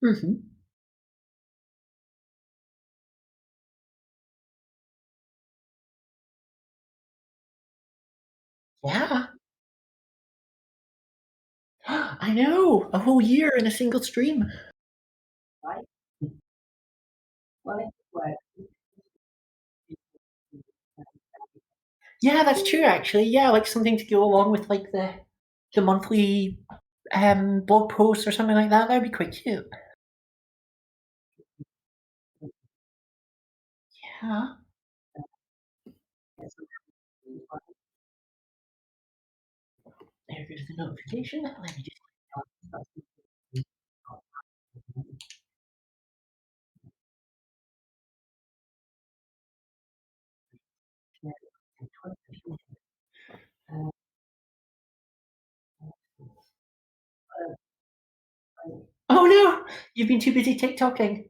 Mhm. Yeah. I know! A whole year in a single stream. Yeah, that's true, actually. Yeah, like something to go along with like the monthly blog post or something like that. That'd be quite cute. Yeah. There goes the notification. Let me just. Oh no! You've been too busy TikToking.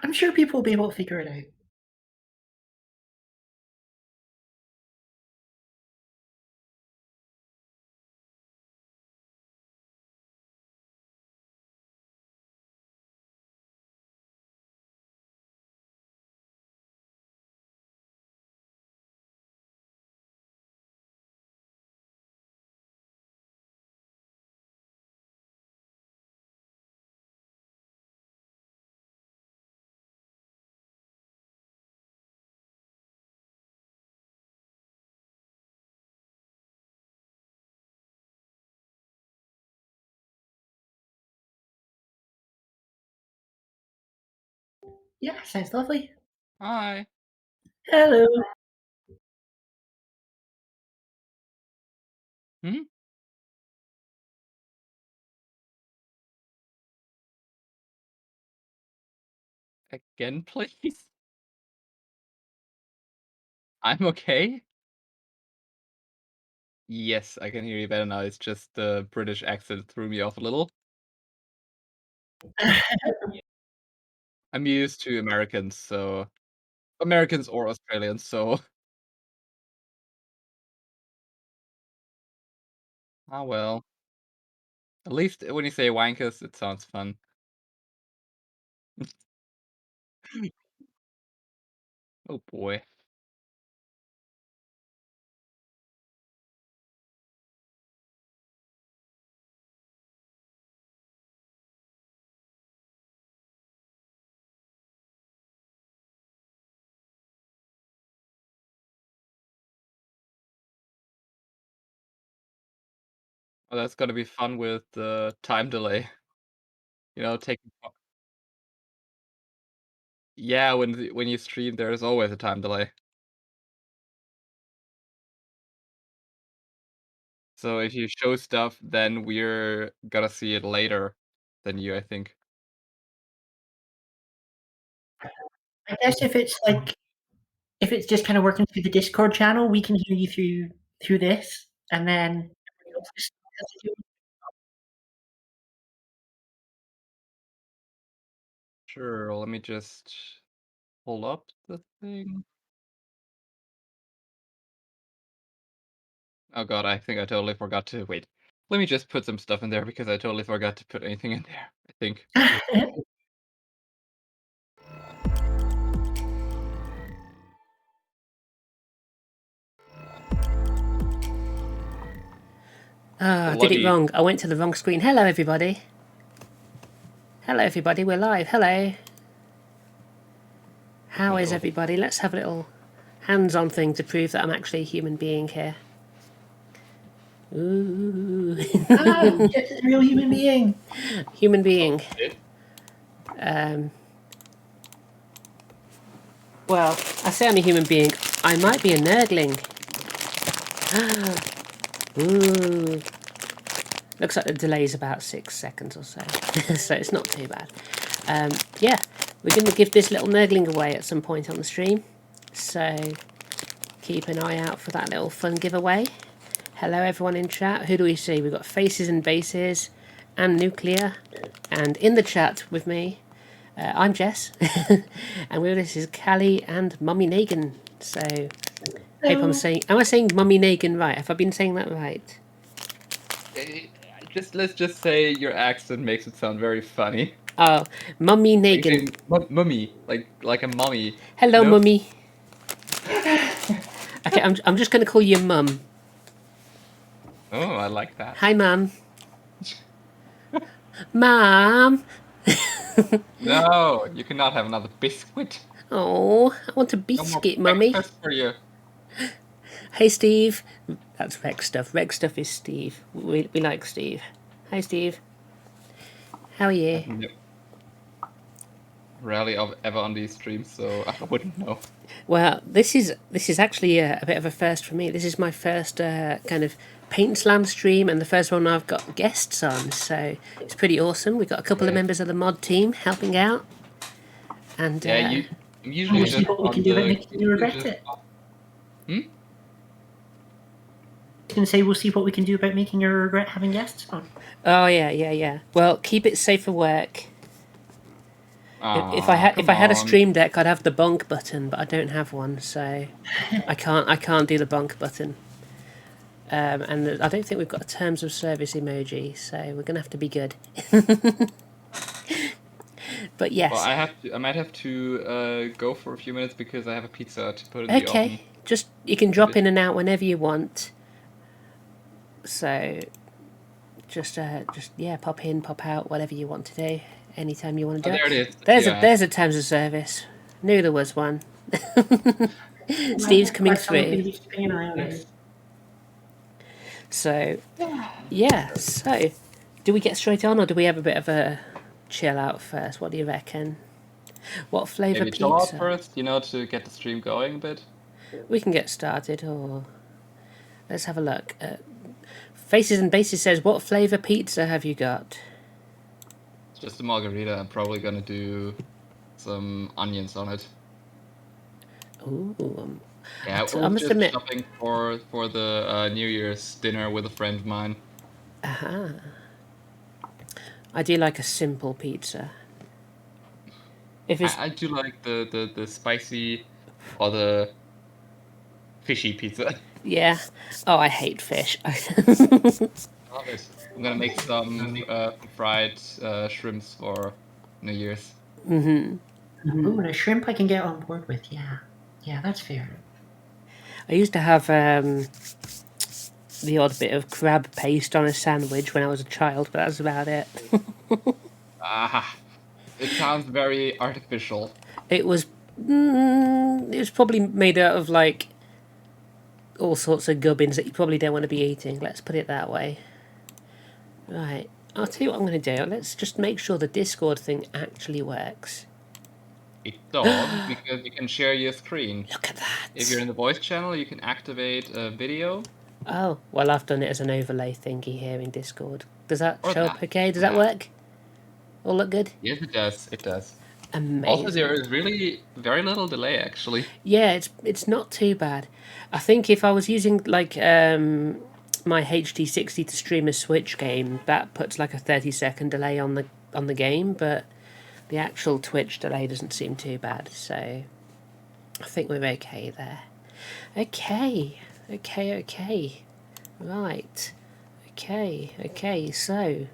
I'm sure people will be able to figure it out. Yeah, sounds lovely. Hi. Hello. Hmm? Again, please? I'm okay. Yes, I can hear you better now. It's just the British accent threw me off a little. I'm used to Americans, so Americans or Australians, so ah well. At least when you say wankers, it sounds fun. Oh boy. Well, that's gonna be fun with the time delay. You know, taking yeah, when you stream, there is always a time delay. So if you show stuff, then we're gonna see it later than you, I think. I guess if it's just kind of working through the Discord channel, we can hear you through this, and then everybody else just has to do. Sure, let me just pull up the thing. Oh god, I think I totally forgot to wait. Let me just put some stuff in there because I totally forgot to put anything in there, I think. Ah, I did it Bloody. wrong. I went to the wrong screen. Hello, everybody. Hello, everybody. We're live. Hello. How is Hello. everybody? Let's have a little hands-on thing to prove that I'm actually a human being here. Ooh. Just a real human being. Human being. Okay. Well, I say I'm a human being. I might be a nerdling. Ooh. Looks like the delay is about 6 seconds or so. So it's not too bad. Yeah, we're going to give this little nurgling away at some point on the stream. So keep an eye out for that little fun giveaway. Hello everyone in chat. Who do we see? We've got Faces and Bases and Nuclear. And in the chat with me, I'm Jess. And with us is Callie and Mummy Nagan. So hope I'm saying... Am I saying Mummy Nagan right? Have I been saying that right? Let's just say your accent makes it sound very funny. Oh, Mummy Nagan. Mummy, like a mummy. Hello, you know? Mummy. Okay, I'm just going to call you Mum. Oh, I like that. Hi, Mum. Mum. No, you cannot have another biscuit. Oh, I want a No more biscuit, Mummy. breakfast for you. Hey, Steve. That's Rex Stuff. Rex Stuff is Steve. We like Steve. Hi, Steve. How are you? Yep. Rarely ever on these streams, so I wouldn't know. Well, this is actually a bit of a first for me. This is my first kind of PAINTSLAM stream and the first one I've got guests on, so it's pretty awesome. We've got a couple of members of the mod team helping out. And yeah, I'm usually see what we can do about making you regret it. Hmm? I was going to say, we'll see what we can do about making you regret having guests on. Oh yeah. Well, keep it safe for work. If I had a stream deck, I'd have the bonk button, but I don't have one, so I can't do the bonk button. And I don't think we've got a terms of service emoji, so we're gonna have to be good. But yes. Well, I might have to go for a few minutes because I have a pizza to put in the oven. Okay, just you can drop in and out whenever you want. So, just yeah, pop in, pop out, whatever you want to do. Anytime you want to do There it is. There's a terms of service. Knew there was one. Steve's coming through. So, yeah. So, do we get straight on, or do we have a bit of a chill out first? What do you reckon? What flavour Maybe pizza? chill out first, to get the stream going a bit. We can get started, or let's have a look. Faces and Bases says, "What flavour pizza have you got?" Just a margarita. I'm probably gonna do some onions on it. Ooh. Yeah, I must just admit, shopping for the New Year's dinner with a friend of mine. aha. I do like a simple pizza. If it's I do like the spicy or the fishy pizza. yeah. Oh, I hate fish. Love it. I'm gonna make some fried shrimps for New Year's. Ooh, and a shrimp I can get on board with, yeah. Yeah, that's fair. I used to have the odd bit of crab paste on a sandwich when I was a child, but that's about it. It sounds very artificial. It was probably made out of like all sorts of gubbins that you probably don't want to be eating. Let's put it that way. Right. I'll tell you what I'm going to do. Let's just make sure the Discord thing actually works. It does, because you can share your screen. Look at that. If you're in the voice channel, you can activate a video. Oh, well, I've done it as an overlay thingy here in Discord. Does that Or show that. up okay? Does that work? All look good? Yes, it does. It does. Amazing. Also, there is really very little delay, actually. Yeah, it's not too bad. I think if I was using like my HD60 to stream a Switch game, that puts like a 30-second delay on the game, but the actual Twitch delay doesn't seem too bad, so I think we're okay there. Okay. Right. Okay, so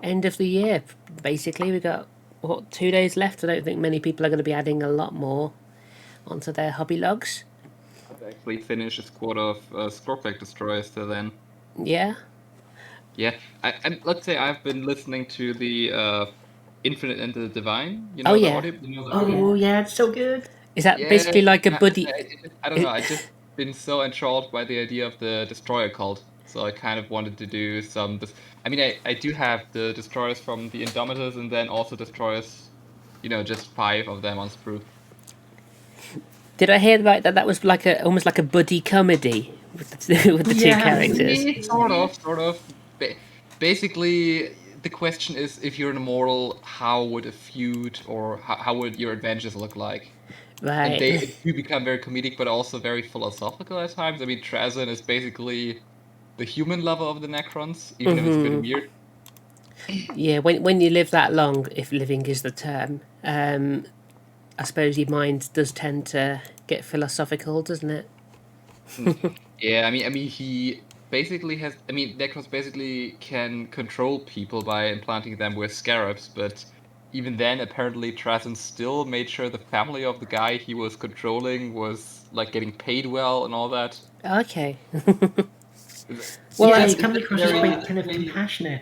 end of the year, basically. We've got, 2 days left? I don't think many people are going to be adding a lot more onto their hobby logs. I've actually finished a squad of Scorpion Destroyers till then. Yeah? Yeah, and let's say I've been listening to the Infinite and the Divine. Oh, the yeah. audio, the audio? Oh, yeah, it's so good. Is that basically like a buddy? I don't know, I've just been so enthralled by the idea of the Destroyer cult. So I kind of wanted to do some... I mean, I do have the Destroyers from the Indomitors and then also Destroyers, just 5 of them on sprue. Did I hear right that was like almost like a buddy comedy with the two Yeah. characters. Sort of. Basically, the question is, if you're an immortal, how would a feud or how would your adventures look like? And they Right. do become very comedic, but also very philosophical at times. I mean, Trazyn is basically the human lover of the Necrons, even if it's a bit weird. Yeah, when you live that long, if living is the term, I suppose your mind does tend to get philosophical, doesn't it? Yeah, I mean, he basically has. I mean, Necrons basically can control people by implanting them with scarabs, but even then, apparently, Trazyn still made sure the family of the guy he was controlling was like getting paid well and all that. Okay. Well, yeah, that's- he comes across as quite kind of compassionate.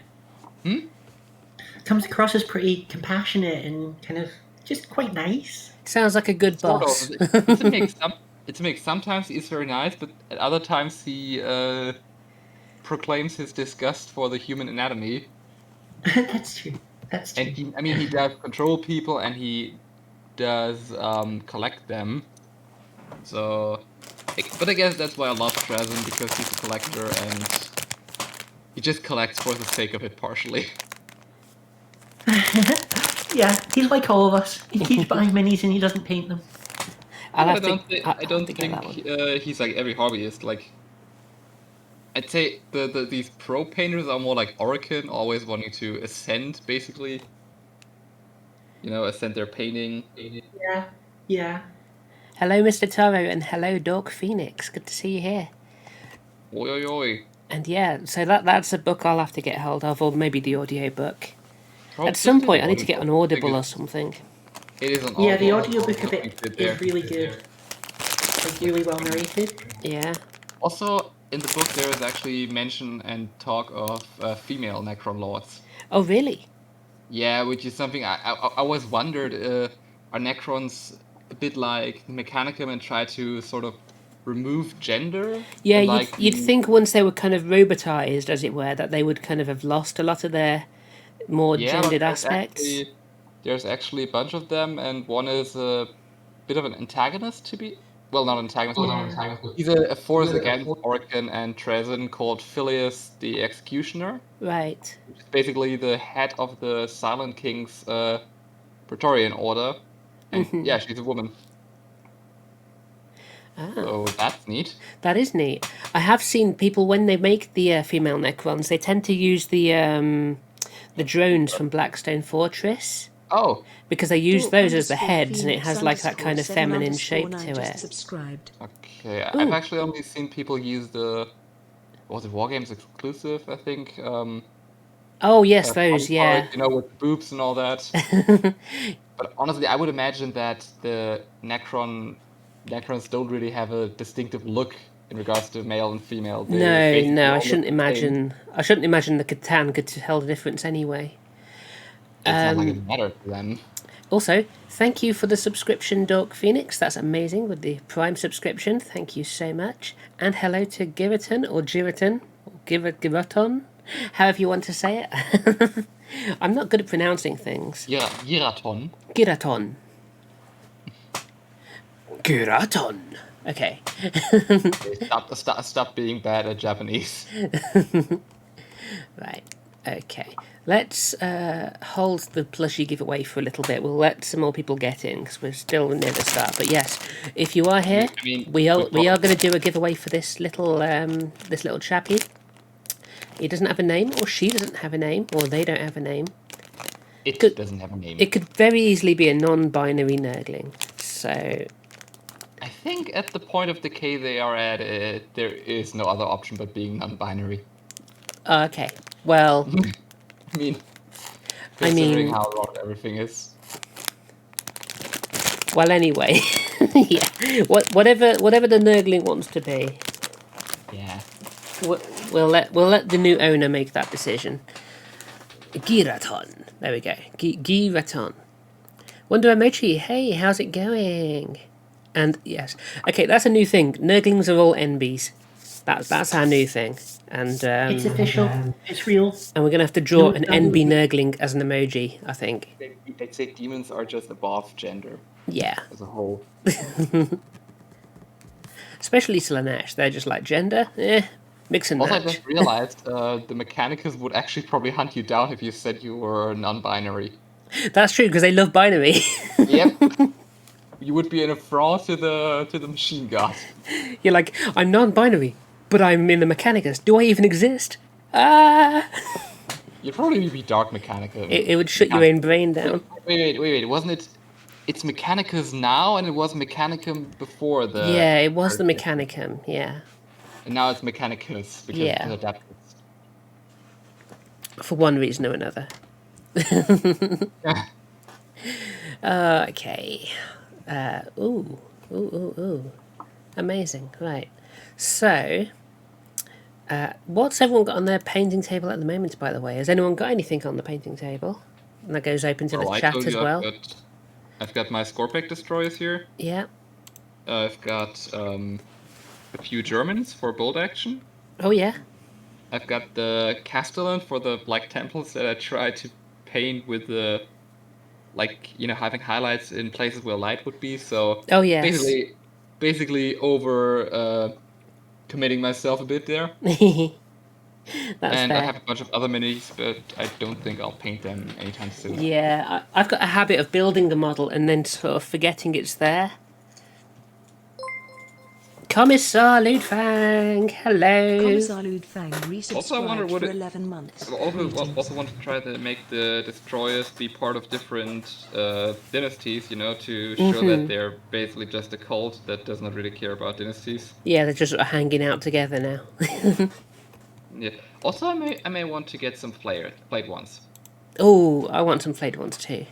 Comes across as pretty compassionate and kind of just quite nice. Sounds like a good Sort boss. of. It's a mix. It's a mix. Sometimes he is very nice, but at other times he proclaims his disgust for the human anatomy. That's true. That's true. And he does control people, and he does collect them. So, but I guess that's why I love Trazyn, because he's a collector and he just collects for the sake of it, partially. Yeah, he's like all of us. He keeps buying minis and he doesn't paint them. I don't think he's like every hobbyist. Like, I'd say these pro painters are more like Oricon, always wanting to ascend, basically. Ascend their painting. Yeah, yeah. Hello, Mr. Taro, and hello, Dork Phoenix. Good to see you here. Oi, oi, oi. And yeah, so that's a book I'll have to get hold of, or maybe the audio book. Probably At some just point, an I need to get an Audible or something. It is an Yeah, the Audible. audiobook of it is really good. Like, really well narrated. Yeah. Also, in the book, there is actually mention and talk of female Necron lords. Oh, really? Yeah, which is something I always wondered. Are Necrons a bit like Mechanicum and try to sort of remove gender? Yeah, And, you'd think once they were kind of robotized, as it were, that they would kind of have lost a lot of their more yeah, gendered but aspects. There's actually a bunch of them, and one is a bit of an antagonist to be. Well, not antagonist, but he's a force against Oricon and Trazyn called Phillies the Executioner. Right. Which is basically the head of the Silent King's Praetorian Order. And yeah, she's a woman. So that's neat. That is neat. I have seen people, when they make the female Necrons, they tend to use the drones from Blackstone Fortress. Oh. Because they use those as the heads, and it has like that kind of feminine shape to it. Okay, I've actually only seen people use was it Wargames exclusive, I think? Oh yes, those, yeah. With boobs and all that. But honestly, I would imagine that the Necrons don't really have a distinctive look in regards to male and female. No, I shouldn't imagine. I shouldn't imagine the Catan could tell the difference anyway. It's not like it mattered to them. Also, thank you for the subscription, Dork Phoenix. That's amazing with the Prime subscription. Thank you so much. And hello to Giraton or Giraton, however you want to say it. I'm not good at pronouncing things. Yeah, Giraton. Giraton. Giraton. Okay. Stop being bad at Japanese. Right. Okay. Let's hold the plushie giveaway for a little bit. We'll let some more people get in because we're still near the start. But yes, if you are here, we are going to do a giveaway for this little chappie. He doesn't have a name, or she doesn't have a name, or they don't have a name. It doesn't have a name. It could very easily be a non-binary nerdling. So I think at the point of decay they are at, there is no other option but being non-binary. Okay. Well, considering how wrong everything is. Well, anyway, yeah. Whatever the nerdling wants to be. Yeah. We'll let the new owner make that decision. Giraton. There we go. Giraton. Wonder Emoji. Hey, how's it going? And yes, okay, that's a new thing. Nerdlings are all NBs. That's our new thing. And it's official. It's real. And we're gonna have to draw an NB Nurgling as an emoji, I think. They'd say demons are just above gender. Yeah. As a whole. Especially Slanesh. They're just like, gender? Mix and Also, I match. just realized the Mechanicus would actually probably hunt you down if you said you were non-binary. That's true, because they love binary. Yep. You would be an affront to the machine god. You're like, I'm non-binary, but I'm in the Mechanicus. Do I even exist? Ah! You'd probably be Dark Mechanica. It would shut your own brain down. Wait. Wasn't it? It's Mechanicus now, and it was Mechanicum before the. Yeah, it was the Mechanicum, yeah. And now it's Mechanicus because Yeah. it's adapted. For one reason or another. Okay. Ooh. Amazing. Right. So, what's everyone got on their painting table at the moment, by the way? Has anyone got anything on the painting table? And that goes open to the I chat told as you well. I've got my Scorpic destroyers here. Yeah. I've got a few Germans for bolt action. Oh, yeah. I've got the Castellan for the Black Temples that I tried to paint with the, having highlights in places where light would be. So Oh, yes. basically over committing myself a bit there. That's and fair. I have a bunch of other minis, but I don't think I'll paint them anytime soon. Yeah, I've got a habit of building a model and then sort of forgetting it's there. Commissar Ludfang, hello. Commissar Ludfang Also, I wonder resubscribed would for it- 11 months. I also Greetings. want to try to make the destroyers be part of different dynasties, to show that they're basically just a cult that does not really care about dynasties. Yeah, they're just sort of hanging out together now. Yeah. Also, I may want to get some flayed ones. Oh, I want some flayed ones too.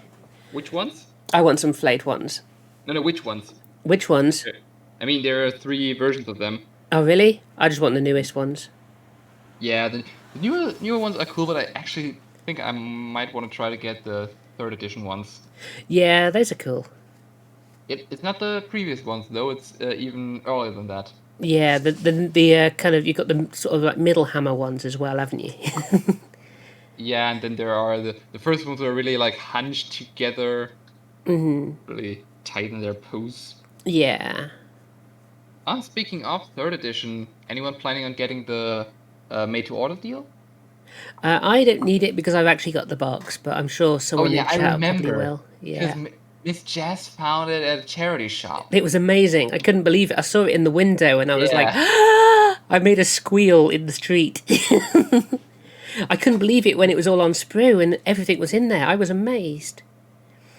Which ones? I want some flayed ones. No, which ones? Which ones? I mean, there are 3 versions of them. Oh, really? I just want the newest ones. Yeah, the newer ones are cool, but I actually think I might want to try to get the 3rd edition ones. Yeah, those are cool. It's not the previous ones though. It's even earlier than that. Yeah, the kind of, you've got the sort of like middle hammer ones as well, haven't you? Yeah, and then there are the first ones are really like hunched together, really tight in their pose. Yeah. Speaking of 3rd edition, anyone planning on getting the made to order deal? I don't need it because I've actually got the box, but I'm sure someone in chat probably will. Yeah. Because Miss Jess found it at a charity shop. It was amazing. I couldn't believe it. I saw it in the window and I was like, Yeah. ah! I made a squeal in the street. I couldn't believe it when it was all on sprue and everything was in there. I was amazed.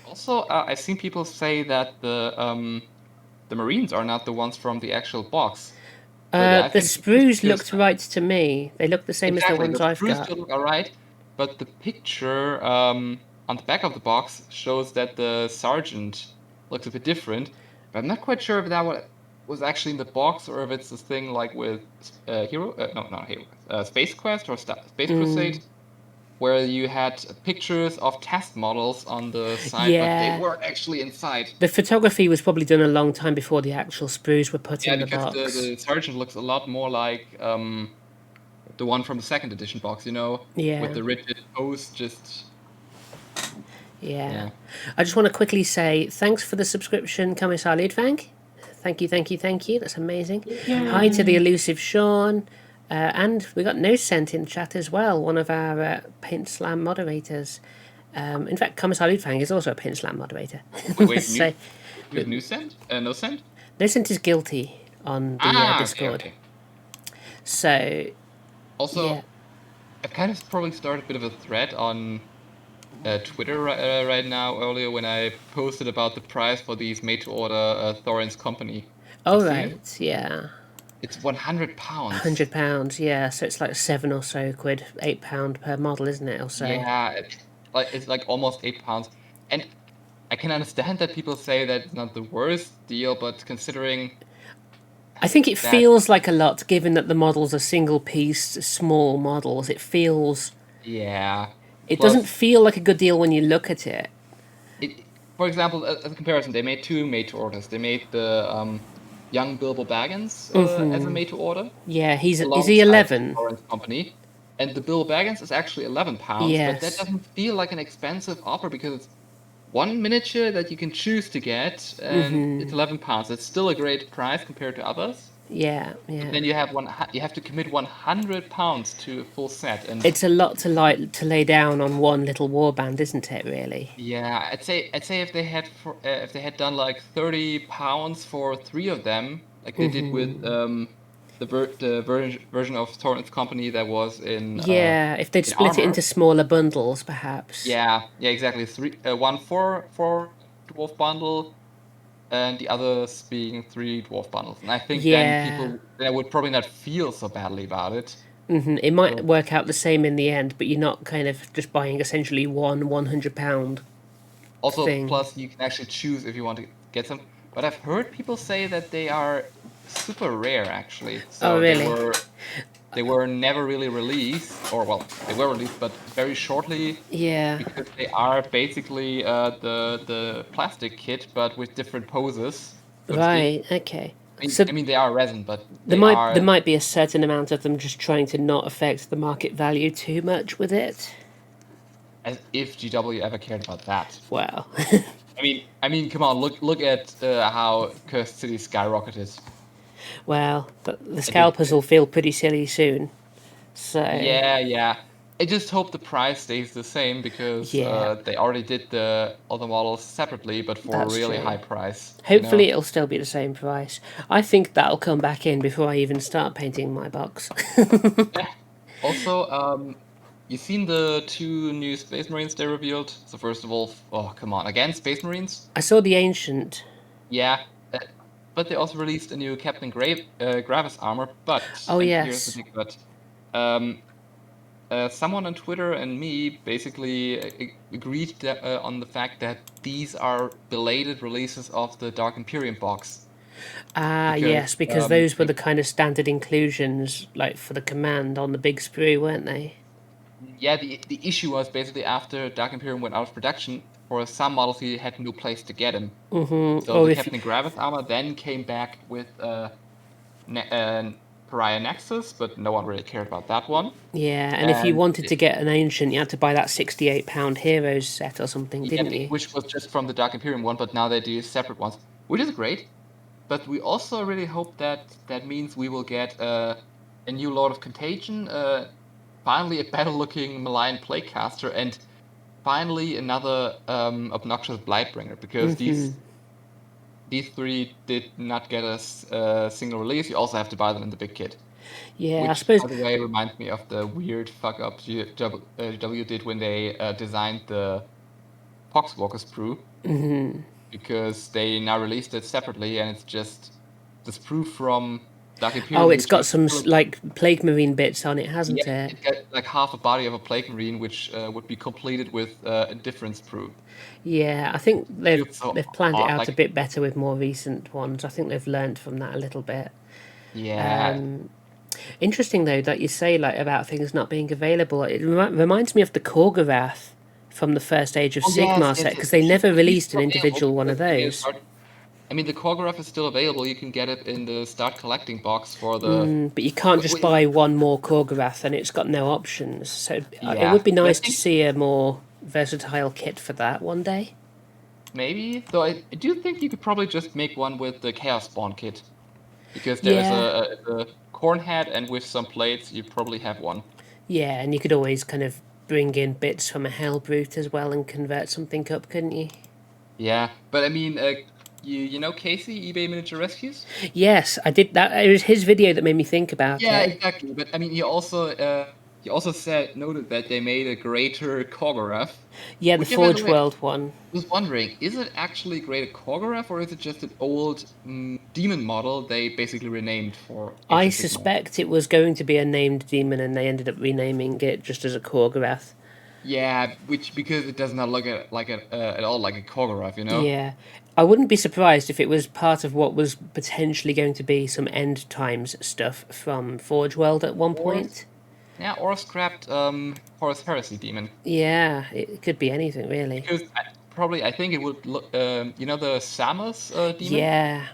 Also, I've seen people say that the Marines are not the ones from the actual box. But I The think sprues pictures- looked right to me. They look the same as the ones the I've sprues got. still look alright, but the picture on the back of the box shows that the sergeant looks a bit different. But I'm not quite sure if that was actually in the box or if it's this thing like with Space Quest or Space Crusade, where you had pictures of test models on the side, but Yeah. they weren't actually inside. The photography was probably done a long time before the actual sprues were put Yeah, in the because box. the sergeant looks a lot more like the one from the 2nd edition box, Yeah. with the rigid pose, just. Yeah. I just want to quickly say thanks for the subscription, Commissar Ludfang. Thank you. That's amazing. Hi to the elusive Sean. And we got No Scent in chat as well, one of our PAINTSLAM moderators. In fact, Commissar Ludfang is also a PAINTSLAM moderator. Wait, So, new send? No send? No Scent is guilty on the Discord. Okay. So, Also, yeah. I've kind of probably started a bit of a thread on Twitter right now, earlier when I posted about the price for these made-to-order Thorin's Company. Oh, You see right, it? yeah. It's £100. £100, yeah. So it's like £7 or so quid, £8 per model, isn't it? Or so. Yeah, it's like almost £8. And I can understand that people say that it's not the worst deal, but considering... I think it that- feels like a lot, given that the models are single-piece, small models. It feels... Yeah. It Plus, doesn't feel like a good deal when you look at it. For example, as a comparison, they made 2 made-to-orders. They made the young Bilbo Baggins as a made-to-order. Yeah, is he alongside 11? Thorin's Company. And the Bilbo Baggins is actually £11, but Yes. that doesn't feel like an expensive offer because it's one miniature that you can choose to get, and it's £11. It's still a great price compared to others. Yeah, But yeah. then you have to commit £100 to a full set, and It's a lot to lay down on one little warband, isn't it? Really. yeah, I'd say if they had done like £30 for 3 of them, like they did with the version of Torrent's Company that was in Yeah, if they'd in split it armor. into smaller bundles, perhaps. Yeah, exactly. One for dwarf bundle, and the others being 3 dwarf bundles. And I think then Yeah. people they would probably not feel so badly about it. It might So- work out the same in the end, but you're not kind of just buying essentially one £100 Also, thing. plus you can actually choose if you want to get some. But I've heard people say that they are super rare, actually. So Oh, really? they were never really released, or well, they were released, but very shortly. Yeah. Because they are basically the plastic kit, but with different poses. So to speak. Right. Okay. I mean, they are resin, but There are might be a certain amount of them just trying to not affect the market value too much with it. as if GW ever cared about that. Wow. I mean, come on, look at how Cursed City skyrocketed. Well, the scalpers will feel pretty silly soon. So Yeah. I just hope the price stays the same because Yeah. they already did the other models separately, but for That's a really true. high price. Hopefully it'll still be the same price. I think that'll come back in before I even start painting my box. Also, you've seen the 2 new Space Marines they revealed. So first of all, oh come on, again Space Marines? I saw the Ancient. Yeah, but they also released a new Captain Gravis armor. But Oh, and yes. here's the big but. Someone on Twitter and me basically agreed on the fact that these are belated releases of the Dark Imperium box. Yes, because those were the kind of standard inclusions, like for the command on the big sprue, weren't they? Yeah, the issue was basically after Dark Imperium went out of production, for some models you had no place to get him. Mm-hmm. So the Captain Gravis armor then came back with Pariah Nexus, but no one really cared about that one. Yeah, and if you wanted to get an Ancient, you had to buy that £68 Heroes set or something, didn't you? Which was just from the Dark Imperium one, but now they do separate ones, which is great. But we also really hope that means we will get a new Lord of Contagion, finally a better-looking malign Plaguecaster, and finally another obnoxious Blightbringer, because these 3 did not get a single release. You also have to buy them in the big kit. Yeah, Which, I suppose. by the way, reminds me of the weird fuck-up GW did when they designed the Poxwalker sprue. Because they now released it separately, and it's just the sprue from Dark Imperium. Oh, it's got some like Plague Marine bits on it, hasn't it? It got like half a body of a Plague Marine, which would be completed with a different sprue. Yeah, I think they've planned it out like, a bit better with more recent ones. I think they've learned from that a little bit. Yeah. Interesting though that you say like about things not being available. It reminds me of the Korgorath from the first Age of Sigmar set, because they never released an individual one of those. I mean, the Korgorath is still available. You can get it in the Start Collecting box for the... But you can't just buy one more Korgorath and it's got no options. So it would be nice to see a more versatile kit for that one day. Maybe, though I do think you could probably just make one with the Chaos Spawn kit. Because there's a corn head, and with some plates, you probably have one. Yeah, and you could always kind of bring in bits from a Hellbrute as well and convert something up, couldn't you? Yeah, but I mean, you know Casey, eBay Miniature Rescues? Yes, I did that. It was his video that made me think about it. Yeah, exactly. But I mean, he also noted that they made a greater Korgorath. Yeah, the Forge World one. I was wondering, is it actually a greater Korgorath, or is it just an old demon model they basically renamed for? I suspect it was going to be a named demon, and they ended up renaming it just as a Korgorath. Yeah, because it does not look at all like a Korgorath, you know? Yeah. I wouldn't be surprised if it was part of what was potentially going to be some End Times stuff from Forge World at one point. Yeah, or a scrapped Horus Heresy demon. Yeah, it could be anything, really. Because I think it would look, you know the Samus demon? Yeah.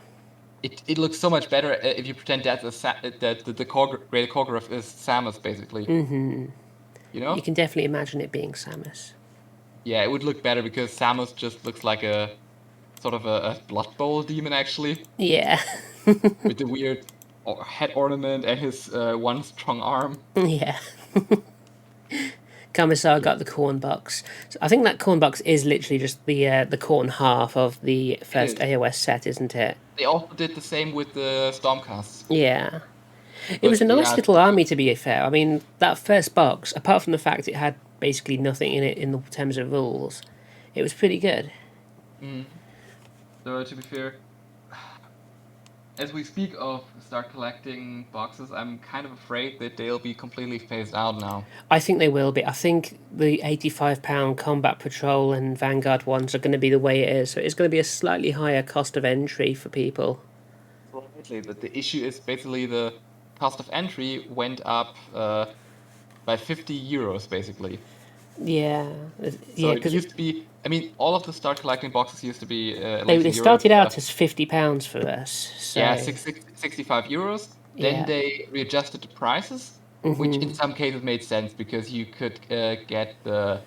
It looks so much better if you pretend that the Greater Korgorath is Samus, basically. Mm-hmm. You know? You can definitely imagine it being Samus. Yeah, it would look better because Samus just looks like a sort of a Blood Bowl demon, actually. Yeah. With the weird head ornament and his one strong arm. Yeah. Commissar got the corn box. So I think that corn box is literally just the corn half of the first AOS set, isn't it? They also did the same with the Stormcasts. Yeah. It was a nice little army, to be fair. I mean, that first box, apart from the fact it had basically nothing in it in the terms of rules, it was pretty good. So to be fair, as we speak of start collecting boxes, I'm kind of afraid that they'll be completely phased out now. I think they will be. I think the £85 Combat Patrol and Vanguard ones are going to be the way it is. So it's going to be a slightly higher cost of entry for people. Slightly, but the issue is basically the cost of entry went up by 50 euros, basically. Yeah. So it used to be, I mean, all of the start collecting boxes used to be... they started out as £50 for us. So. Yeah, 65 euros. Then they readjusted the prices, which in some cases made sense because you could get the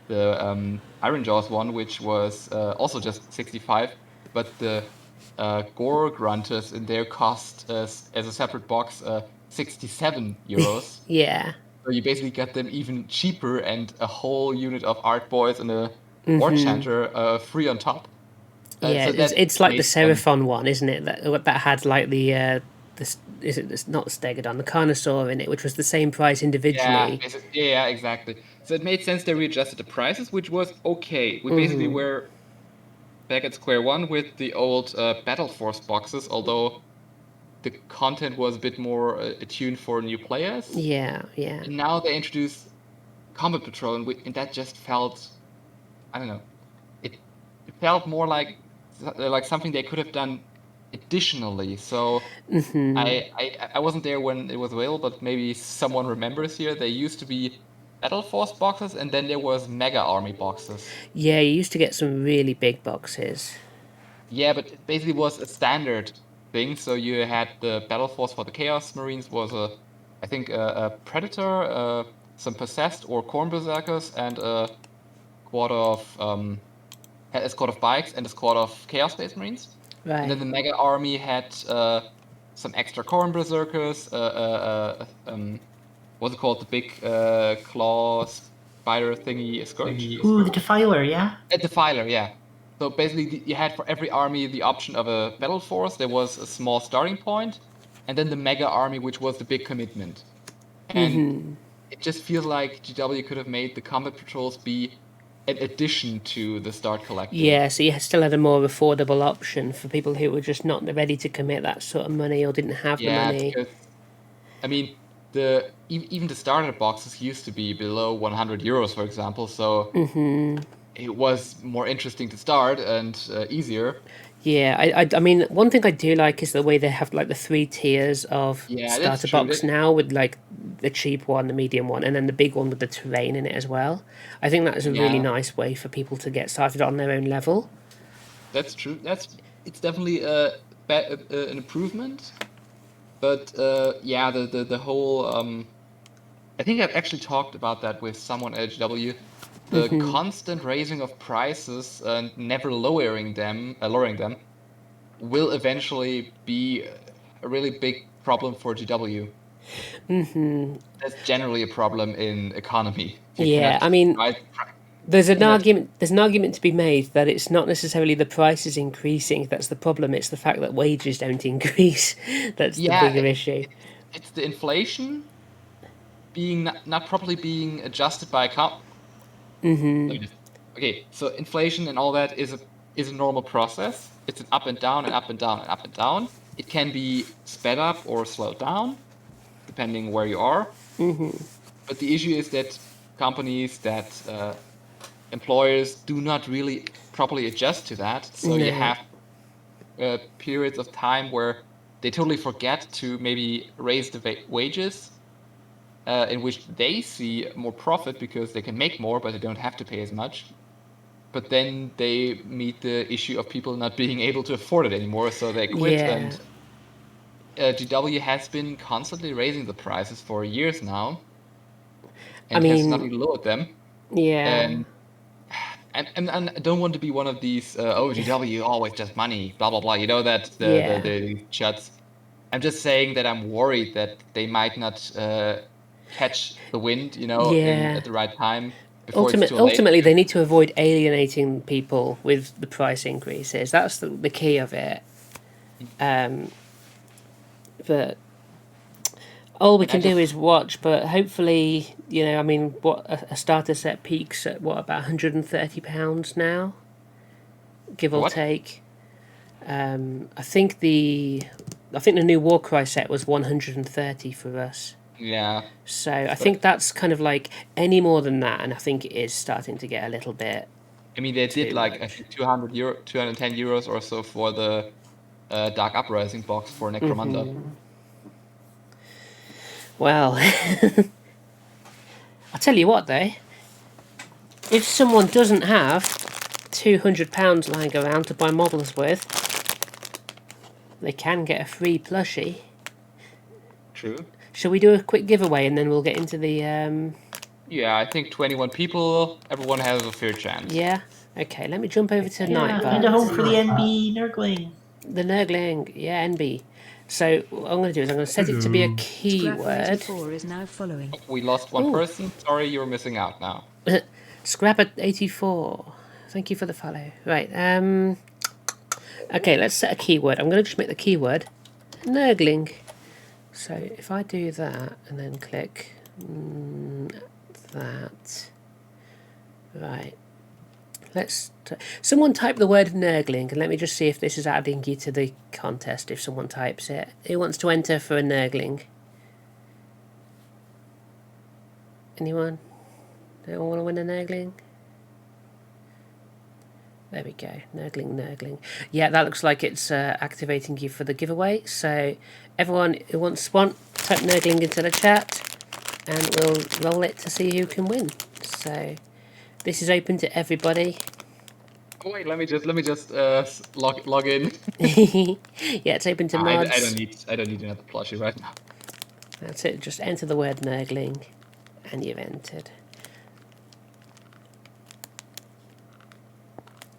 Iron Jaws one, which was also just 65, but the Gore Grunters in their cost as a separate box 67 euros. Yeah. So you basically got them even cheaper and a whole unit of Art Boys and a War Chanter free on top. Yeah, so it's like the Seraphon one, isn't it? That had like the it's not the Stegodon, the Carnosaur in it, which was the same price individually. Yeah, exactly. So it made sense they readjusted the prices, which was okay. We basically were back at square one with the old Battle Force boxes, although the content was a bit more attuned for new players. Yeah. And now they introduced Combat Patrol, and that just felt, I don't know, it felt more like something they could have done additionally. So I wasn't there when it was available, but maybe someone remembers here. They used to be Battle Force boxes, and then there was Mega Army boxes. Yeah, you used to get some really big boxes. Yeah, but it basically was a standard thing. So you had the Battle Force for the Chaos Marines was I think a Predator, some Possessed or Corn Berserkers, and a squad of bikes and a squad of Chaos Space Marines. Right. And then the Mega Army had some extra Corn Berserkers, what's it called? The big claw spider thingy, Scourge? Ooh, the Defiler, yeah? A Defiler, yeah. So basically, you had for every army the option of a battle force. There was a small starting point, and then the Mega Army, which was the big commitment. And it just feels like GW could have made the Combat Patrols be an addition to the start collecting. Yeah, so you still had a more affordable option for people who were just not ready to commit that sort of money or didn't have the money. Because, I mean, even the starter boxes used to be below 100 euros, for example, so it was more interesting to start and easier. Yeah, I mean, one thing I do like is the way they have like the 3 tiers of starter box now, with like the cheap one, the medium one, and then the big one with the terrain in it as well. I think that is a really nice way for people to get started on their own level. That's true. It's definitely an improvement. But the whole I think I've actually talked about that with someone at HW. The constant raising of prices and never lowering them will eventually be a really big problem for GW. That's generally a problem in economy. I mean, there's an argument to be made that it's not necessarily the prices increasing that's the problem. It's the fact that wages don't increase that's the bigger issue. It's the inflation being not properly being adjusted by Okay, so inflation and all that is a normal process. It's an up and down and up and down and up and down. It can be sped up or slowed down, depending where you are. But the issue is that companies, that employers do not really properly adjust to that. So you have periods of time where they totally forget to maybe raise the wages, in which they see more profit because they can make more, but they don't have to pay as much. But then they meet the issue of people not being able to afford it anymore, so they quit. And GW has been constantly raising the prices for years now, and has not really lowered them. And I don't want to be one of these, GW always just money, blah blah blah. You know that the chats. I'm just saying that I'm worried that they might not catch the wind, Yeah. at the right time before it's too late. Ultimately, they need to avoid alienating people with the price increases. That's the key of it. But all we can do is watch. But hopefully, I mean, what a starter set peaks at about £130 now, give or take. I think the new Warcry set was 130 for us. Yeah. So I think that's kind of like any more than that, and I think it is starting to get a little bit. I mean, they did like I think 210 euros or so for the Dark Uprising box for Necromunda. Well, I'll tell you what though, if someone doesn't have £200 lying around to buy models with, they can get a free plushie. True. Shall we do a quick giveaway and then we'll get into the... Yeah, I think 21 people, everyone has a fair chance. Yeah? Okay, let me jump over to Nightbot. And a home for the NB Nurgling. The Nurgling, yeah, NB. So what I'm going to do is I'm going to set it to be a keyword. Is now following. We lost one person. Sorry, you're missing out now. Scrap at 84. Thank you for the follow. Right, okay, let's set a keyword. I'm going to just make the keyword Nurgling. So if I do that and then click that, right. Someone type the word Nurgling and let me just see if this is adding you to the contest. If someone types it, who wants to enter for a Nurgling? Anyone? Anyone want to win a Nurgling? There we go, Nurgling. Yeah, that looks like it's activating you for the giveaway. So everyone who wants one, type Nurgling into the chat and we'll roll it to see who can win. So this is open to everybody. Oh, wait, let me just log in. Yeah, it's open to mods. I don't need another plushie right now. That's it, just enter the word Nurgling and you've entered.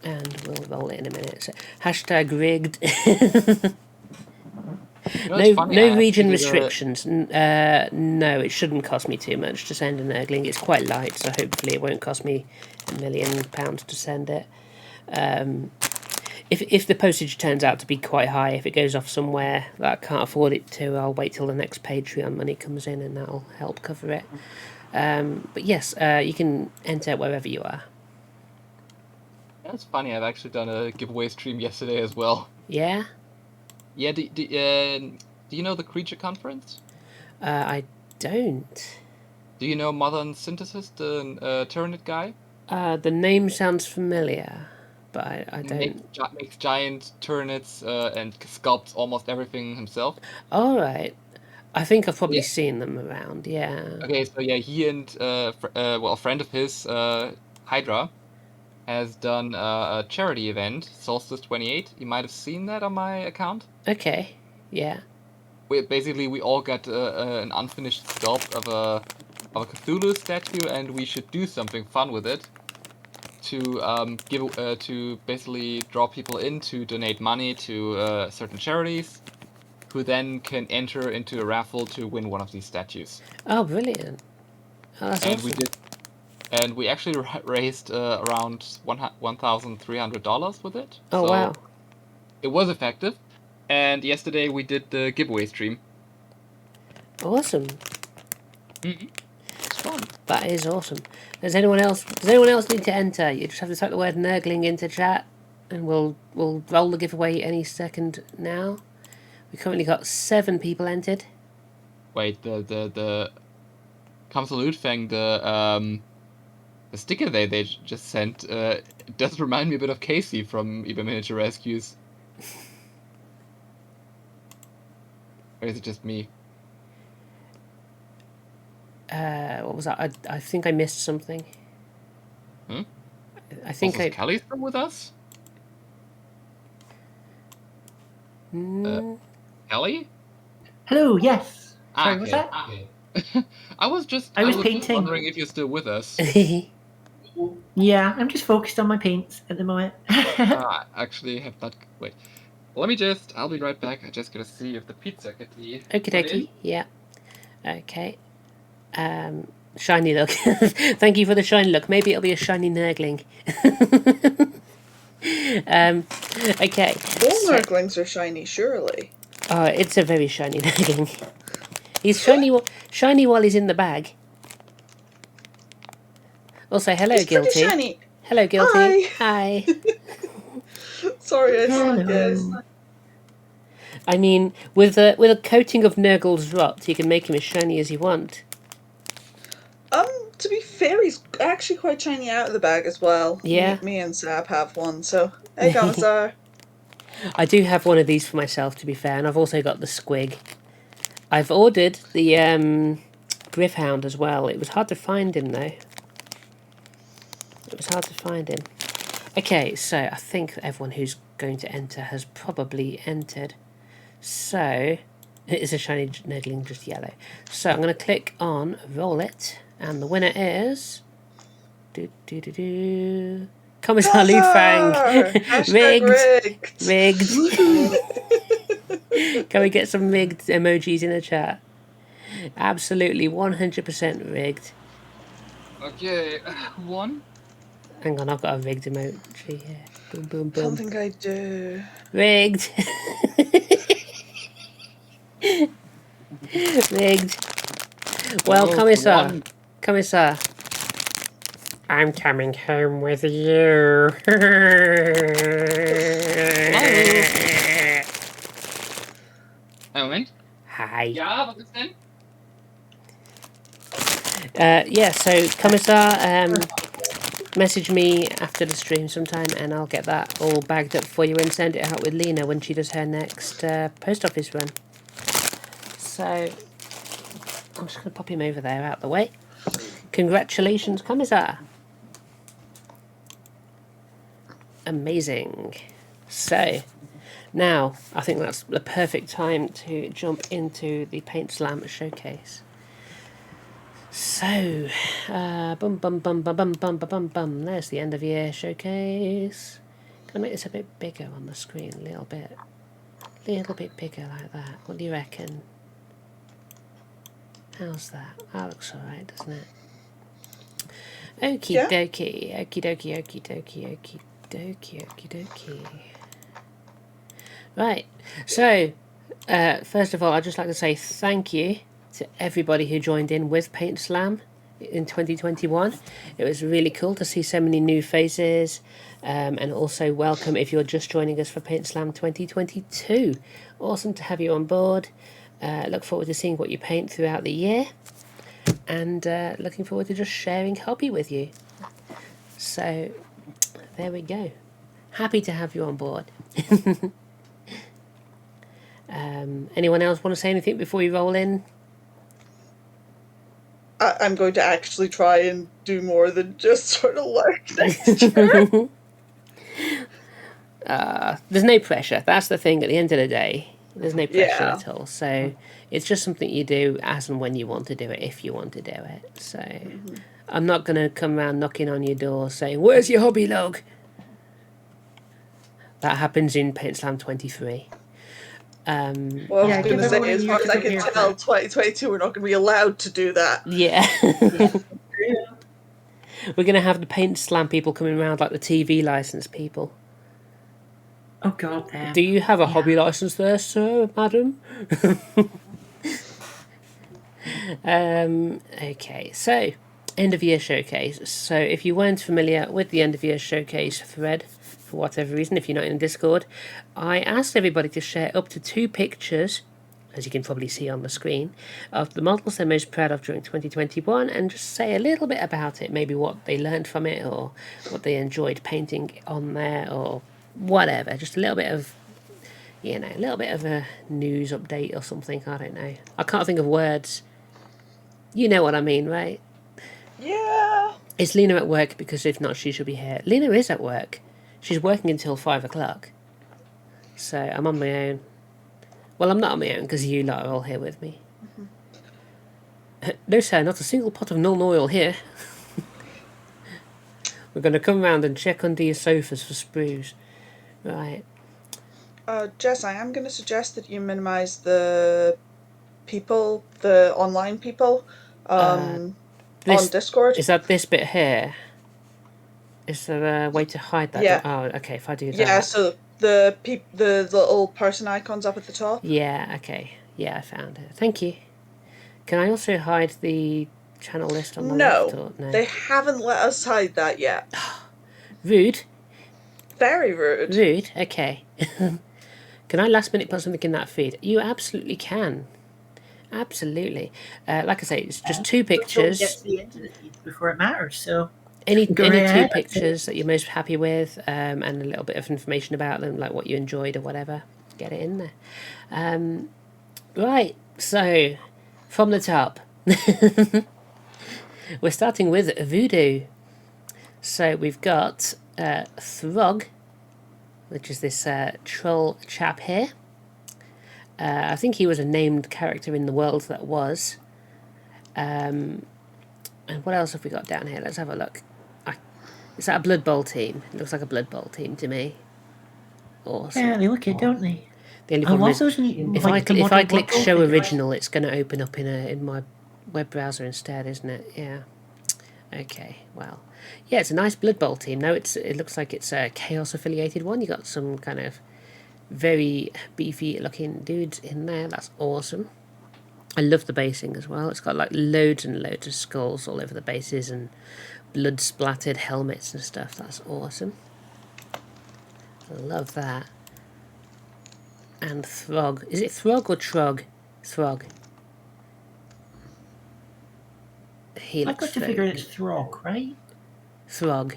And we'll roll it in a minute. So, hashtag rigged. No region restrictions. No, it shouldn't cost me too much to send a Nurgling. It's quite light, so hopefully it won't cost me £1 million to send it. If the postage turns out to be quite high, if it goes off somewhere that I can't afford it to, I'll wait till the next Patreon money comes in and that'll help cover it. But yes, you can enter wherever you are. That's funny. I've actually done a giveaway stream yesterday as well. Yeah? Yeah, do you know the Creature Conference? I don't. Do you know Modern Synthesis, the Tyranid guy? The name sounds familiar, but I don't... Makes giant Tyranids and sculpts almost everything himself. Alright. I think I've probably seen them around, yeah. Okay, so yeah, he and, a friend of his, Hydra, has done a charity event, Solstice 28. You might have seen that on my account. Okay, yeah. We all got an unfinished sculpt of a Cthulhu statue, and we should do something fun with it to basically draw people in to donate money to certain charities, who then can enter into a raffle to win one of these statues. Oh, brilliant! Oh, that's awesome. And we actually raised around $1,300 with it. Oh, so wow. It was effective. And yesterday we did the giveaway stream. Awesome. Mm-hmm. It's fun. That is awesome. Does anyone else need to enter? You just have to type the word Nurgling into chat and we'll roll the giveaway any second now. We currently got 7 people entered. Wait, the Kamsalud thing, the sticker they just sent does remind me a bit of Casey from eBay Miniature Rescues. Or is it just me? What was that? I think I missed something. I think Is Kelly still with us? Kelly? Hello, yes. Sorry, okay. what's that? Okay. I was painting. Wondering if you're still with us. Yeah, I'm just focused on my paints at the moment. I actually have not... Wait. I'll be right back. I just gotta see if the pizza can be Okie put in. dokie. Yeah. Okay. Shiny look. Thank you for the shiny look. Maybe it'll be a shiny Nurgling. Okay. All Nurglings are shiny, surely. Oh, it's a very shiny Nurgling. He's shiny while he's in the bag. Also, hello, He's pretty Guilty. shiny. Hello, Guilty. Hi. Sorry, I suck, guys. I mean, with a coating of Nurgle's rot, you can make him as shiny as you want. To be fair, he's actually quite shiny out of the bag as well. Yeah. Me and Sab have one, so hey, Commissar. I do have one of these for myself, to be fair, and I've also got the Squig. I've ordered the Griffhound as well. It was hard to find him, though. It was hard to find him. Okay, so I think everyone who's going to enter has probably entered. So, it is a shiny Nurgling, just yellow. So I'm going to click on Roll It, and the winner is... Commissar Lufang! Rigged! Can we get some rigged emojis in the chat? Absolutely 100% rigged. Okay, 1. Hang on, I've got a rigged emoji here. Boom, boom, boom. Don't think I do. Rigged! Rigged. Well, Commissar. Commissar. I'm coming home with you. Ein Moment. Hi. Ja, was ist denn? Yeah, so Commissar, message me after the stream sometime and I'll get that all bagged up for you and send it out with Lena when she does her next post office run. So, I'm just going to pop him over there out the way. Congratulations, Commissar. Amazing. So, now, I think that's the perfect time to jump into the PAINTSLAM showcase. So, bum bum bum bum bum bum bum bum. There's the end of year showcase. Can I make this a bit bigger on the screen? A little bit bigger like that. What do you reckon? How's that? That looks alright, doesn't it? Okie dokie, okie dokie, okie dokie, okie dokie, okie dokie. Right, so first of all, I'd just like to say thank you to everybody who joined in with PAINTSLAM in 2021. It was really cool to see so many new faces, and also welcome if you're just joining us for PAINTSLAM 2022. Awesome to have you on board. Look forward to seeing what you paint throughout the year, and looking forward to just sharing hobby with you. So there we go. Happy to have you on board. Anyone else want to say anything before we roll in? I'm going to actually try and do more than just sort of lurk next year. There's no pressure. That's the thing at the end of the day. There's no pressure at all. So it's just something you do as and when you want to do it, if you want to do it. So I'm not going to come around knocking on your door saying, "Where's your hobby log?" That happens in PAINTSLAM 23. Well, I was going to say, as far as I can tell, 2022, we're not going to be allowed to do that. Yeah. We're going to have the PAINTSLAM people coming around like the TV license people. Oh God, damn. Do you have a hobby license there, sir, madam? Okay, so end of year showcase. So if you weren't familiar with the end of year showcase thread, for whatever reason, if you're not in Discord, I asked everybody to share up to 2 pictures, as you can probably see on the screen, of the models they're most proud of during 2021, and just say a little bit about it, maybe what they learned from it, or what they enjoyed painting on there, or whatever. Just a little bit of, you know, a little bit of a news update or something. I don't know. I can't think of words. You know what I mean, right? Yeah. Is Lena at work? Because if not, she should be here. Lena is at work. She's working until 5 o'clock. So I'm on my own. Well, I'm not on my own because you lot are all here with me. No, sir, not a single pot of Nuln Oil here. We're going to come round and check under your sofas for sprues. Right. Jess, I am going to suggest that you minimize the people, the online people, on Discord. Is that this bit here? Is there a way to hide that? Yeah. Oh, okay. If I do that. Yeah. So the little person icons up at the top. Yeah. Okay. Yeah, I found it. Thank you. Can I also hide the channel list on the left? Or no, they haven't let us hide that yet. Rude. Very rude. Rude. Okay. Can I last minute put something in that feed? You absolutely can. Absolutely. Like I say, it's just 2 pictures. Get to the end of the feed before it matters. So any 2 pictures that you're most happy with, and a little bit of information about them, like what you enjoyed or whatever. Get it in there. Right. So, from the top, we're starting with Voodoo. So we've got Throg, which is this troll chap here. I think he was a named character in the world that was. And what else have we got down here? Let's have a look. Is that a Blood Bowl team? It looks like a Blood Bowl team to me. Awesome. Yeah, they look good, don't they? The only problem is, if I click Show Original, it's going to open up in my web browser instead, isn't it? Yeah. Okay. Well, yeah, it's a nice Blood Bowl team. No, it looks like it's a Chaos affiliated one. You got some kind of very beefy looking dudes in there. That's awesome. I love the basing as well. It's got like loads and loads of skulls all over the bases and blood splattered helmets and stuff. That's awesome. I love that. And Throg. Is it Throg or Trog? Throg. I've got to figure it's Throg, right? Throg.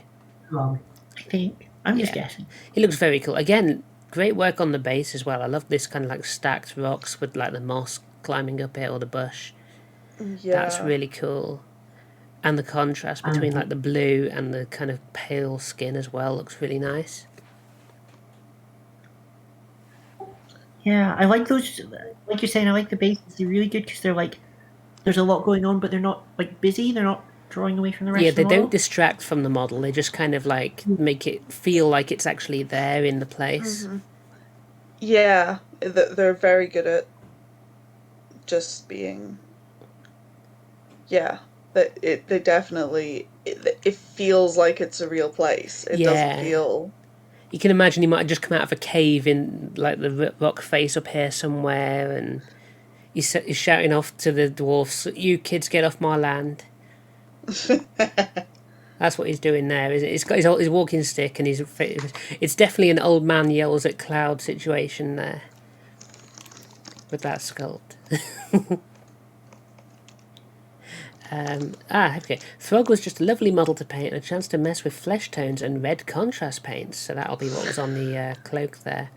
Throg. I think. I'm just guessing. He looks very cool. Again, great work on the base as well. I love this kind of like stacked rocks with like the moss climbing up it or the bush. Yeah. That's really cool. And the contrast between like the blue and the kind of pale skin as well looks really nice. Yeah, I like those. Like you're saying, I like the bases. They're really good because they're like, there's a lot going on, but they're not like busy. They're not drawing away from the rest of the model. Yeah, they don't distract from the model. They just kind of like make it feel like it's actually there in the place. Mm-hmm. Yeah, they're very good at just being. Yeah, they definitely. It feels like it's a real place. It doesn't feel. You can imagine he might have just come out of a cave in like the rock face up here somewhere, and he's shouting off to the dwarfs, "You kids, get off my land." That's what he's doing there. He's got his walking stick, and it's definitely an old man yells at cloud situation there with that sculpt. Okay. Throg was just a lovely model to paint and a chance to mess with flesh tones and red contrast paints. So that'll be what was on the cloak there.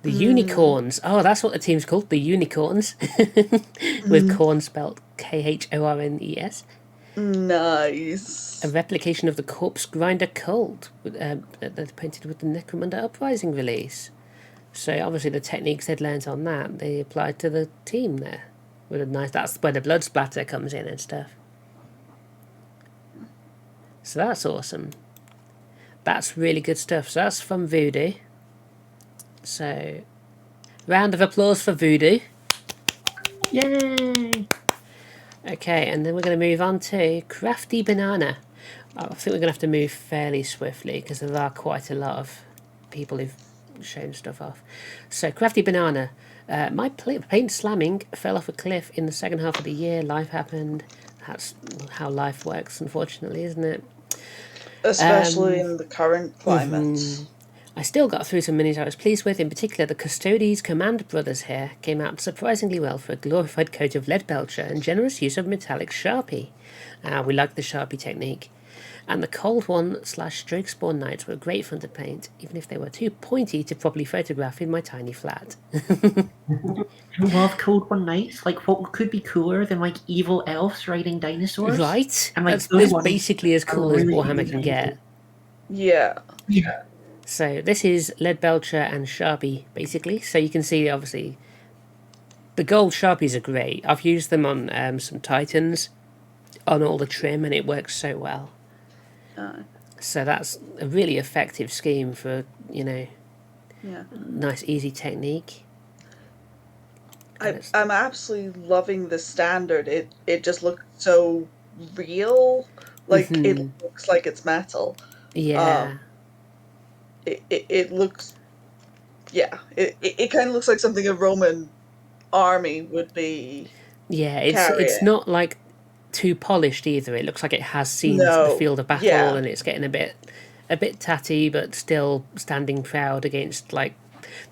The unicorns. Oh, that's what the team's called. The unicorns. With corn spelt Khornes. Nice. A replication of the Corpse Grinder Cold that's painted with the Necromunda Uprising release. So obviously the techniques they'd learnt on that, they applied to the team there. With a nice, that's where the blood splatter comes in and stuff. So that's awesome. That's really good stuff. So that's from Voodoo. So, round of applause for Voodoo. Yay! Okay, and then we're going to move on to Crafty Banana. I think we're going to have to move fairly swiftly because there are quite a lot of people who've shown stuff off. So, Crafty Banana. My paint slamming fell off a cliff in the second half of the year. Life happened. That's how life works, unfortunately, isn't it? Especially in the current climate. Mm-hmm. I still got through some minis I was pleased with. In particular, the Custodes Command Brothers here came out surprisingly well for a glorified coat of lead belcher and generous use of metallic Sharpie. We like the Sharpie technique. And the Cold One / Stroke Spawn Knights were great fun to paint, even if they were too pointy to properly photograph in my tiny flat. I love Cold One Knights. Like, what could be cooler than like evil elves riding dinosaurs? Right? And like that's basically as cool as Warhammer can get. Yeah. Yeah. So this is lead belcher and Sharpie, basically. So you can see, obviously, the gold Sharpies are great. I've used them on some Titans, on all the trim, and it works so well. So that's a really effective scheme for, Yeah. Nice, easy technique. I'm absolutely loving the standard. It just looks so real. Like, it looks like it's metal. Yeah. It looks, yeah, it kind of looks like something a Roman army would be Yeah, it's carrying. not like too polished either. It looks like it has seen the No. field of battle, Yeah. and it's getting a bit tatty, but still standing proud against like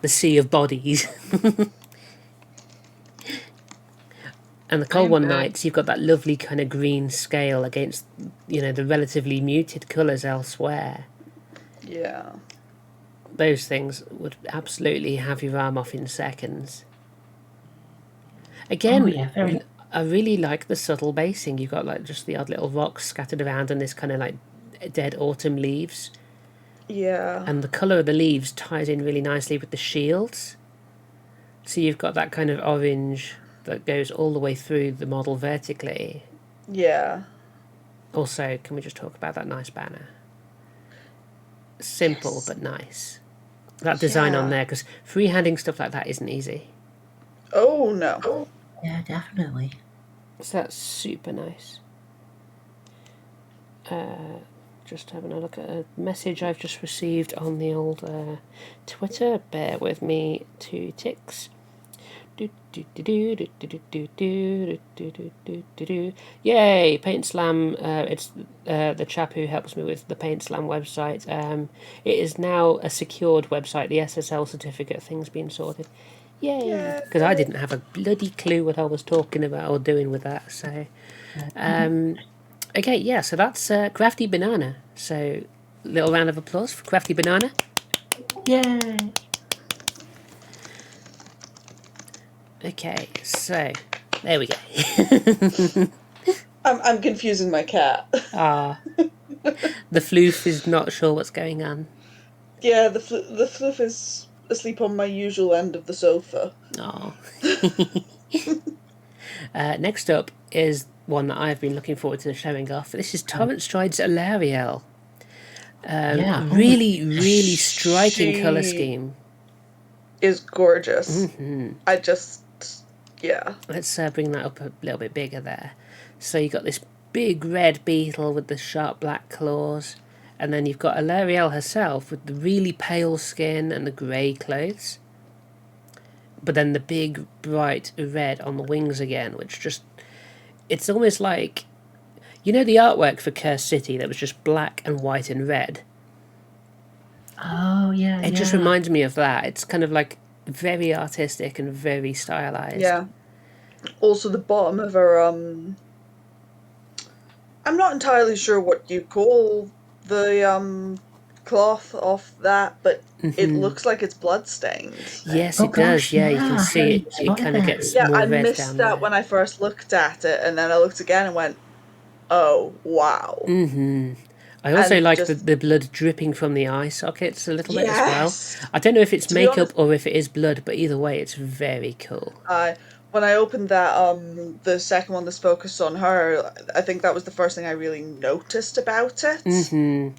the sea of bodies. And the Cold One Knights, you've got that lovely kind of green scale against, the relatively muted colours elsewhere. Yeah. Those things would absolutely have your arm off in seconds. Again, Oh, yeah, very. I really like the subtle basing. You've got like just the odd little rocks scattered around and this kind of like dead autumn leaves. Yeah. And the colour of the leaves ties in really nicely with the shields. So you've got that kind of orange that goes all the way through the model vertically. Yeah. Also, can we just talk about that nice banner? Simple Yes. but nice. That design on there, because freehanding stuff like that isn't easy. Oh, no. Yeah, definitely. So that's super nice. Just having a look at a message I've just received on the old Twitter. Bear with me 2 ticks. Yay, PAINTSLAM. It's the chap who helps me with the PAINTSLAM website. It is now a secured website. The SSL certificate thing's been sorted. Yay! Because I didn't have a bloody clue what I was talking about or doing with that. So, okay, yeah. So that's Crafty Banana. So, little round of applause for Crafty Banana. Yay! Okay, so there we go. I'm confusing my cat. The floof is not sure what's going on. Yeah, the floof is asleep on my usual end of the sofa. Oh. Next up is one that I've been looking forward to showing off. This is Torrent Stride's Elariel. Really striking colour scheme. Is gorgeous. I just, yeah. Let's bring that up a little bit bigger there. So you've got this big red beetle with the sharp black claws, and then you've got Elariel herself with the really pale skin and the grey clothes. But then the big bright red on the wings again, which just, it's almost like, the artwork for Cursed City that was just black and white and red? Oh, yeah, It just reminds me of that. It's kind of like very artistic and very stylized. Yeah. Also, the bottom of her, I'm not entirely sure what you call the cloth off that, but it looks like it's bloodstained. Yes, it does. Yeah, you can see it. It kind of gets more I red missed down that there. when I first looked at it, and then I looked again and went, oh, wow. I also And like just- the blood dripping from the eye sockets a little bit as Yes. well. I don't know if it's be makeup honest- or if it is blood, but either way, it's very cool. When I opened that, the second one that's focused on her, I think that was the first thing I really noticed about it. And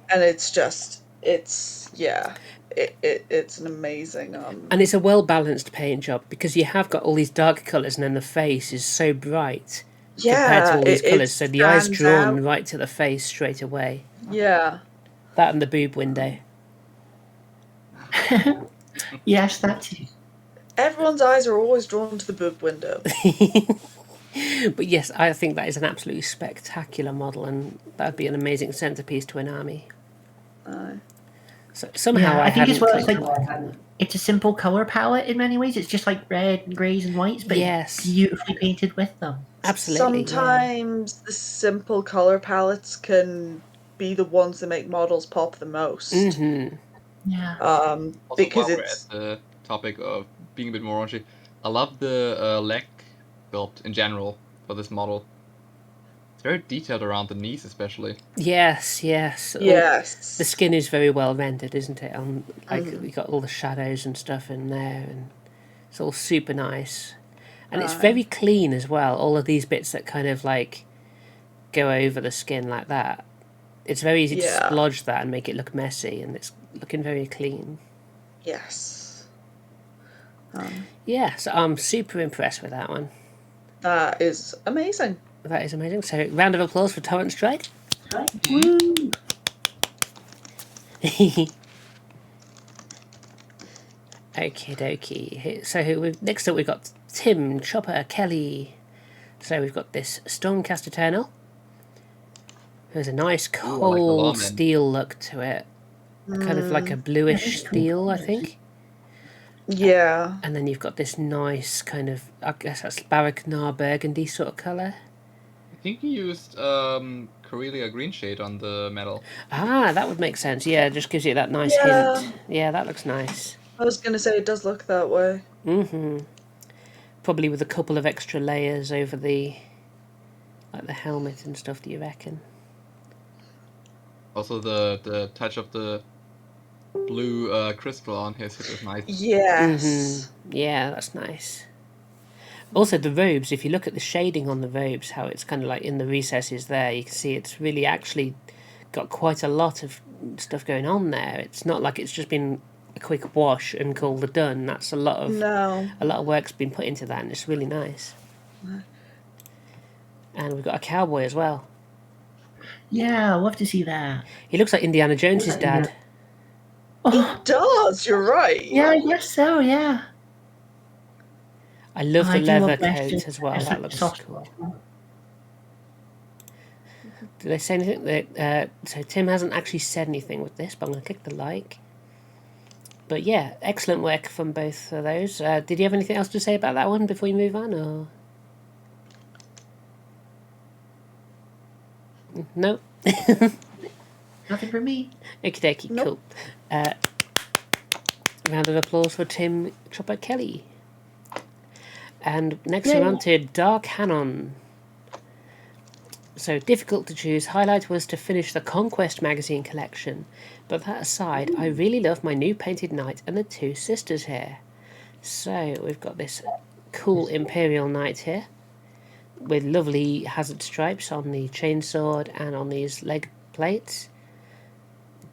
it's just, it's an amazing. And it's a well-balanced paint job, because you have got all these dark colours and then the face is so bright compared to all these colours. So the eye's drawn right to the face straight away. Yeah. That and the boob window. Yes, that too. Everyone's eyes are always drawn to the boob window. But yes, I think that is an absolutely spectacular model, and that'd be an amazing centerpiece to an army. So somehow Yeah, I think as well it's clicked like on that. it's a simple color palette in many ways. It's just like red and greys and whites, but Yes. beautifully painted with them. Absolutely. Sometimes the simple color palettes can be the ones that make models pop the most. Yeah. Also, Because while we're it's at the topic of being a bit more raunchy, I love the leg sculpt in general for this model. It's very detailed around the knees, especially. Yes. yes. The skin is very well rendered, isn't it? We got all the shadows and stuff in there, and it's all super nice. And it's very clean as well. All of these bits that kind of like go over the skin like that. It's very easy to splodge that and make it look messy, and it's looking very clean. Yes. Yeah, so I'm super impressed with that one. That is amazing. That is amazing. So, round of applause for Torrent Stride. Woo! Okie dokie. So next up we've got Tim, Chopper, Kelly. So we've got this Stormcast Eternal. There's a nice cold steel look to it. Kind of like a bluish steel, I think. Yeah. And then you've got this nice kind of, I guess that's Baraknar burgundy sort of colour. I think he used Corellia green shade on the metal. Ah, that would make sense. Yeah, it just gives you that nice hint. Yeah, that looks nice. I was going to say it does look that way. Probably with a couple of extra layers over the helmet and stuff, do you reckon? Also the touch of the blue crystal on his hip is nice. Yes. Yeah, that's nice. Also, the robes, if you look at the shading on the robes, how it's kind of like in the recesses there, you can see it's really actually got quite a lot of stuff going on there. It's not like it's just been a quick wash and called it done. That's a lot of work's been put into that, and it's really nice. And we've got a cowboy as well. Yeah, I'd love to see that. He looks like Indiana Jones's dad. He does, you're right. Yeah, I guess so, yeah. I love the leather coat Western as well. That looks cool. Did they say anything? So Tim hasn't actually said anything with this, but I'm going to click the like. But yeah, excellent work from both of those. Did you have anything else to say about that one before you move on, or no? Nothing for me. Okie dokie, Nope. cool. Round of applause for Tim, Chopper, Kelly. And next we're on to Dark Hanon. So difficult to choose. Highlight was to finish the Conquest magazine collection. But that aside, I really love my new painted knight and the two sisters here. So we've got this cool Imperial knight here with lovely hazard stripes on the chainsword and on these leg plates.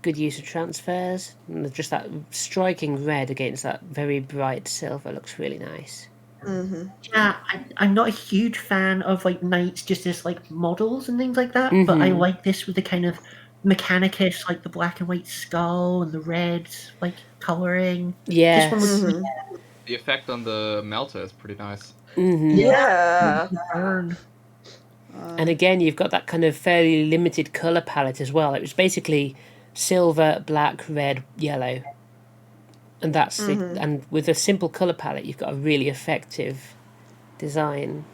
Good use of transfers. And just that striking red against that very bright silver looks really nice. Yeah, I'm not a huge fan of like knights just as like models and things like that, but I like this with the kind of Mechanicus, like the black and white skull and the red like colouring. Yeah. This one looks The effect on the melter is pretty nice. Yeah. burn. And again, you've got that kind of fairly limited colour palette as well. It was basically silver, black, red, yellow. And that's and with a simple colour palette, you've got a really effective design.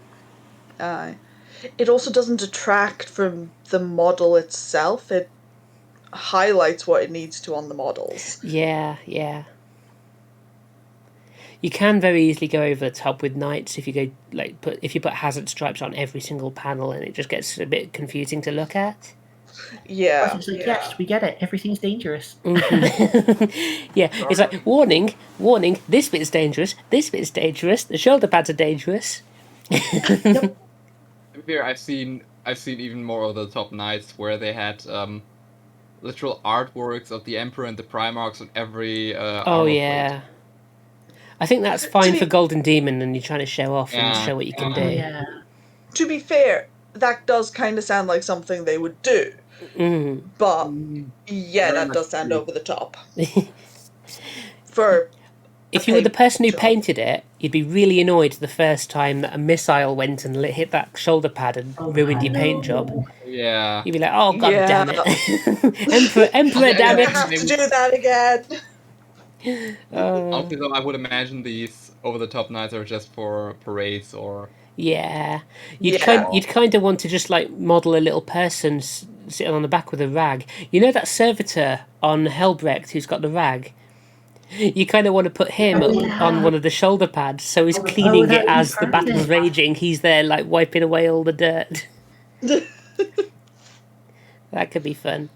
It also doesn't detract from the model itself. It highlights what it needs to on the models. Yeah, yeah. You can very easily go over the top with knights if you go if you put hazard stripes on every single panel, and it just gets a bit confusing to look at. Yeah. It's like, yes, we get it. Everything's dangerous. Yeah, it's like, warning, this bit's dangerous, the shoulder pads are dangerous. To be fair, I've seen even more over the top knights where they had literal artworks of the Emperor and the Primarchs on every Oh yeah. I think that's fine for Golden Demon, and you're trying to show off and show what you can do. Yeah. To be fair, that does kind of sound like something they would do. But yeah, that does sound over the top. If you were the person who painted it, you'd be really annoyed the first time that a missile went and hit that shoulder pad and ruined your paint job. Yeah. You'd be like, oh god damn it. Emperor damn it. I have to do that again. Also, I would imagine these over-the-top knights are just for parades or... Yeah. You'd kind of want to just like model a little person sitting on the back with a rag. You know that servitor on Helbrecht who's got the rag? You kind of want to put him on one of the shoulder pads, so he's cleaning it as the battle's raging. He's there like wiping away all the dirt. That could be fun.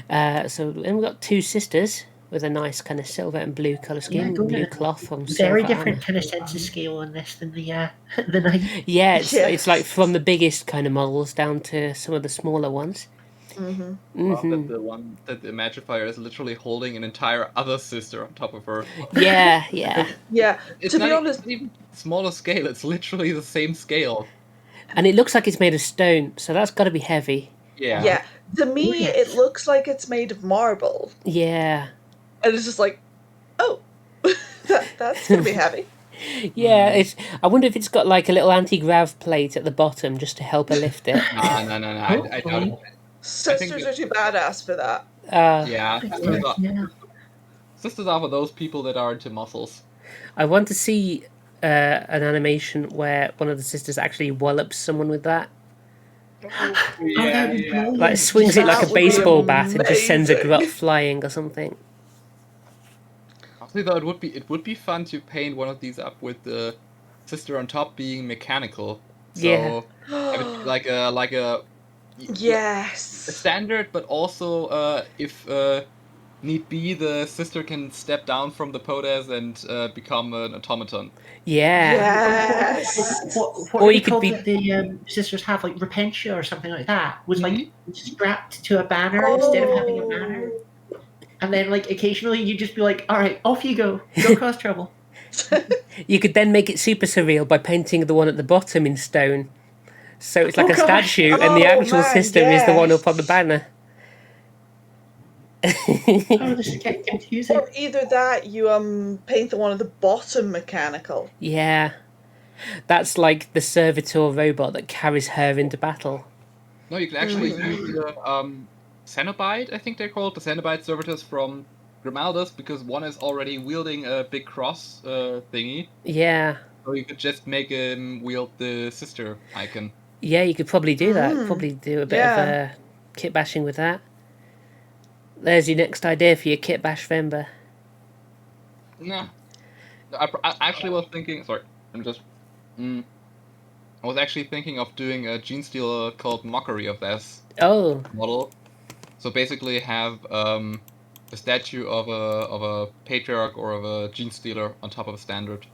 So then we've got two sisters with a nice kind of silver and blue colour scheme, blue cloth on silver. Very different kind of sense of scale on this than the knight. Yeah, it's like from the biggest kind of models down to some of the smaller ones. Love that the Magifier is literally holding an entire other sister on top of her. Yeah. Yeah. It's To not be honest, it's not even smaller scale. It's literally the same scale. And it looks like it's made of stone, so that's got to be heavy. yeah. To me, yes. it looks like it's made of marble, Yeah. and it's just like, oh, that's gonna be heavy. Yeah, I wonder if it's got like a little anti-grav plate at the bottom just to help her lift it. No. I doubt it. Hopefully. Sisters are too badass for that. Yeah. Yeah. Sisters are for those people that are into muscles. I want to see an animation where one of the sisters actually wallops someone with that. That'd be brilliant. Like swings it like That a would be baseball bat and just sends a amazing. grot flying or something. Honestly, though, it would be fun to paint one of these up with the sister on top being mechanical. So Yeah. have it like a Yes. standard, but also if need be, the sister can step down from the POTAS and become an automaton. Yeah. Yes. What Or are you they could called be- that the sisters have, like Repentia or something like that, was like Mhm. strapped to a banner instead of having a banner. And then like occasionally you'd just be like, all right, off you go cause trouble. You could then make it super surreal by painting the one at the bottom in stone. So it's like Oh, a gosh. statue and the Oh, actual man, sister is the one yes. up on the banner. Oh, this is getting confusing. Or either that, you paint the one at the bottom mechanical. Yeah. That's like the servitor robot that carries her into battle. No, you can actually use the Cenobite, I think they're called, the Cenobite servitors from Grimaldas, because one is already wielding a big cross thingy. Yeah. So you could just make him wield the sister icon. Yeah, you could probably do that. Probably do a bit of kit bashing with that. There's your next idea for your kit bash Vember. No. I actually was thinking. Sorry, I'm just. I was actually thinking of doing a Gene Stealer called Mockery of this Oh. model. So basically, have a statue of a patriarch or of a Gene Stealer on top of a standard.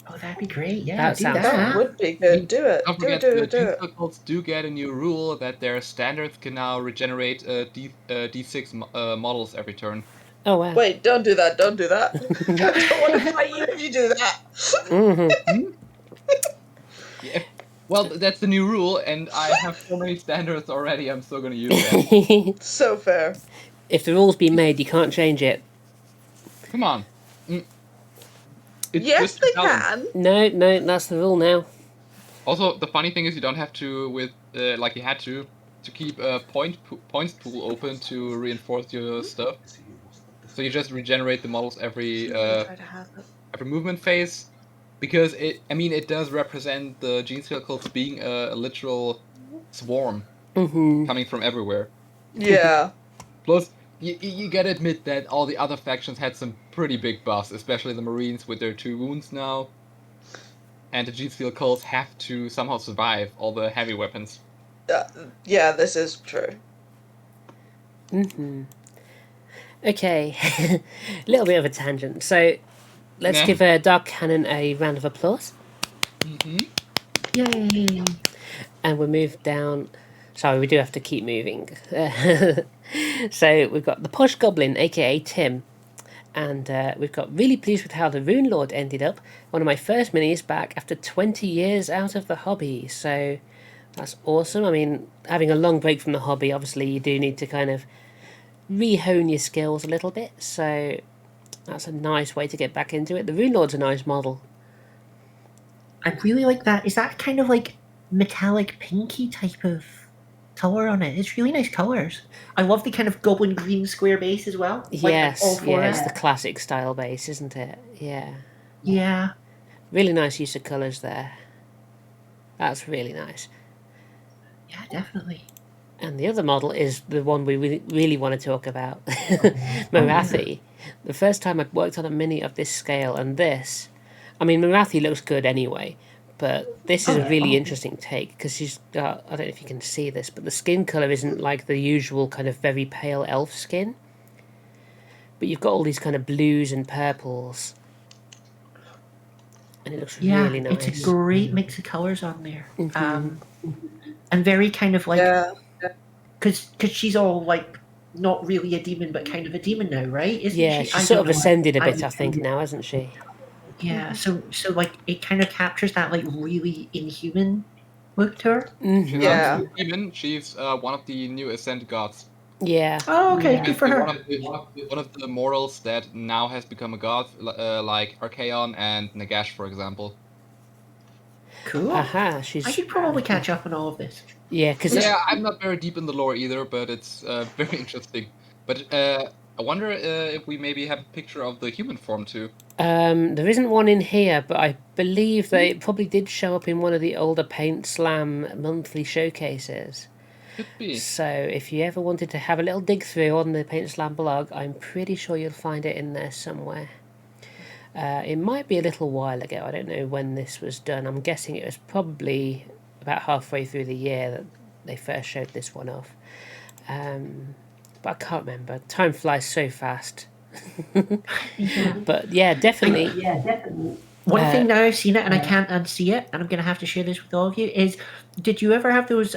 Oh, that'd be great. Yeah, That do sounds that. That would be good. Do it. Don't Do forget, it. the Do Gene it. Stealer cults do get a new rule that their standards can now regenerate D6 models every turn. Oh wow. Wait, don't do that. Don't do that. I don't want to fight you if you do that. Yeah. Well, that's the new rule, and I have so many standards already. I'm still gonna use them. So fair. If the rule's been made, you can't change it. Come on. It's Yes, just they a balance. can. No, that's the rule now. Also, the funny thing is, you don't have to like you had to keep a points pool open to reinforce your stuff. So you just regenerate the models every Try to have it. every movement phase, because it does represent the Gene Stealer cults being a literal swarm coming from everywhere. Yeah. Plus, you gotta admit that all the other factions had some pretty big buffs, especially the Marines with their 2 wounds now. And the Gene Stealer cults have to somehow survive all the heavy weapons. Yeah, this is true. Okay, a little bit of a tangent. So let's give Dark Cannon a round of applause. Yay. And we'll move down. Sorry, we do have to keep moving. So we've got the Posh Goblin, aka Tim. And we've got really pleased with how the Rune Lord ended up. One of my first minis back after 20 years out of the hobby. So that's awesome. I mean, having a long break from the hobby, obviously you do need to kind of re-hone your skills a little bit. So that's a nice way to get back into it. The Rune Lord's a nice model. I really like that. Is that kind of like metallic pinky type of color on it? It's really nice colors. I love the kind of goblin green square base as well. Yes, all yeah, four it's of the it. classic style base, isn't it? Yeah. Yeah. Really nice use of colours there. That's really nice. Yeah, definitely. And the other model is the one we really want to talk about. Marathi. The first time I worked on a mini of this scale and this, I mean, Marathi looks good anyway, but this is a really interesting take because she's got, I don't know if you can see this, but the skin colour isn't like the usual kind of very pale elf skin. But you've got all these kind of blues and purples. And it looks really nice. It's a great mix of colors on there. And very kind of like because she's all like not really a demon, but kind of a demon now, right? Isn't Yeah, she? I she's sort don't of know. ascended a bit, I think, now, hasn't she? Yeah, so like it kind of captures that like really inhuman look to her. She's Yeah. not a demon. She's one of the new ascent gods. Yeah. Oh, okay, good for her. One of the mortals that now has become a god, like Archaon and Nagash, for example. Cool. Aha, I she's... should probably catch up on all of this. Yeah, because... Yeah, I'm not very deep in the lore either, but it's very interesting. But I wonder if we maybe have a picture of the human form too. There isn't one in here, but I believe that it probably did show up in one of the older PAINTSLAM monthly showcases. Could be. So if you ever wanted to have a little dig through on the PAINTSLAM blog, I'm pretty sure you'll find it in there somewhere. It might be a little while ago. I don't know when this was done. I'm guessing it was probably about halfway through the year that they first showed this one off. But I can't remember. Time flies so fast. But yeah, definitely. One thing now I've seen it and I can't unsee it, and I'm going to have to share this with all of you, is did you ever have those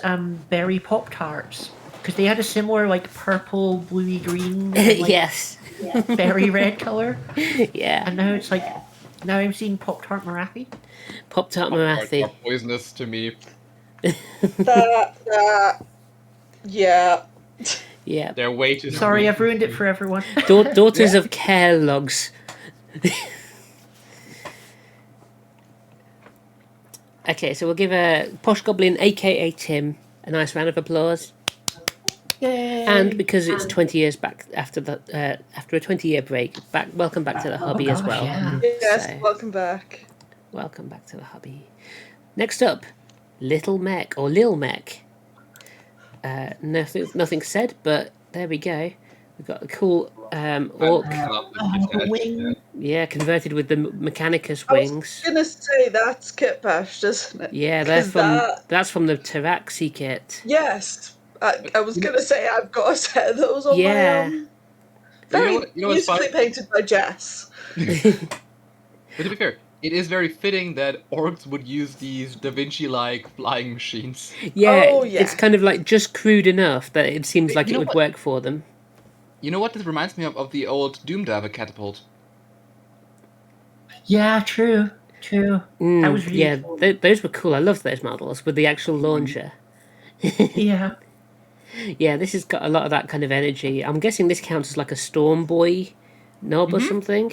berry Pop-Tarts? Because they had a similar like purple, bluey green, and, like, Yes. berry red colour. Yeah. And now it's like, now I'm seeing Pop-Tart Marathi. Pop-Tart Are Marathi. poisonous to me. Yeah. Yeah. They're way too Sorry, sweet. I've ruined it for everyone. Daughters of Kellogg's. Okay, so we'll give a Posh Goblin, aka Tim, a nice round of applause. Yay. And because it's 20 years back after a 20-year break, welcome back to the hobby as well. Yeah. Yes, So, welcome back. welcome back to the hobby. Next up, Little Mech or Lil Mech. Nothing said, but there we go. We've got a cool orc. Wing. Yeah, converted with the Mechanicus I was wings. gonna say that's kit bashed, isn't it? Yeah, 'Cause that's from the Taraxi kit. Yes. I was gonna say I've got a set of those on Yeah. my own. Very You know what's beautifully funny? painted by Jess. But to be fair, it is very fitting that orcs would use these Da Vinci-like flying machines. Yeah, Oh, yeah. it's kind of like just crude enough that it seems like You it know would what? work for them. You know what this reminds me of the old Doomdiver catapult. Yeah, true. That was really Yeah, cool. those were cool. I loved those models with the actual launcher. Yeah. Yeah, this has got a lot of that kind of energy. I'm guessing this counts as like a Storm Boy knob or something.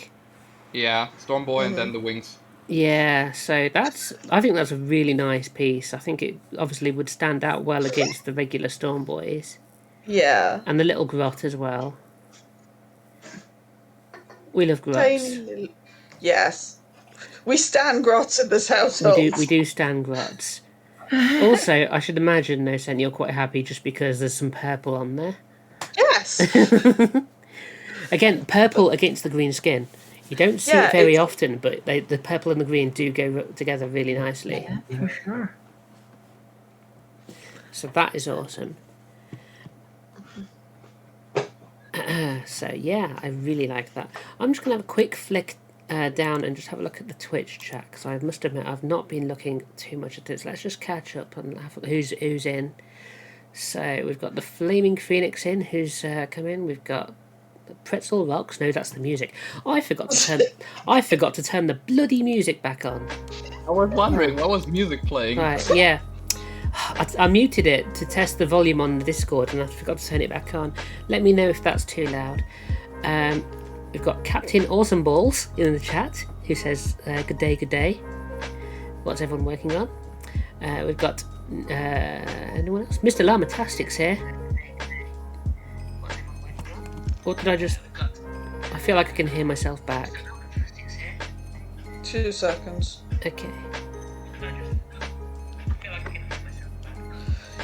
Yeah, Stormboy and then the wings. Yeah, so I think that's a really nice piece. I think it obviously would stand out well against the regular Storm Boys. Yeah. And the little grot as well. We love grots. Tiny little... Yes. We stand grots in this household. We do stand grots. Also, I should imagine, No Sen, you're quite happy just because there's some purple on there. Yes. Again, purple against the green skin. You don't see Yeah, it very it's- often, but the purple and the green do go together really nicely. Yeah, for sure. So that is awesome. So yeah, I really like that. I'm just going to have a quick flick down and just have a look at the Twitch chat, because I must admit I've not been looking too much at this. Let's just catch up and have who's in. So we've got the Flaming Phoenix in, who's come in. We've got the Pretzel Rocks. No, that's the music. I forgot to turn the bloody music back on. I was wondering, what was music playing? Right, yeah. I muted it to test the volume on the Discord and I forgot to turn it back on. Let me know if that's too loud. We've got Captain Awesome Balls in the chat who says, good day. What's everyone working on? We've got anyone else? Mr. Lamatastics here. What did I just... I feel like I can hear myself back. 2 seconds. Okay.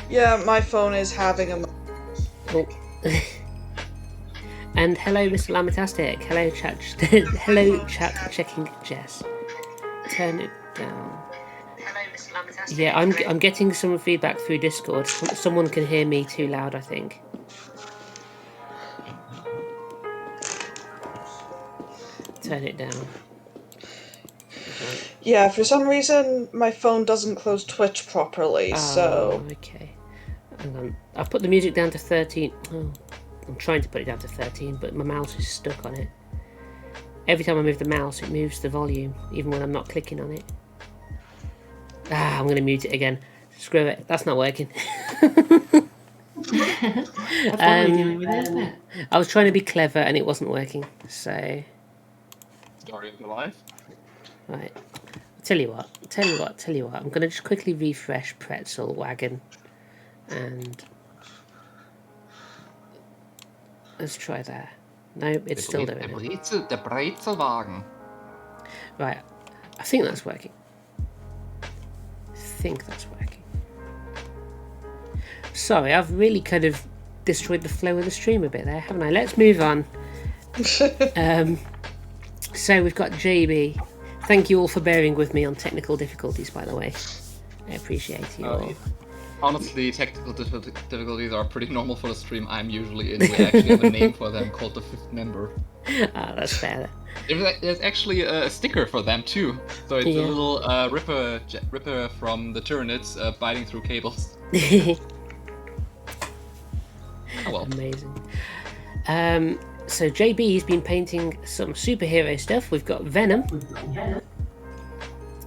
Yeah, my phone is having a... Oh. And hello, Mr. Lamatastic. Hello, chat. Hello, chat. Checking Jess. Turn it down. Yeah, I'm getting some feedback through Discord. Someone can hear me too loud, I think. Turn it down. Yeah, for some reason my phone doesn't close Twitch properly, so... Okay. Hang on. I've put the music down to 13. Oh, I'm trying to put it down to 13, but my mouse is stuck on it. Every time I move the mouse, it moves the volume, even when I'm not clicking on it. I'm going to mute it again. Screw it. That's not working. That's what we're dealing with, isn't it? I was trying to be clever and it wasn't working. So, Story of your life. right. Tell you what. I'm going to just quickly refresh Pretzel Wagon. And let's try that. No, it's still doing it. The Brezelwagen. Right. I think that's working. Sorry, I've really kind of destroyed the flow of the stream a bit there, haven't I? Let's move on. So we've got JB. Thank you all for bearing with me on technical difficulties, by the way. I appreciate you all. Honestly, technical difficulties are pretty normal for the stream I'm usually in. We actually have a name for them called the Fifth Member. That's fair. There's actually a sticker for them too. So it's a little Ripper from the Tyranids biting through cables. Oh well. Amazing. So JB's been painting some superhero stuff. We've got Venom.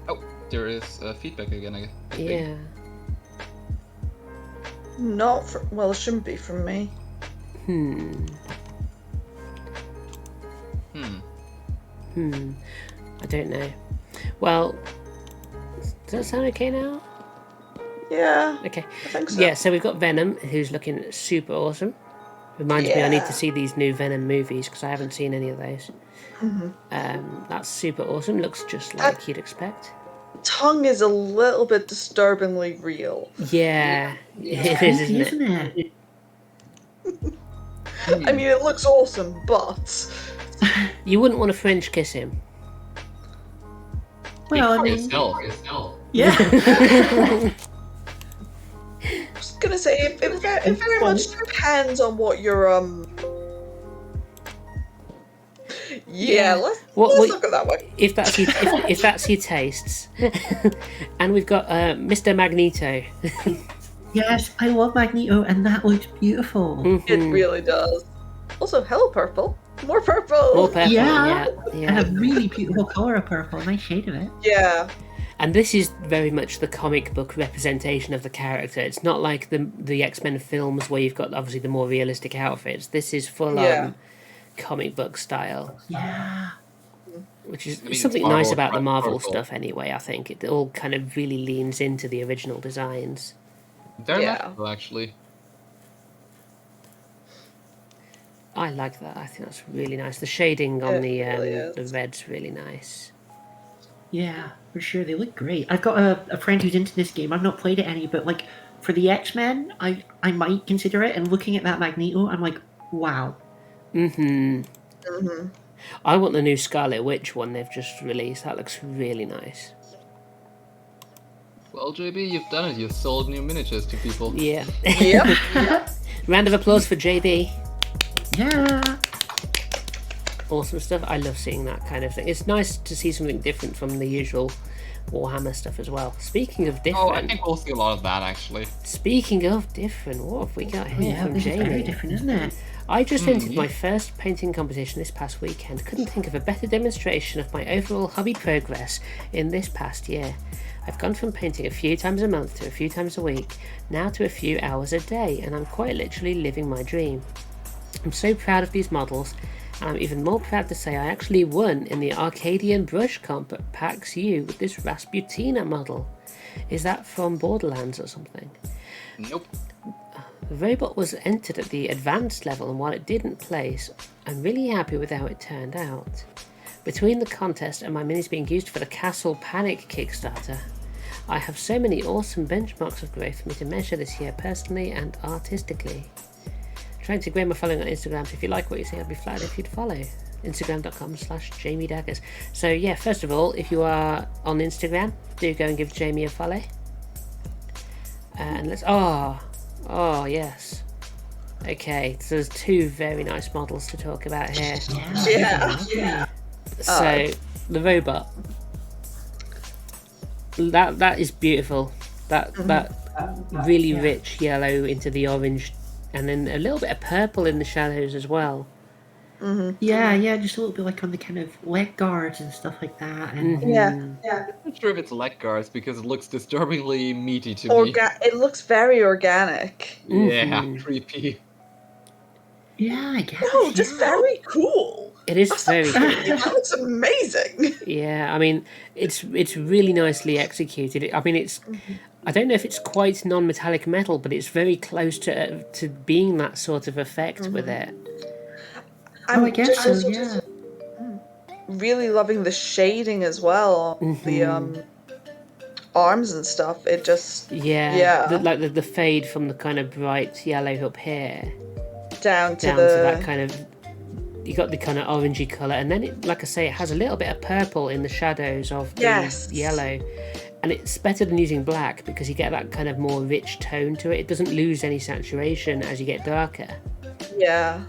Oh, there is feedback again, I think. Yeah. Not for, well, it shouldn't be from me. I don't know. Well, does that sound okay now? Yeah. Okay. I think so. Yeah, so we've got Venom, who's looking super awesome. Reminds me I need to see these new Venom movies, because I haven't seen any of those. That's super awesome. Looks just like you'd expect. Tongue is a little bit disturbingly real. Yeah, it is, isn't it? I mean, it looks awesome, but... You wouldn't want to French kiss him. Well, I mean, Yourself. yeah. I was gonna say, it very much depends on what your, Yeah, let's look at that one. If that's your tastes. And we've got Mr. Magneto. Yes, I love Magneto, and that looks beautiful. It really does. Also, hello, purple. More purple. More purple. Yeah. Yeah. A really beautiful colour of purple, nice shade of it. Yeah. And this is very much the comic book representation of the character. It's not like the X-Men films where you've got obviously the more realistic outfits. This is full on comic book style. Yeah. Which is something nice about the Marvel stuff anyway, I think. It all kind of really leans into the original designs. Very magical, actually. I like that. I think that's really nice. The shading on the red's really nice. Yeah, for sure. They look great. I've got a friend who's into this game. I've not played it any, but like for the X-Men, I might consider it. And looking at that Magneto, I'm like, wow. I want the new Scarlet Witch one they've just released. That looks really nice. Well, JB, you've done it. You've sold new miniatures to people. Yeah. Yep. Round of applause for JB. Yeah. Awesome stuff. I love seeing that kind of thing. It's nice to see something different from the usual Warhammer stuff as well. Speaking of different... Oh, I think we'll see a lot of that, actually. Speaking of different, what have we got here from this Jamie? is very different, isn't it? I just entered my first painting competition this past weekend. Couldn't think of a better demonstration of my overall hobby progress in this past year. I've gone from painting a few times a month to a few times a week, now to a few hours a day, and I'm quite literally living my dream. I'm so proud of these models, and I'm even more proud to say I actually won in the Arcadian Brush Comp at PAX U with this Rasputina model. Is that from Borderlands or something? Nope. The robot was entered at the advanced level, and while it didn't place, I'm really happy with how it turned out. Between the contest and my minis being used for the Castle Panic Kickstarter, I have so many awesome benchmarks of growth for me to measure this year personally and artistically. Trying to grow my following on Instagram, so if you like what you see, I'd be flattered if you'd follow. Instagram.com/JamieDaggers. So yeah, first of all, if you are on Instagram, do go and give Jamie a follow. And let's... Oh, yes. Okay, so there's two very nice models to talk about here. Yeah. So, the robot. That is beautiful. That really rich yellow into the orange, and then a little bit of purple in the shadows as well. Yeah, just a little bit like on the kind of leg guards and stuff like that. And Yeah. I'm not sure if it's leg guards because it looks disturbingly meaty to me. It looks very organic. Yeah, creepy. yeah, I guess. No, just yeah. very cool. It is very cool. That looks amazing. Yeah, I mean, it's really nicely executed. I mean, it's I don't know if it's quite non-metallic metal, but it's very close to being that sort of effect with it. I guess so, also yeah. just really loving the shading as well on the arms and stuff. It just Yeah. The fade from the kind of bright yellow up here down to to the that kind of. You got the kind of orangey colour, and then it, like I say, it has a little bit of purple in the shadows of the yellow, and it's better than using black because you get that kind of more rich tone to it. It doesn't lose any saturation as you get darker. yeah.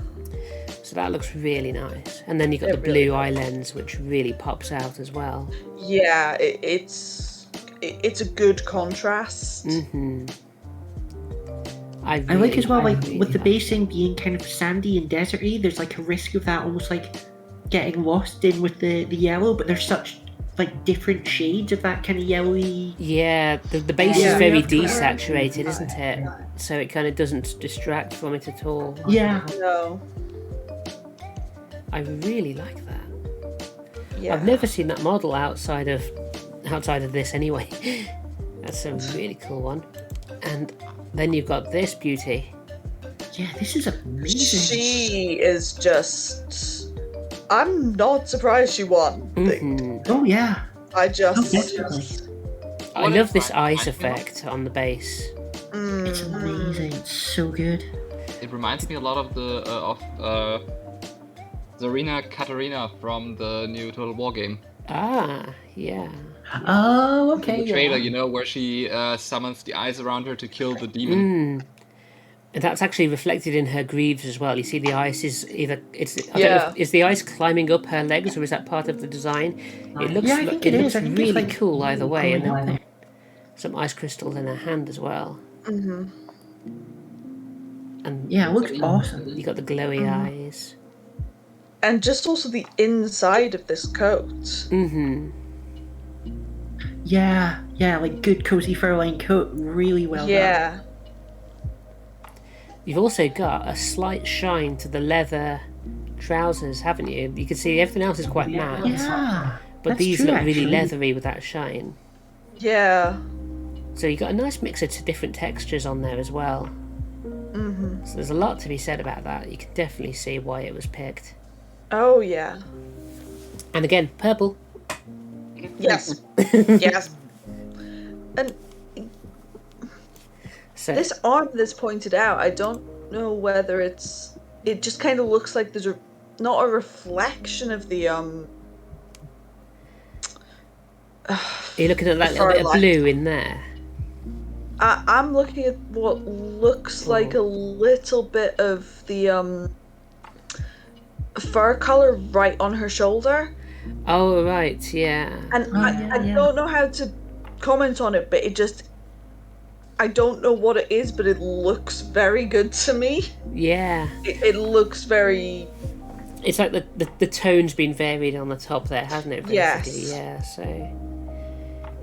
So that looks really nice. And then you've got the blue eye lens, which really pops out as well. Yeah, it's a good contrast. I like as well, like really with the like- basing being kind of sandy and deserty, there's like a risk of that almost like getting lost in with the yellow, but there's such like different shades of that kind of yellowy. Yeah, the base is Yeah. very desaturated, isn't it? So it kind of doesn't distract from it at all. Yeah. No. I really like that. Yeah. I've never seen that model outside of this anyway. That's a really cool one. And then you've got this beauty. Yeah, this is amazing. She is just. I'm not surprised she won. Oh yeah. I just. Definitely. I What love is this that? ice I effect on the base. It's amazing. It's so good. It reminds me a lot of the Zarina Katarina from the new Total War game. Ah, yeah. Oh, In okay. the trailer, Yeah. you know, where she summons the eyes around her to kill the demon. And that's actually reflected in her greaves as well. You see the ice is either I don't know Yeah. is the ice climbing up her legs or is that part of the design? It looks Yeah, I think it looks is. I think really it's like cool either way, and going up then there. some ice crystals in her hand as well. And Yeah, it looks awesome. you got the glowy eyes. And just also the inside of this coat. Yeah, like good cozy fur-lined coat, really well done. Yeah. You've also got a slight shine to the leather trousers, haven't you? You can see everything else is quite matte, Yeah. but that's these true, look really actually. leathery with that shine. Yeah. So you got a nice mix of different textures on there as well. So there's a lot to be said about that. You can definitely see why it was picked. Oh yeah. And again, purple. Yes. Yes. And So this arm that's pointed out, I don't know whether it just kind of looks like there's not a reflection of the you're looking at that little bit of Starlight. blue in there. I'm looking at what looks like a little bit of the fur color right on her shoulder, Oh right, yeah. and Oh, I yeah. don't know how to comment on it, but I don't know what it is, but it looks very good to me. Yeah. It looks very. It's like the tone's been varied on the top there, hasn't it? Basically? Yes. Yeah, so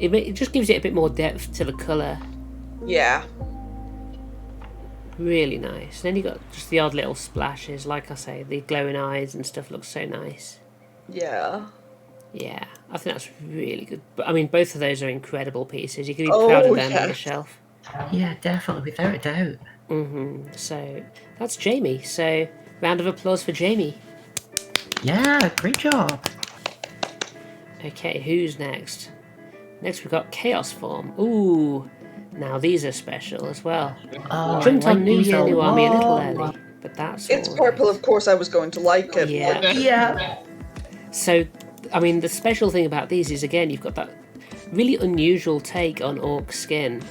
it just gives it a bit more depth to the colour. Yeah. Really nice. Then you got just the odd little splashes, like I say, the glowing eyes and stuff looks so nice. Yeah. Yeah, I think that's really good. But I mean, both of those are incredible pieces. You can be proud of them on the yes. shelf. Yeah, definitely, without a doubt. So that's Jamie. So round of applause for Jamie. Yeah, great job. Okay, who's next? Next we've got Chaos Form. Ooh, now these are special as well. Oh, Jumped I on like New these Year, New Army a little lot. early, but that's It's all purple, right. of course I was going to like it. Yeah. Like, Yeah. So, I mean, the special thing about these is, again, you've got that really unusual take on orc skin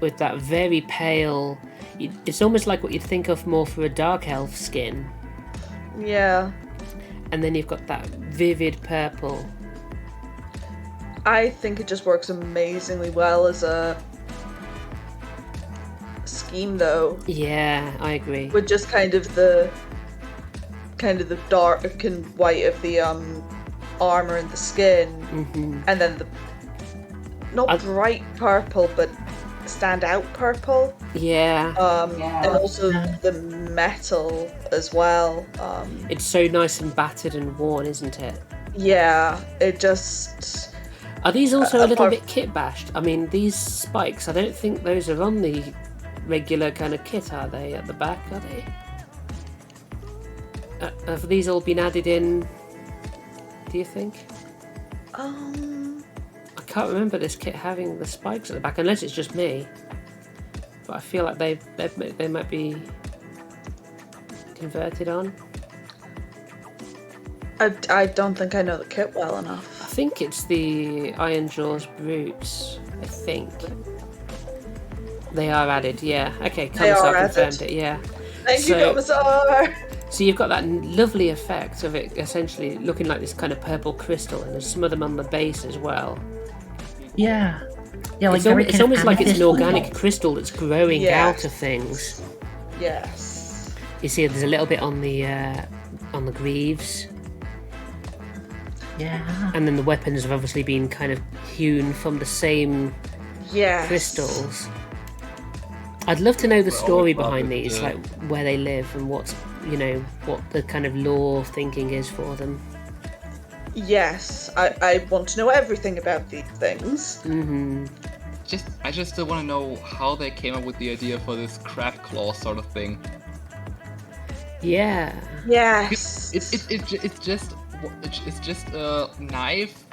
with that very pale. It's almost like what you'd think of more for a dark elf skin, yeah. and then you've got that vivid purple. I think it just works amazingly well as a scheme though. Yeah, I agree. With just kind of the dark and white of the armor and the skin, and then the not bright purple, but stand out purple. Yeah. And also the metal as well. It's so nice and battered and worn, isn't it? Yeah, it just... Are these also a little bit kit bashed? I mean, these spikes, I don't think those are on the regular kind of kit, are they? At the back, are they? Have these all been added in, do you think? I can't remember this kit having the spikes at the back, unless it's just me. But I feel like they might be converted on. I don't think I know the kit well enough. I think it's the Iron Jaws Brutes. I think they are added. Yeah. Okay. Commissar confirmed it. Yeah. Thank you, Commissar. So you've got that lovely effect of it essentially looking like this kind of purple crystal, and there's some of them on the base as well. Yeah. Yeah, like it's almost like it's an organic crystal that's growing out of things. Yes. You see, there's a little bit on the greaves. Yeah. And then the weapons have obviously been kind of hewn from the same crystals. I'd love to know the story behind these, like where they live and what's, what the kind of lore thinking is for them. Yes, I want to know everything about these things. I just still want to know how they came up with the idea for this crab claw sort of thing. Yeah. Yes. It's just a knife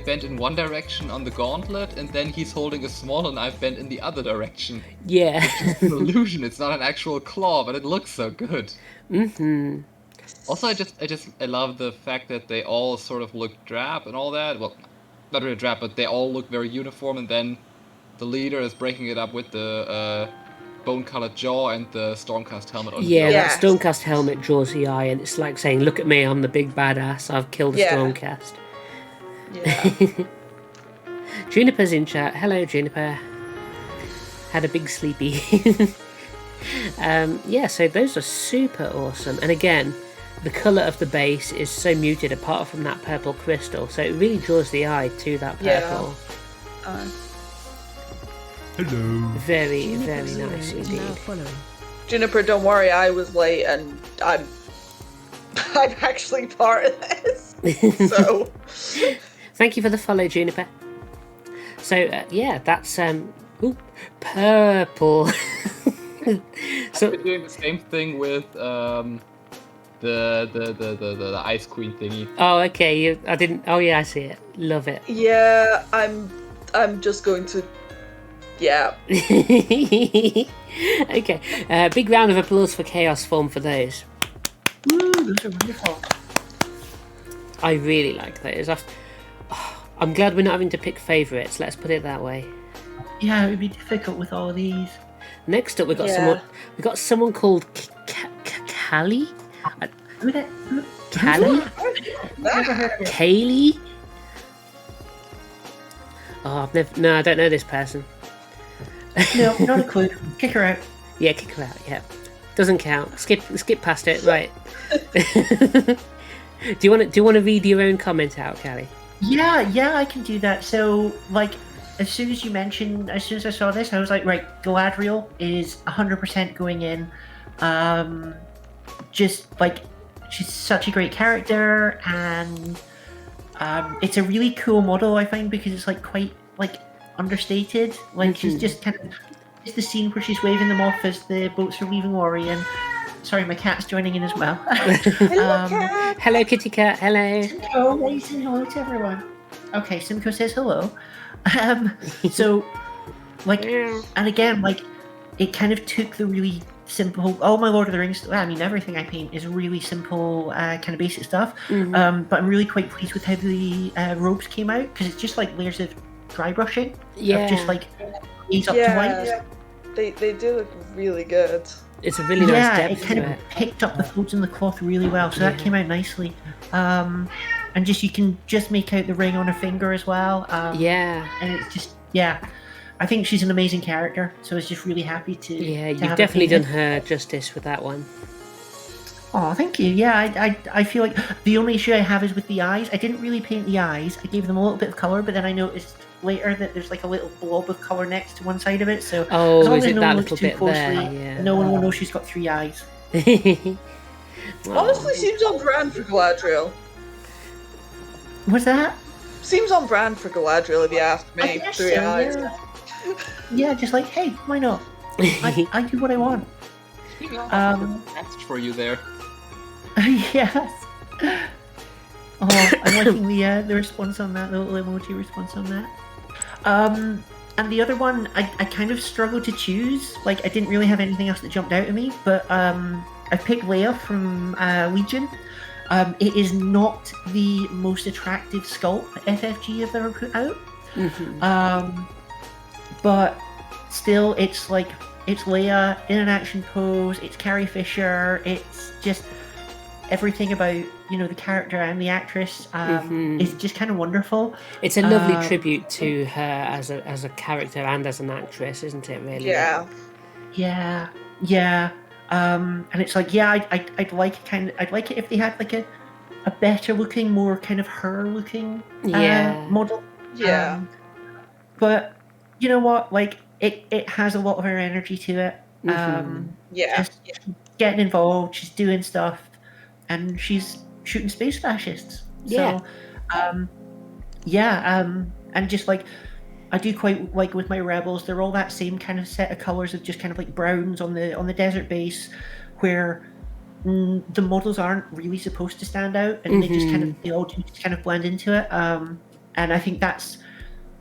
bent in one direction on the gauntlet, and then he's holding a smaller knife bent in the other direction. Yeah. It's an illusion. It's not an actual claw, but it looks so good. Also, I love the fact that they all sort of look drab and all that. Well, not really drab, but they all look very uniform. And then the leader is breaking it up with the bone-colored jaw and the Stormcast helmet on. Yeah, that Stormcast helmet draws the eye, and it's like saying, "Look at me, I'm the big badass. I've killed a Stormcast." Yeah. Juniper's in chat. Hello, Juniper. Had a big sleepy. So those are super awesome. And again, the colour of the base is so muted apart from that purple crystal, so it really draws the eye to that purple. Hello. Very, very nice indeed. Juniper, don't worry, I was late and I'm actually part of this. So thank you for the follow, Juniper. So that's purple. So I've been doing the same thing with the Ice Queen thingy. Oh, okay. I didn't. Oh, yeah, I see it. Love it. Yeah, I'm just going to. Yeah. Okay. Big round of applause for Chaos Form for those. Woo, those are wonderful. I really like those. I'm glad we're not having to pick favourites. Let's put it that way. Yeah, it would be difficult with all of these. Next up, we got someone called Callie. Who that? Callie? Never heard of it. Kaylee? Oh, I don't know this person. No, not a clue. Kick her out. Yeah, kick her out. Yeah, doesn't count. Skip past it. Right. Do you want to read your own comment out, Callie? Yeah, I can do that. So, like, as soon as I saw this, I was like, right, Elariel is 100% going in. Just like, she's such a great character, and it's a really cool model, I find, because it's like quite like understated. Like she's just kind of, it's the scene where she's waving them off as the boats are leaving Lorien. Sorry, my cat's joining in as well. Hello, cat. Hello, kitty cat. Hello. Simcoe, say hello to everyone. Okay, Simcoe says hello. So, like, and again, like, it kind of took the really simple. All my Lord of the Rings. I mean, everything I paint is really simple, kind of basic stuff. But I'm really quite pleased with how the robes came out, because it's just like layers of dry brushing. Yeah. Of just like ease up to white. Yeah. They do look really good. It's a really nice depth it kind to of it. picked up the folds in the cloth really well, so that came out nicely. And just you can just make out the ring on her finger as well. Yeah. And it's just I think she's an amazing character, so I was just really happy to. Yeah, to you've have definitely her done her justice with that one. Oh, thank you. Yeah, I feel like the only issue I have is with the eyes. I didn't really paint the eyes. I gave them a little bit of color, but then I noticed later that there's like a little blob of color next to one side of it. So Oh, as long is as it no that one looks little too bit closely, there? Yeah. no one will know she's got 3 eyes. Honestly, seems on brand for Galadriel. What's that? Seems on brand for Galadriel, if you ask I me. guess 3 so, eyes. yeah. Yeah, just like, hey, why not? I do what I want. Speaking of, I have a message for you there. Yes. Oh, I'm liking the response on that, the little emoji response on that. And the other one, I kind of struggled to choose. Like, I didn't really have anything else that jumped out at me, but I picked Leia from Legion. It is not the most attractive sculpt FFG have ever put out. But still, it's like, it's Leia in an action pose, it's Carrie Fisher, it's just everything about, the character and the actress is just kind of wonderful. It's a lovely tribute to her as a character and as an actress, isn't it, really? Yeah. Yeah. And it's like, yeah, I'd like it if they had like a better looking, more kind of her looking model. Yeah. But you know what? Like it has a lot of her energy to it. Just getting involved, she's doing stuff, and she's shooting space fascists. Yeah. So, and just like I do quite like with my rebels, they're all that same kind of set of colors of just kind of like browns on the desert base, where the models aren't really supposed to stand out, and they all just kind of blend into it. And I think that's,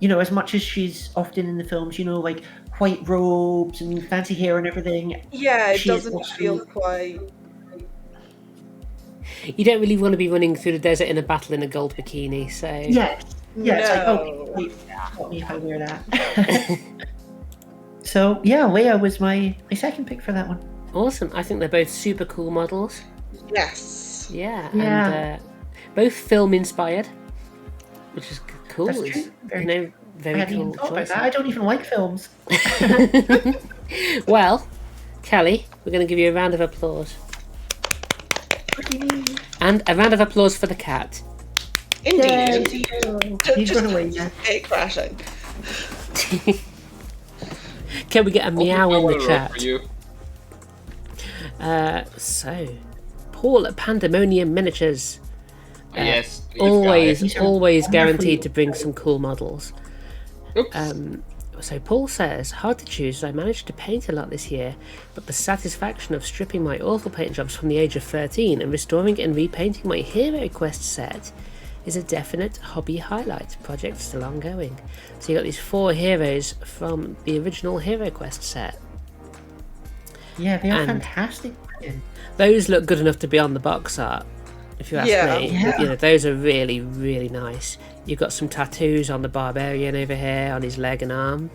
as much as she's often in the films, like white robes and fancy hair and everything. Yeah, it she is doesn't also- feel quite. You don't really want to be running through the desert in a battle in a gold bikini, so... Yeah, it's like, No. okay, wait, stop me if I wear that. So, yeah, Leia was my second pick for that one. Awesome. I think they're both super cool models. Yes. Yeah. Yeah. And both film-inspired, which is cool. That's It's, true. Very very I hadn't cool even thought about choice. that. I don't even like films. Well, Kelly, we're going to give you a round of applause. And a round of applause for the cat. Indeed. He's gone away, yeah. Gate crashing. Can we get a meow in the For chat? you. So, Paul at Pandemonium Miniatures. Yes. these Always guys. guaranteed wonderfully- to bring some cool models. Oops. So Paul says, hard to choose. I managed to paint a lot this year, but the satisfaction of stripping my awful paint jobs from the age of 13 and restoring and repainting my Hero Quest set is a definite hobby highlight. Project still ongoing. So you got these 4 heroes from the original Hero Quest set. Yeah, they are And- fantastic. Those look good enough to be on the box art, if you ask Yeah. me. Yeah. Those are really, really nice. You've got some tattoos on the barbarian over here, on his leg and arm.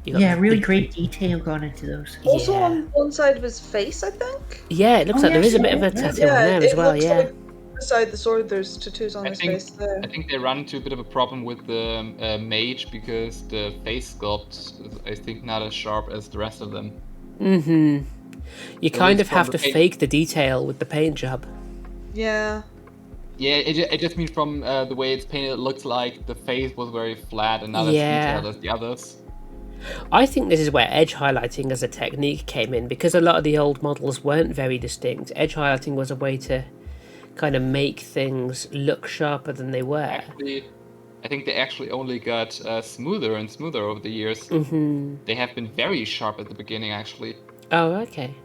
You got Yeah, really the- great detail gone into those. Also Yeah. on one side of his face, I think. Yeah, it looks Oh, like there yes, is a bit of a yeah. tattoo on there as it well, looks yeah. like beside the sword there's tattoos on I his think face there. I think they run into a bit of a problem with the mage because the face sculpt is, I think, not as sharp as the rest of them. Mm-hmm. You At kind least of have from to the paint. fake the detail with the paint job. Yeah. Yeah, it just means from the way it's painted, it looks like the face was very flat and not Yeah. as detailed as the others. I think this is where edge highlighting as a technique came in, because a lot of the old models weren't very distinct. Edge highlighting was a way to kind of make things look sharper than they were. Actually, I think they actually only got smoother and smoother over the years. Mm-hmm. They have been very sharp at the beginning, actually. Oh, okay.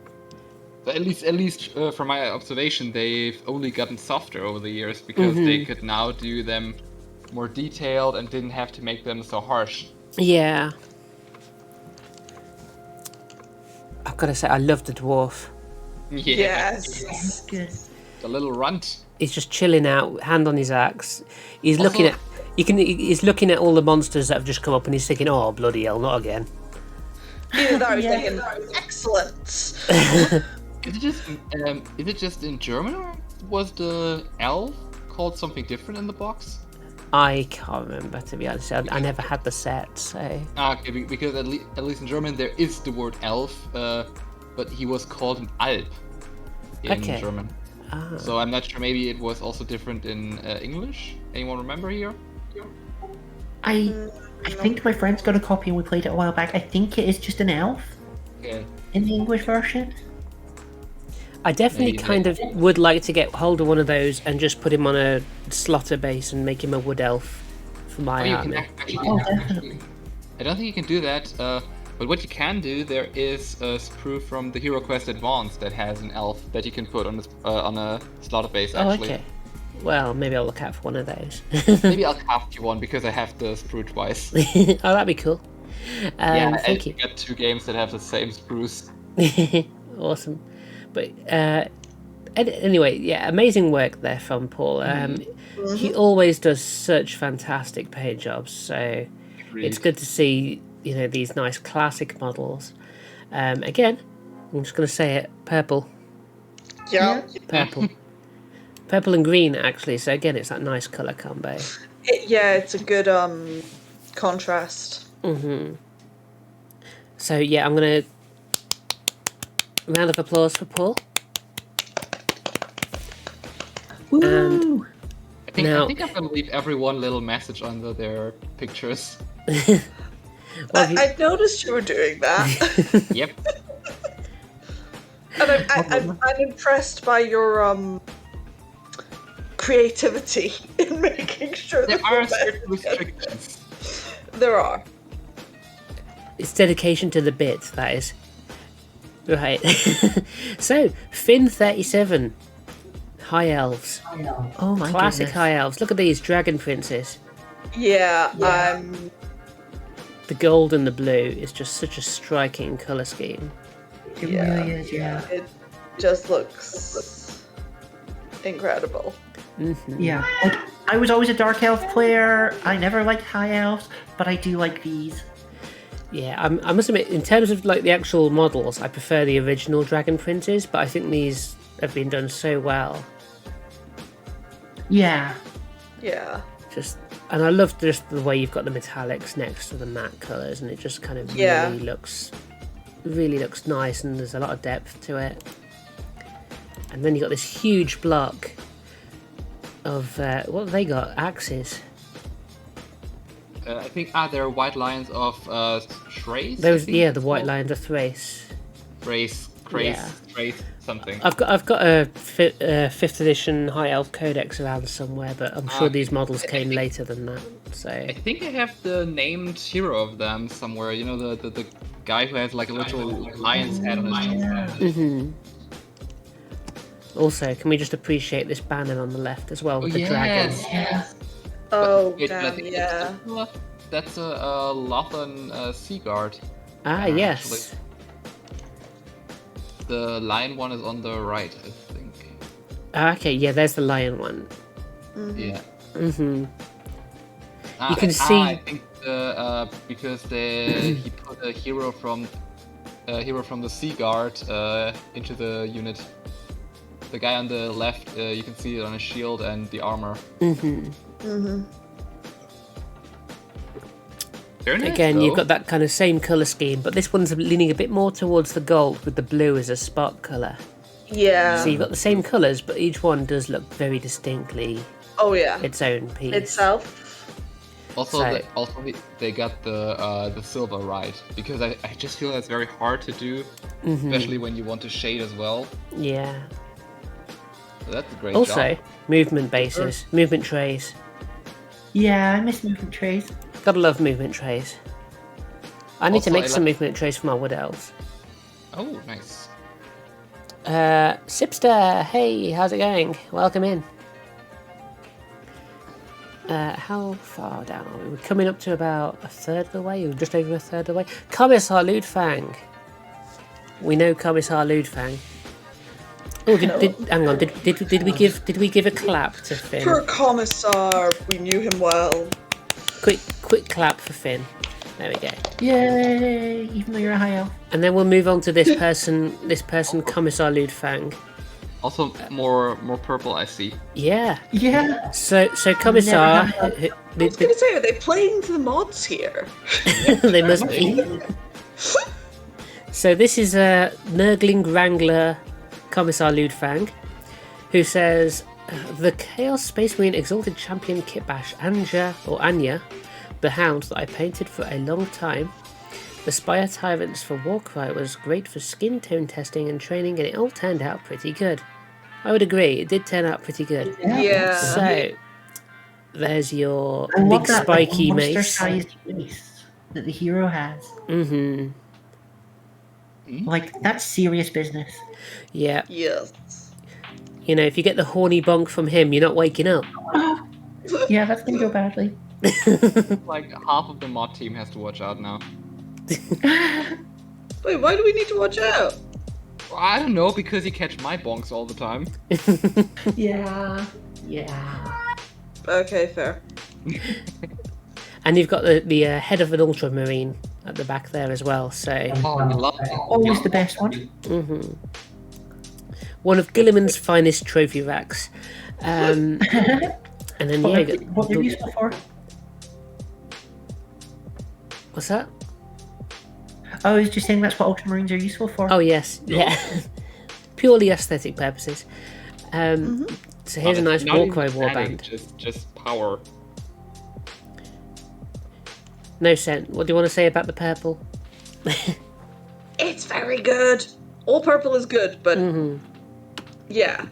But at least from my observation, they've only gotten softer over the years because they could now do them more detailed and didn't have to make them so harsh. Yeah. I've got to say, I love the dwarf. Yeah. Yes. Good. The little runt. He's just chilling out, hand on his axe. He's looking at... He's looking at all the monsters that have just come up, and he's thinking, "Oh bloody hell, not again!" Either that or Yeah. thinking, excellent. Is it just in German, or was the elf called something different in the box? I can't remember, to be honest. I never had the set, so... Okay, because at least in German there is the word elf, but he was called an Alp in German. Ah. So I'm not sure, maybe it was also different in English? Anyone remember here? I think my friend's got a copy and we played it a while back. I think it is just an elf Okay. in the English version. I definitely Maybe kind of would like to get hold of one of those and just put him on a slaughter base and make him a wood elf for my you army. can actually, Definitely. I don't think you can do that, but what you can do, there is a sprue from the Hero Quest Advanced that has an elf that you can put on a slaughter base, Oh, actually. okay. Well, maybe I'll look out for one of those. Maybe I'll craft you one, because I have the sprue twice. Oh, that'd be cool. Thank you. You get 2 games that have the same sprues. Awesome. But anyway, yeah, amazing work there from Paul. He always does such fantastic paint jobs, so it's good to see, you know, these nice classic models. Again, I'm just going to say it, purple. Yeah. Purple. Purple and green, actually, so again, it's that nice colour combo. It's a good contrast. So yeah, I'm going to... Round of applause for Paul. Woo! I think Now- I'm gonna leave everyone little message under their pictures. I've noticed you were doing that. Yep. And I'm impressed by your creativity in making sure There that are the certain message- restrictions. There are. It's dedication to the bit, that is. Right. So, Finn 37. High Elves. Oh my Classic goodness. High Elves. Look at these Dragon Princes. Yeah. The gold and the blue is just such a striking colour scheme. It Yeah. really is, yeah. It just looks incredible. Yeah. Like, I was always a Dark Elf player. I never liked High Elves, but I do like these. Yeah, I must admit, in terms of like the actual models, I prefer the original Dragon Princes, but I think these have been done so well. Yeah. Yeah. And I love just the way you've got the metallics next to the matte colours, and it just kind of Yeah. really looks nice, and there's a lot of depth to it. And then you've got this huge block of what have they got? Axes. I think there are white lines of Trace. The white lines of Thrace. Trace, Yeah. Trace, something. I've got a 5th edition High Elf Codex around somewhere, but I'm sure these models came later than that. So I think I have the named hero of them somewhere. You know, the guy who has like a little lion's head on his chest. also, can we just appreciate this banner on the left as well with the dragon? Yeah. Oh, Wait, but I damn, think yeah. that's a Lothan Sea Guard. Ah, yes. The lion one is on the right, I think. Ah, okay, yeah, there's the lion one. Yeah. You You can see- I think because he put a hero from the Sea Guard into the unit. The guy on the left, you can see it on his shield and the armor. Very nice, Again, though. you've got that kind of same colour scheme, but this one's leaning a bit more towards the gold with the blue as a spot colour. Yeah. So you've got the same colours, but each one does look very distinctly Oh, yeah. its own piece. Itself. Also, So- they got the silver right, because I just feel that's very hard to do, especially when you want to shade as well. Yeah. So that's a great Also, job. movement bases, movement trays. Yeah, I miss movement trays. Gotta love movement trays. I need to Also, make I some like- movement trays for my wood elves. Oh, nice. Sipster, hey, how's it going? Welcome in. How far down are we? We're coming up to about a third of the way, or just over a third of the way. Commissar Ludfang. We know Commissar Ludfang. Oh, hang on. Did we give a clap to Finn? Poor Commissar. We knew him well. Quick clap for Finn. There we go. Yay! Even though you're a high elf. And then we'll move on to this person, Commissar Ludfang. Also, more purple, I see. Yeah. Yeah. So Commissar, Never who- I was gonna say, are they playing to the mods here? they must be. So this is a Nurgling Wrangler Commissar Ludfang, who says, the Chaos Space Marine Exalted Champion Kitbash Anya, the hound that I painted for a long time. The Spire Tyrants for Warcry was great for skin tone testing and training, and it all turned out pretty good. I would agree, it did turn out pretty good. Yeah. So, there's your I love big that spiky mace. monster-sized mace that the hero has. Mm-hmm. Like, that's serious business. Yeah. Yes. You know, if you get the horny bonk from him, you're not waking up. Yeah, that's gonna go badly. Like, half of the mod team has to watch out now. Wait, why do we need to watch out? I don't know, because you catch my bonks all the time. Yeah. Yeah. Okay, fair. And you've got the head of an Ultramarine at the back there as well, so... Oh, I love it. Always the best one. Mm-hmm. One of Gilliman's finest trophy racks. And then, yeah... What they're useful for? What's that? I was just saying that's what Ultramarines are useful for. Oh, yes. Yeah. Purely aesthetic purposes. So here's a nice Not even Warcry aesthetic, warband. Just power. No scent. What do you want to say about the purple? It's very good. All purple is good, but yeah.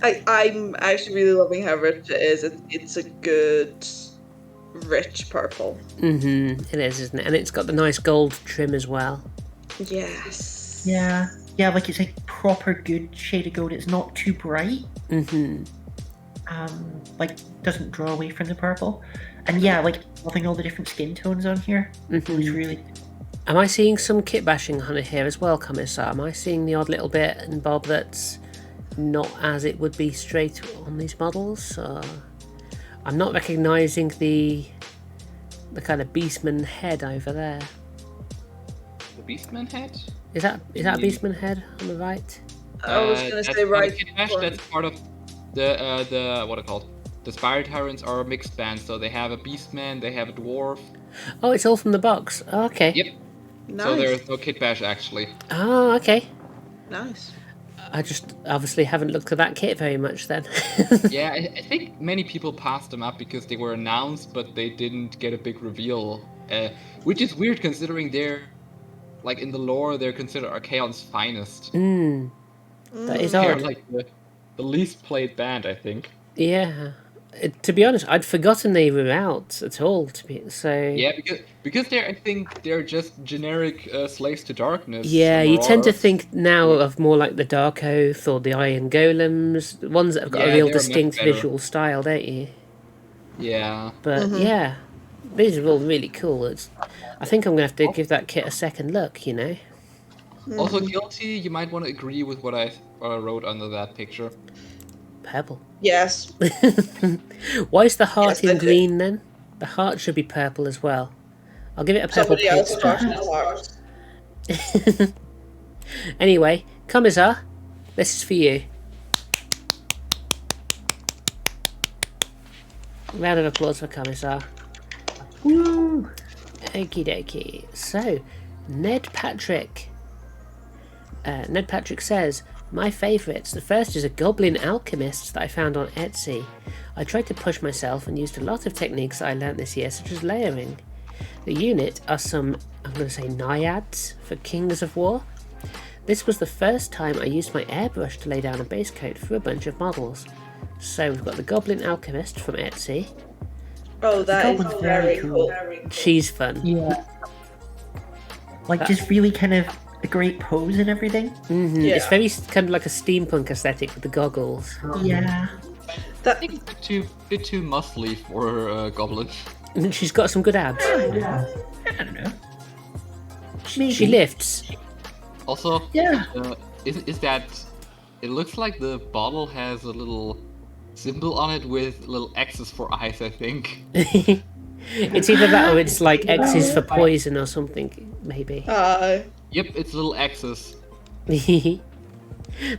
I'm actually really loving how rich it is. It's a good, rich purple. It is, isn't it? And it's got the nice gold trim as well. Yes. Yeah. Yeah, like it's a proper good shade of gold. It's not too bright. Like, doesn't draw away from the purple. And yeah, like, loving all the different skin tones on here. It was really... Am I seeing some kit bashing on it here as well, Commissar? Am I seeing the odd little bit and bob that's not as it would be straight on these models? I'm not recognising the kind of Beastman head over there. The Beastman head? Is that a Beastman head on the right? I was gonna that's say not a right. Kit Bash, that's part of the what are they called? The Spire Tyrants are a mixed band, so they have a Beastman, they have a Dwarf. Oh, it's all from the box. Oh, okay. Yep. Nice. So there's no Kit Bash actually. Oh, okay. Nice. I just obviously haven't looked at that kit very much then. Yeah, I think many people passed them up because they were announced, but they didn't get a big reveal. Which is weird considering they're, like in the lore, they're considered Archaon's finest. That is They're odd. like the least played band, I think. Yeah. To be honest, I'd forgotten they were out at all. So Yeah, because I think they're just generic slaves to darkness. yeah, you tend to marauders. think now of more like the Dark Oath or the Iron Golems, the ones that have got a Yeah, real they're much distinct better. visual style, don't you? Yeah. But yeah, these are all really cool. I think I'm gonna have to give that kit a second look. You know. Also, Guilty, you might want to agree with what I wrote under that picture. Purple. Yes. Why is the heart Yes, I in do. green then? The heart should be purple as well. I'll give it a purple Somebody else paint talked strip. to heart. Anyway, Commissar, this is for you. Round of applause for Commissar. Woo! Okie dokie. So, Ned Patrick. Ned Patrick says, my favourites. The first is a Goblin Alchemist that I found on Etsy. I tried to push myself and used a lot of techniques that I learnt this year, such as layering. The unit are some, I'm going to say, naiads for Kings of War. This was the first time I used my airbrush to lay down a base coat for a bunch of models. So we've got the Goblin Alchemist from Etsy. Oh, that is Goblin's very very cool. She's fun. Yeah. Like, just really kind of a great pose and everything. Yeah. It's very kind of like a steampunk aesthetic with the goggles. Yeah. I think it's a bit too muscly for Goblin. And she's got some good abs. I don't know. Maybe. She lifts. Also, Yeah. is that... It looks like the bottle has a little symbol on it with little X's for eyes, I think. It's either that or it's like X's for poison or something, maybe. Yep, it's little X's.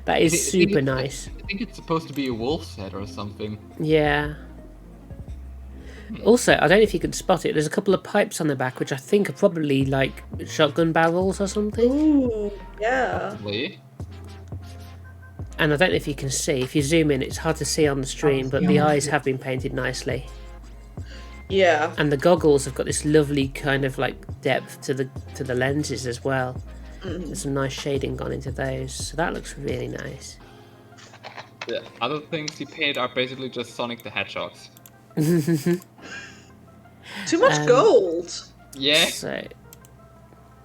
That is I think super it's- nice. I think it's supposed to be a wolf's head or something. Yeah. Also, I don't know if you can spot it. There's a couple of pipes on the back, which I think are probably like shotgun barrels or something. Ooh, yeah. Possibly. And I don't know if you can see. If you zoom in, it's hard to see on the stream, but the eyes have been painted nicely. Yeah. And the goggles have got this lovely kind of like depth to the lenses as well. There's some nice shading gone into those, so that looks really nice. The other things he painted are basically just Sonic the Hedgehogs. Too much gold. Yeah. So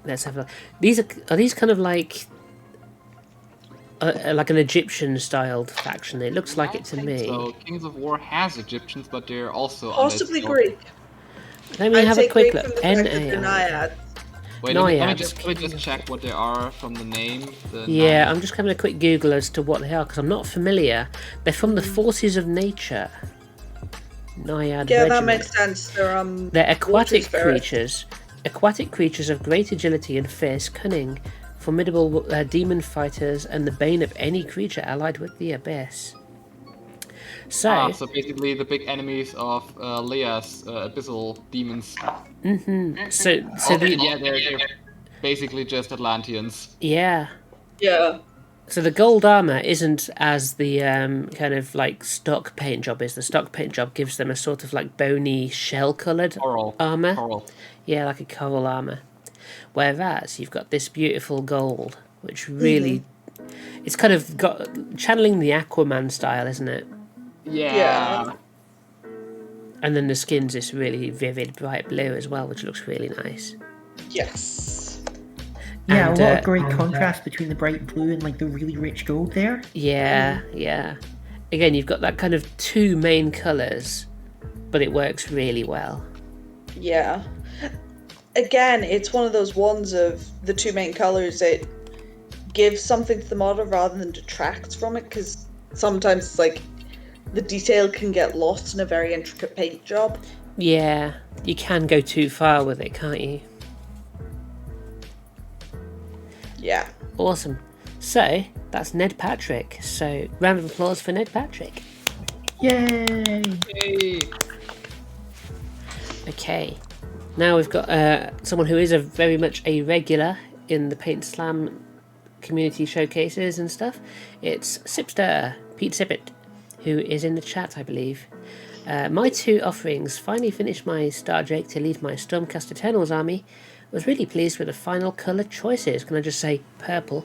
let's have a look. These are these kind of like an Egyptian styled faction? It looks like it to me. So Kings of War has Egyptians, but they're also Possibly on Greek. Let me I'd have say a quick Greek look. from the fact that they're NAI. naiads. Wait, let me Naiads. just check what they are from the name. Yeah, I'm just having a quick Google as to what they are because I'm not familiar. They're from the forces of nature. Naiad Yeah, regiment. that makes sense. They're aquatic water spirits. creatures. Aquatic creatures of great agility and fierce cunning. Formidable demon fighters and the bane of any creature allied with the abyss. So, So basically the big enemies of Leia's abyssal demons. so They're basically just Atlanteans. yeah. Yeah. So the gold armor isn't as the kind of like stock paint job is. The stock paint job gives them a sort of like bony shell-coloured Coral. armor. Coral. Yeah, like a coral armor. Whereas you've got this beautiful gold, which really, it's kind of got channeling the Aquaman style, isn't it? Yeah. And then the skin's this really vivid bright blue as well, which looks really nice. Yes. Yeah, And, what a great contrast between the bright blue and like the really rich gold there. Yeah, yeah. Again, you've got that kind of two main colours, but it works really well. Yeah. Again, it's one of those ones of the two main colors that gives something to the model rather than detracts from it, because sometimes it's like the detail can get lost in a very intricate paint job. Yeah, you can go too far with it, can't you? Yeah. Awesome. So, that's Ned Patrick. So, round of applause for Ned Patrick. Yay! Hey. Okay. Now we've got someone who is very much a regular in the PAINTSLAM community showcases and stuff. It's Sipster, Pete Sippet, who is in the chat, I believe. My two offerings finally finished my Star Drake to lead my Stormcast Eternals army. I was really pleased with the final colour choices. Can I just say purple?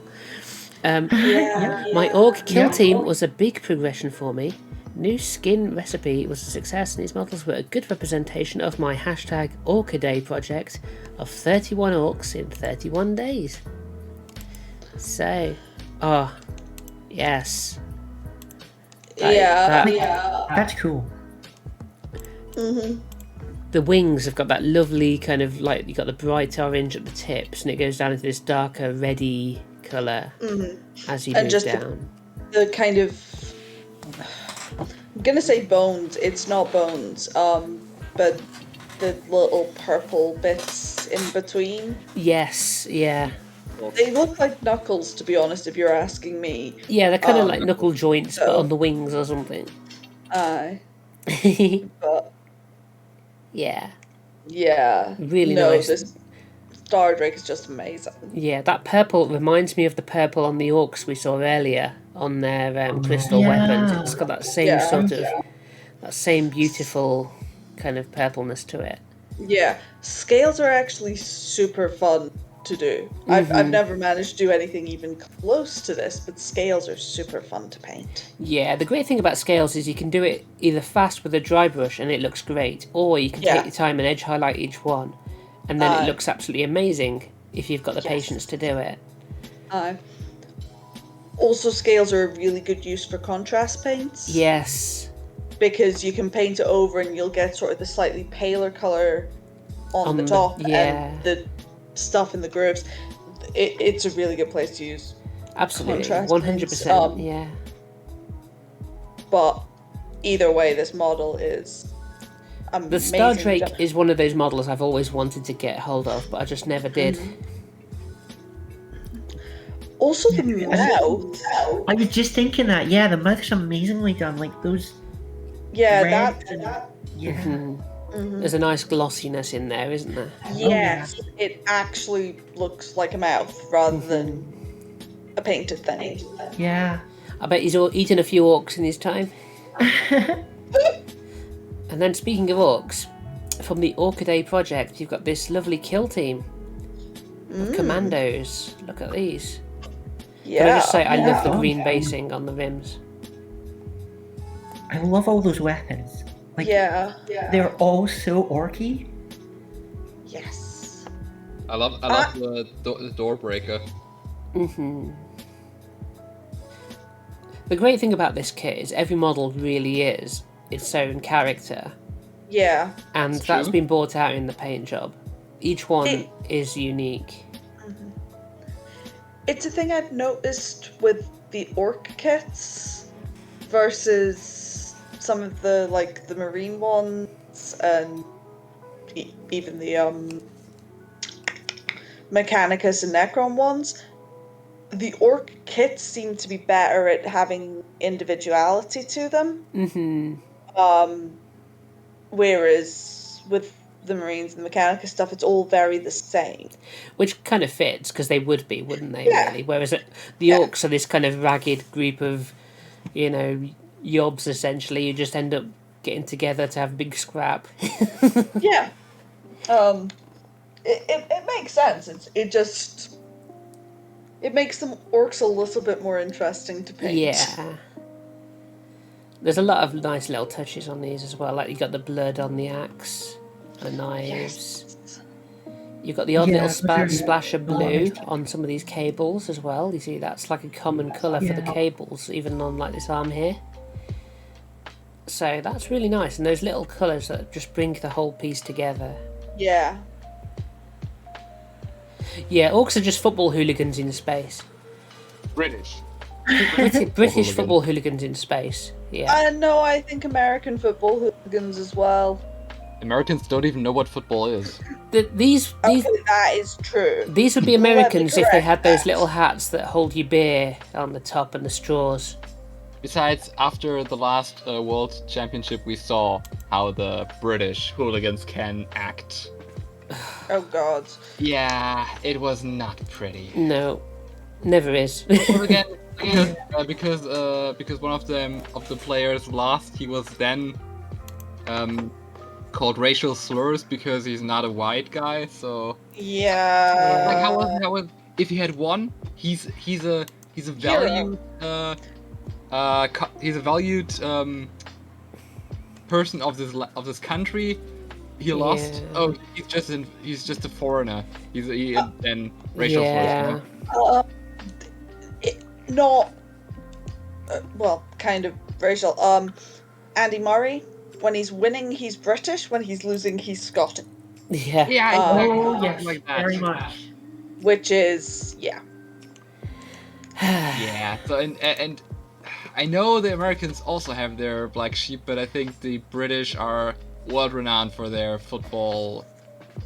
My Orc kill team was a big progression for me. New skin recipe was a success and these models were a good representation of my hashtag Orcaday project of 31 orcs in 31 days. So, yes. That's cool. The wings have got that lovely kind of like, you've got the bright orange at the tips and it goes down into this darker reddy colour as you And move just down. The kind of, I'm gonna say bones. It's not bones. But the little purple bits in between. Yes, yeah. They look like knuckles, to be honest. If you're asking me. Yeah, they're kind of like knuckle joints, but so- on the wings or something. But Yeah, yeah, really no, nice. this Star Drake is just amazing. Yeah, that purple reminds me of the purple on the orcs we saw earlier on their crystal Yeah. weapons. It's got that same Yeah. sort of, that same beautiful kind of purpleness to it. Yeah, scales are actually super fun to do. I've never managed to do anything even close to this, but scales are super fun to paint. Yeah, the great thing about scales is you can do it either fast with a dry brush and it looks great, or you can take your time and edge highlight each one, and then it looks absolutely amazing if you've got the patience to do it. Also, scales are a really good use for contrast paints. Yes. Because you can paint it over and you'll get sort of the slightly paler colour on the top and the stuff in the grooves. It's a really good place to use. Absolutely, contrast 100%. paints. Yeah. But either way, this model is amazing. The Star Drake is one of those models I've always wanted to get hold of, but I just never did. Also, the mouth. I was just thinking that. Yeah, the mouth's amazingly done. Like those. Yeah, reds that. and- yeah. Mhm. There's a nice glossiness in there, isn't there? Yes, it actually looks like a mouth rather than a painted thing. Yeah. I bet he's eaten a few orcs in his time. And then speaking of orcs, from the Orchidea project, you've got this lovely kill team of Commandos. Look at these. Yeah. Can I just say, I love the Yeah. green basing on the rims. I love all those weapons. Like, Yeah. they're all so orky. Yes. I love the door breaker. The great thing about this kit is every model really is its own character, Yeah. and That's that's true. been brought out in the paint job. Each one It- is unique. It's a thing I've noticed with the orc kits versus some of the the marine ones and even the Mechanicus and Necron ones. The orc kits seem to be better at having individuality to them. Whereas with the Marines and the Mechanicus stuff, it's all very the same. Which kind of fits, because they would be, wouldn't they, Yeah. really? Whereas the orcs are this kind of ragged group of, yobs, essentially. You just end up getting together to have a big scrap. Yeah. It makes sense. It makes them orcs a little bit more interesting to paint. Yeah. There's a lot of nice little touches on these as well. Like, you got the blood on the axe, the knives. Yes. You've got the odd Yeah, little but there's splash of a lot of blue nice on some of these cables as well. You see, that's like a common colour for the Yeah. cables, even on like this arm here. So that's really nice, and those little colours that just bring the whole piece together. Yeah. Yeah, orcs are just football hooligans in space. British. British football hooligans in space. Yeah. No, I think American football hooligans as well. Americans don't even know what football is. These Okay, that is true. these would be Let me Americans if they correct had those that. little hats that hold your beer on the top and the straws. Besides, after the last World Championship, we saw how the British hooligans can act. Oh god. Yeah, it was not pretty. No, never is. Well, again, because one of the players lost, he was then called racial slurs because he's not a white guy. So Yeah. like how was if he had won, he's a valued he's a valued person of this country. He lost. Yeah. Oh, he's just a foreigner. And racial Yeah. slurs. Not well, kind of racial. Andy Murray, when he's winning, he's British. When he's losing, he's Scottish. Yeah. Yeah, Oh, exactly. yes, Like that. very much. Which is Yeah. So and I know the Americans also have their black sheep, but I think the British are world renowned for their football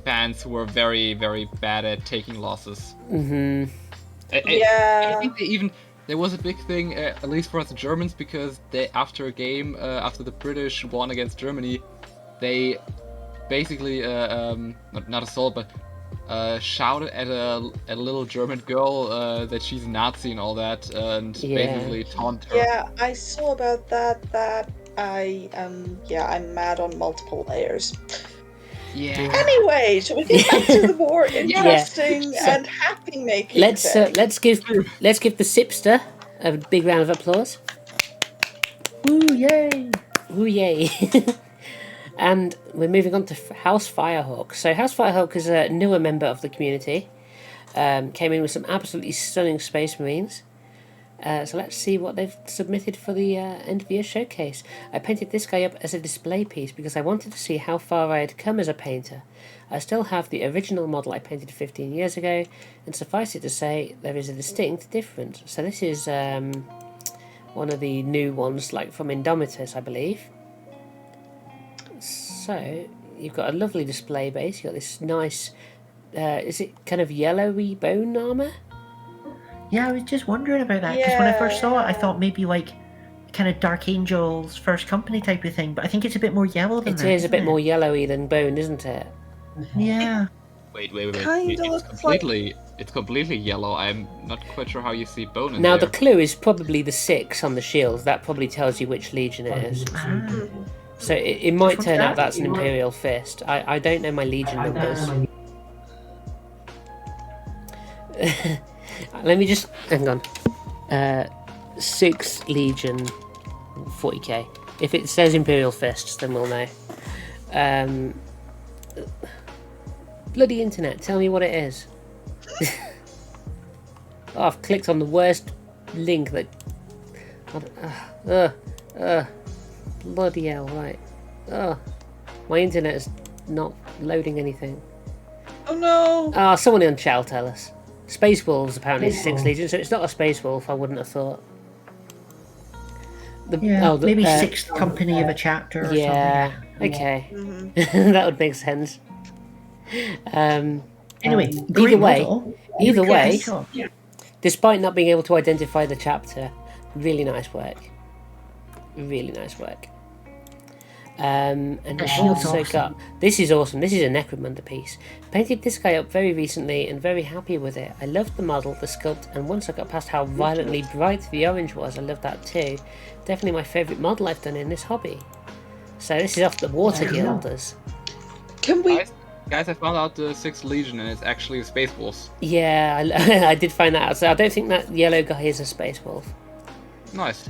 fans who are very, very bad at taking losses. Mhm. I think there was a big thing, at least for us Germans, because after a game, after the British won against Germany, they basically not assault, but shouted at a little German girl that she's a Nazi and all that, and basically taunted her. Yeah, I saw about that. I'm mad on multiple layers. Yeah. Anyway, shall we get back to the more interesting So, and happy making? Let's give the Sipster a big round of applause. Woo, yay! Ooh yay! And we're moving on to House Firehawk. So House Firehawk is a newer member of the community. Came in with some absolutely stunning Space Marines. So let's see what they've submitted for the end of year showcase. I painted this guy up as a display piece because I wanted to see how far I had come as a painter. I still have the original model I painted 15 years ago, and suffice it to say, there is a distinct difference. So this is one of the new ones, like from Indomitus, I believe. So you've got a lovely display base. You've got this nice, is it kind of yellowy bone armour? Yeah, I was just wondering about that because when I first saw it, I thought maybe like kind of Dark Angel's First Company type of thing, but I think it's a bit more yellow than It that. is a isn't bit it? more yellowy than bone, isn't it? Yeah. Wait. Kinda It's looks like- completely yellow. I'm not quite sure how you see bone in Now there. the clue is probably the 6 on the shield. That probably tells you which legion it is. Ah. So it might what's turn out that? that's an Imperial Fist. I don't know my legion numbers. Let me just hang on. 6 Legion, 40k. If it says Imperial Fists, then we'll know. Bloody internet, tell me what it is. Oh, I've clicked on the worst link that. Bloody hell! Right. My internet is not loading anything. Oh no! Ah, someone in chat will tell us. Space Wolves apparently is 6 Legion, so it's not a Space Wolf, I wouldn't have thought. Yeah, maybe 6th Company of a chapter or yeah, something. okay. Mm-hmm. That would make sense. Anyway, great way, model. either way, Yeah. despite not being able to identify the chapter, really nice work. Really nice work. And we've shield's also awesome. got, this is awesome, this is a Necromunda piece. Painted this guy up very recently and very happy with it. I loved the model, the sculpt, and once I got past how violently bright the orange was, I loved that too. Definitely my favourite model I've done in this hobby. So this is off the Water Guilders. Can we? Guys, I found out the 6th Legion and it's actually the Space Wolves. Yeah, I did find that out. So I don't think that yellow guy is a Space Wolf. Nice.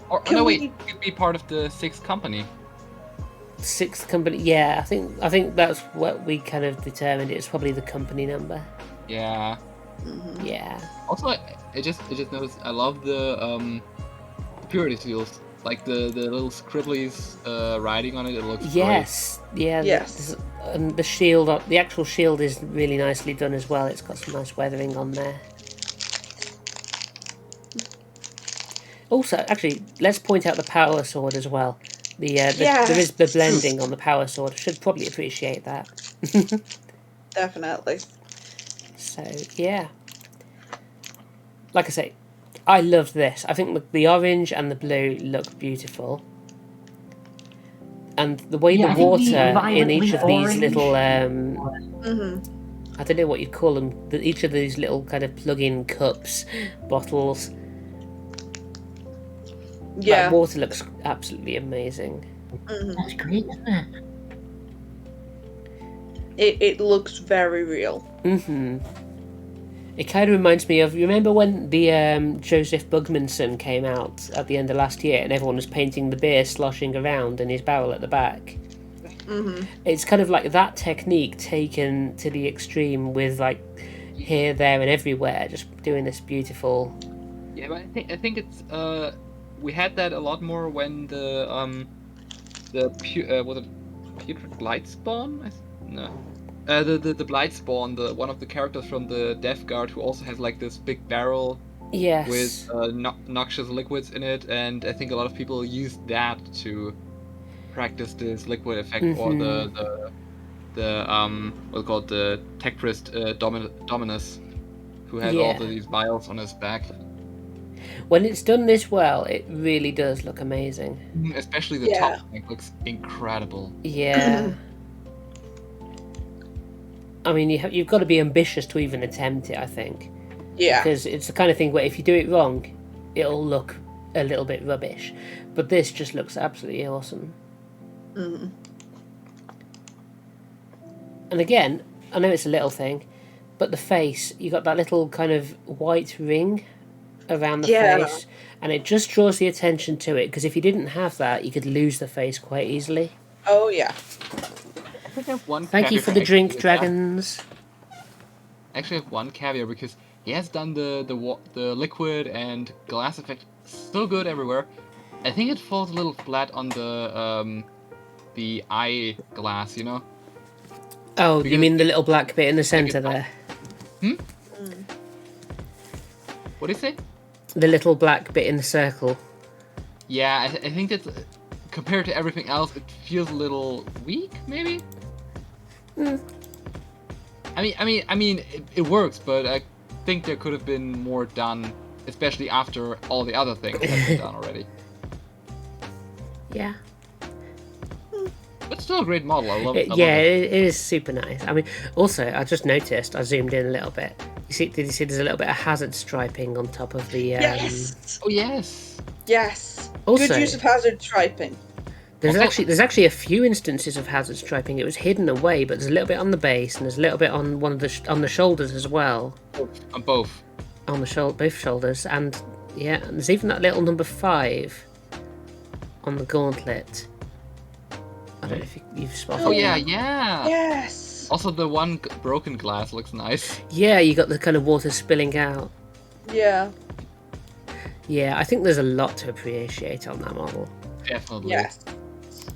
Or Can no, wait, we- it could be part of the 6th Company. 6th company, yeah, I think that's what we kind of determined. It's probably the company number. Yeah. Yeah. Also, I just noticed I love the purity seals, like the little scribblies writing on it. It looks Yes. Yeah. Yes. And the shield, the actual shield is really nicely done as well. It's got some nice weathering on there. Also, actually, let's point out the power sword as well. There is the blending on the power sword. I should probably appreciate that. Definitely. So yeah, like I say, I love this. I think the orange and the blue look beautiful, and the way Yeah, I the think water the in each of these violently little Mm-hmm. I don't know what you'd call them. Each of these little kind of plug-in cups, bottles. Yeah. That water looks absolutely amazing. Mhm. That's great, isn't it? It looks very real. Mm-hmm. It kind of reminds me of, you remember when the Joseph Bugmanson came out at the end of last year and everyone was painting the beer sloshing around in his barrel at the back? Mm-hmm. It's kind of like that technique taken to the extreme with like here, there and everywhere, just doing this beautiful... Yeah, but I think it's we had that a lot more when the was it Putrid Blightspawn? No. The Blightspawn, the one of the characters from the Death Guard who also has like this big barrel Yes. with noxious liquids in it, and I think a lot of people used that to practice this liquid effect, or the what's it called, the tech priest Dominus, who had all Yeah. these vials on his back. When it's done this well, it really does look amazing. Especially the Yeah. top tank looks incredible. Yeah. I mean, you've got to be ambitious to even attempt it, I think. Yeah. Because it's the kind of thing where if you do it wrong, it'll look a little bit rubbish. But this just looks absolutely awesome. Mm-hmm. And again, I know it's a little thing, but the face, you got that little kind of white ring around the Yeah. face, and it just draws the attention to it, because if you didn't have that, you could lose the face quite easily. Oh yeah. I think I have one Thank you caveat for the actually drink, with that. dragons. I actually have one caveat because he has done the liquid and glass effect so good everywhere. I think it falls a little flat on the eye glass, you know? Oh, you Because mean the little black bit in the centre it's not- there? What do you say? The little black bit in the circle. Yeah, I think it's compared to everything else, it feels a little weak, maybe. I mean, it works, but think there could have been more done, especially after all the other things have been done already. Yeah. But still a great model. I love it. It is super nice. I mean, also, I just noticed, I zoomed in a little bit. Did you see there's a little bit of hazard striping on top of the... Yes! Oh, yes! Yes! Also, Good use of hazard striping. There's actually a few instances of hazard striping. It was hidden away, but there's a little bit on the base, and there's a little bit on one of on the shoulders as well. On both. On the both shoulders, and yeah, and there's even that little number 5 on the gauntlet. I don't know if you've spotted. Oh yeah, yeah. Yes! Also, the one broken glass looks nice. Yeah, you got the kind of water spilling out. Yeah. Yeah, I think there's a lot to appreciate on that model. Definitely. Yes.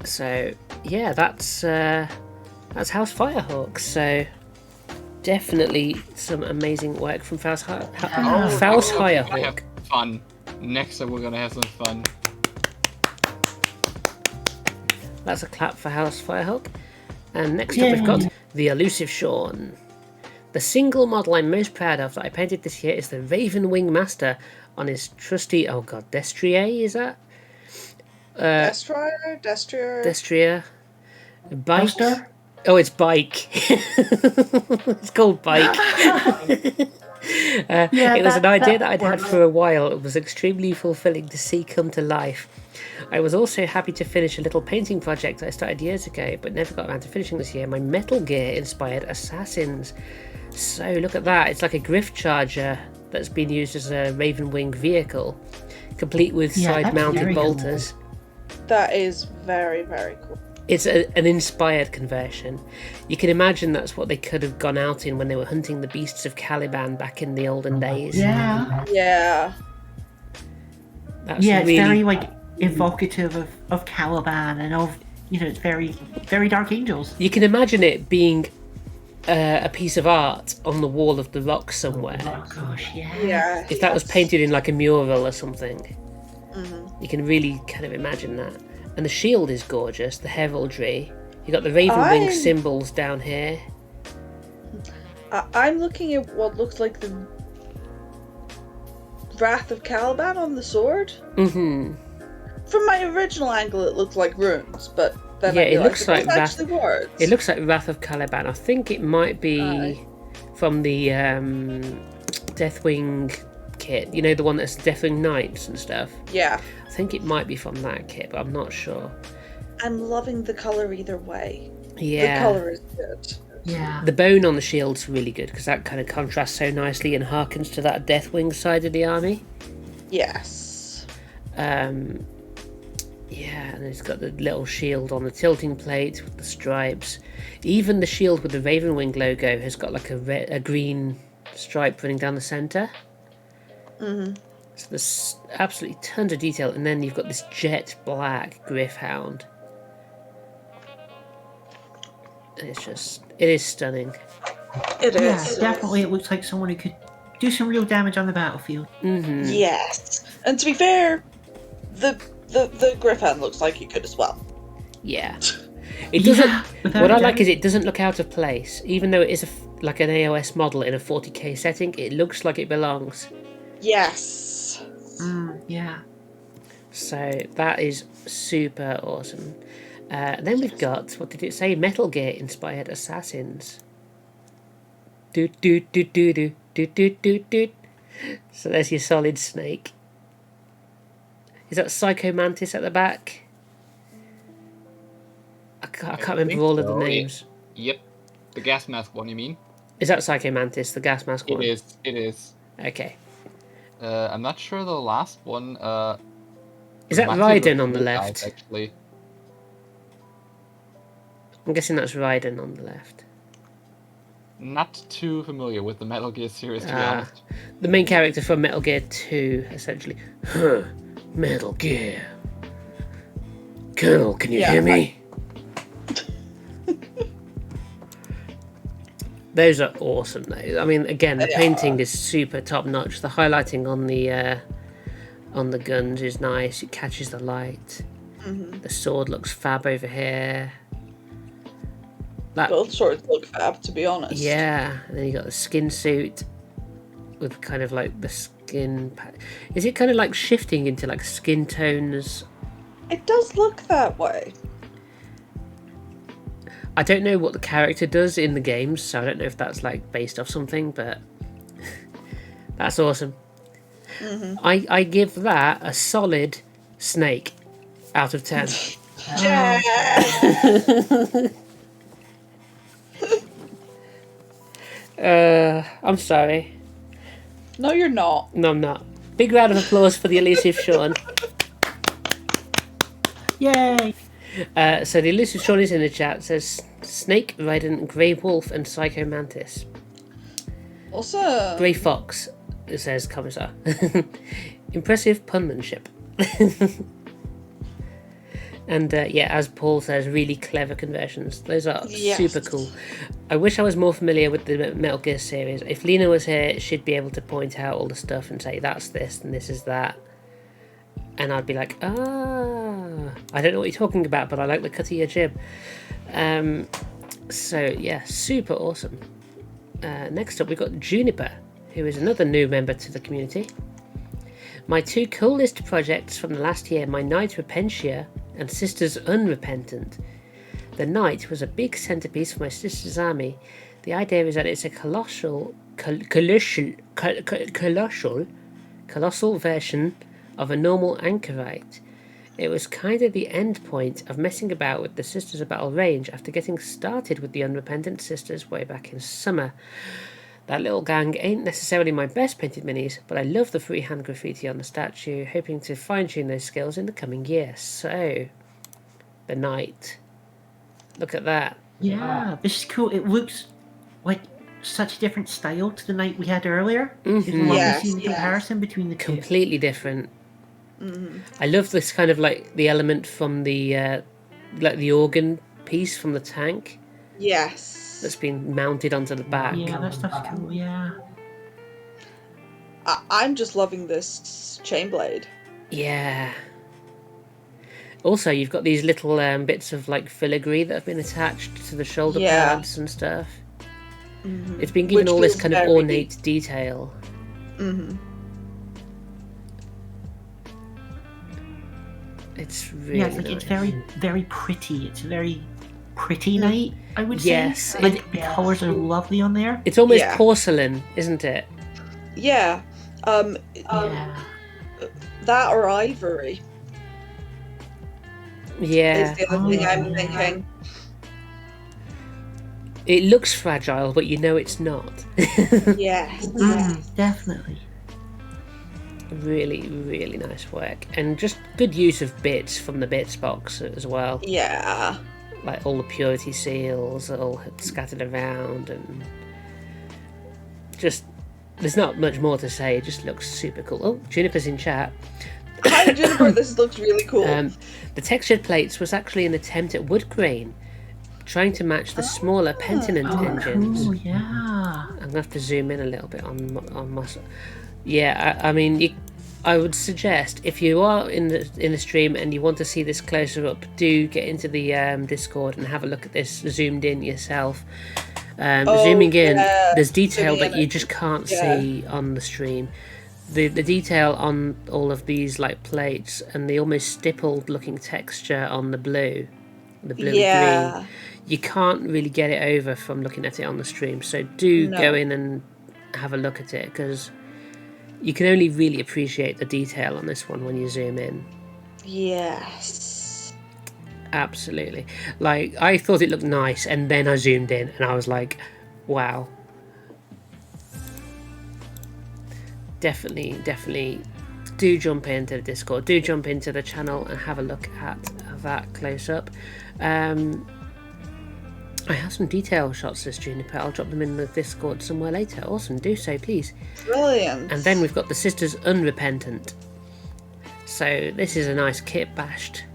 So yeah, that's House Firehawk. So definitely some amazing work from House Firehawk. I have fun. Next time we're gonna have some fun. That's a clap for House Firehawk. And next up we've got the Elusive Shawn. The single model I'm most proud of that I painted this year is the Raven Wing Master on his trusty, Destrier, is that? Destrier. Bike. Buster? Oh, it's Bike. It's called Bike. It was an idea that I'd had for a while. It was extremely fulfilling to see come to life. I was also happy to finish a little painting project I started years ago, but never got around to finishing this year. My Metal Gear inspired assassins. So look at that. It's like a griff charger that's been used as a Raven Wing vehicle, complete with side-mounted bolters. That is very, very cool. It's an inspired conversion. You can imagine that's what they could have gone out in when they were hunting the beasts of Caliban back in the olden days. Yeah. Yeah. That's It's really... very like evocative of Caliban and of it's very, very Dark Angels. You can imagine it being a piece of art on the wall of the rock somewhere. Oh gosh, yeah. Yeah. If that was painted in like a mural or something, Mm-hmm. you can really kind of imagine that. And the shield is gorgeous, the heraldry. You got the Raven Wing symbols down here. I'm looking at what looks like the Wrath of Caliban on the sword. Mm-hmm. From my original angle, it looked like runes, but then Yeah, I it looks like actually words. It looks like Wrath of Caliban. I think it might be from the Deathwing kit. You know, the one that's Deathwing Knights and stuff. Yeah. I think it might be from that kit, but I'm not sure. I'm loving the color either way. Yeah. The color is good. Yeah. The bone on the shield's really good because that kind of contrasts so nicely and harkens to that Deathwing side of the army. Yes. Yeah, and it's got the little shield on the tilting plate with the stripes. Even the shield with the Ravenwing logo has got like a green stripe running down the centre. Mm-hmm. So there's absolutely tons of detail, and then you've got this jet black Griffhound. And it is stunning. It is. Yeah, definitely. It looks like someone who could do some real damage on the battlefield. Mm-hmm. Yes. And to be fair, the Griffin looks like he could as well. Yeah. It doesn't. without What a I like doubt. is it doesn't look out of place, even though it is like an AOS model in a 40k setting. It looks like it belongs. Yes. Yeah. So that is super awesome. Then we've got, what did it say? Metal Gear inspired assassins. Do do do do do do do do do. So there's your Solid Snake. Is that Psycho Mantis at the back? I can't remember all of the names. Yep. The gas mask one, you mean? Is that Psycho Mantis, the gas mask one? It is. Okay. I'm not sure the last one. Is that might be Raiden on the blue left? eyes, actually. I'm guessing that's Raiden on the left. Not too familiar with the Metal Gear series, to be honest. The main character from Metal Gear 2, essentially. Huh, Metal Gear. Colonel, can you hear me? Those are awesome, though. I mean, again, the painting is super top notch. The highlighting on the guns is nice. It catches the light. Mm-hmm. The sword looks fab over here. Both swords look fab, to be honest. Yeah, and then you got the skin suit. with kind of like the skin. Is it kind of like shifting into like skin tones? It does look that way. I don't know what the character does in the games, so I don't know if that's like based off something, but that's awesome. I give that a solid snake out of 10. I'm sorry. No, you're not. No, I'm not. Big round of applause for the elusive Sean. Yay! So the elusive Sean is in the chat. Says Snake, Raiden, Grey Wolf, and Psycho Mantis. Awesome. Grey Fox, it says Commissar. Impressive punmanship. And yeah, as Paul says, really clever conversions. Those are super cool. I wish I was more familiar with the Metal Gear series. If Lena was here, she'd be able to point out all the stuff and say, that's this and this is that. And I'd be like, I don't know what you're talking about, but I like the cut of your jib. So yeah, super awesome. Next up, we've got Juniper, who is another new member to the community. My two coolest projects from the last year, my Knight Repentia and Sisters Unrepentant. The Knight was a big centerpiece for my sister's army. The idea is that it's a colossal version of a normal anchorite. It was kind of the end point of messing about with the Sisters of Battle range after getting started with the Unrepentant Sisters way back in summer. That little gang ain't necessarily my best painted minis, but I love the freehand graffiti on the statue, hoping to fine-tune those skills in the coming year. So, the Knight. Look at that. Yeah, this is cool. It looks like such a different style to the Knight we had earlier. There's a lovely scene comparison between the two. Completely different. I love this kind of like the element from the like the organ piece from the tank. Yes. That's been mounted onto the back. Yeah, that stuff's cool, yeah. I'm just loving this chain blade. Yeah. Also, you've got these little bits of like filigree that have been attached to the shoulder pads and stuff. It's been given all this kind of ornate detail. It's really it's like nice. it's very, very pretty. It's a very pretty Knight, I would say. Yes, Like the colours are lovely on there. It's almost porcelain, isn't it? Yeah. Yeah. That or ivory. Yeah. Is the other thing I'm thinking. It looks fragile, but you know it's not. Yes. Definitely. Really, really nice work. And just good use of bits from the bits box as well. Yeah. Like all the purity seals all scattered around, and just there's not much more to say. It just looks super cool. Oh, Juniper's in chat. Hi Juniper, this looks really cool. The textured plates was actually an attempt at wood grain, trying to match the smaller Pentinent engines. Oh, yeah. I'm gonna have to zoom in a little bit on my. Yeah, I mean, I would suggest if you are in the stream and you want to see this closer up, do get into the Discord and have a look at this zoomed in yourself. Zooming in, there's detail that you just can't see on the stream. The detail on all of these like plates and the almost stippled looking texture on the blue green, you can't really get it over from looking at it on the stream. So do go in and have a look at it, because you can only really appreciate the detail on this one when you zoom in. Yes. Absolutely. Like, I thought it looked nice, and then I zoomed in, and I was like, wow. Definitely do jump into the Discord. Do jump into the channel and have a look at that close up. I have some detail shots, says Juniper. I'll drop them in the Discord somewhere later. Awesome, do so, please. Brilliant. And then we've got the Sisters Unrepentant. So this is a nice kit bashed.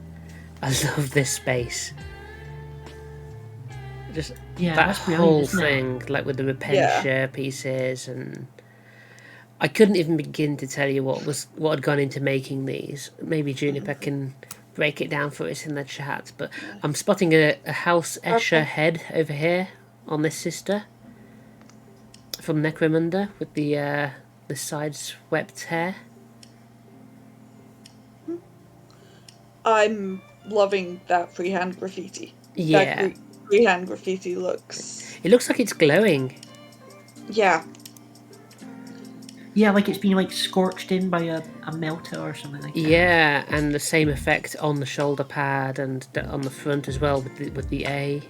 I love this space. Just that whole thing, like with the Repentia pieces, and I couldn't even begin to tell you what had gone into making these. Maybe Juniper can break it down for us in the chat, but I'm spotting a House Escher head over here on this sister from Necromunda with the the side-swept hair. I'm loving that freehand graffiti. Yeah. That freehand graffiti looks... It looks like it's glowing. Yeah. Yeah, like it's been like scorched in by a melter or something like that. Yeah, and the same effect on the shoulder pad and on the front as well with the A.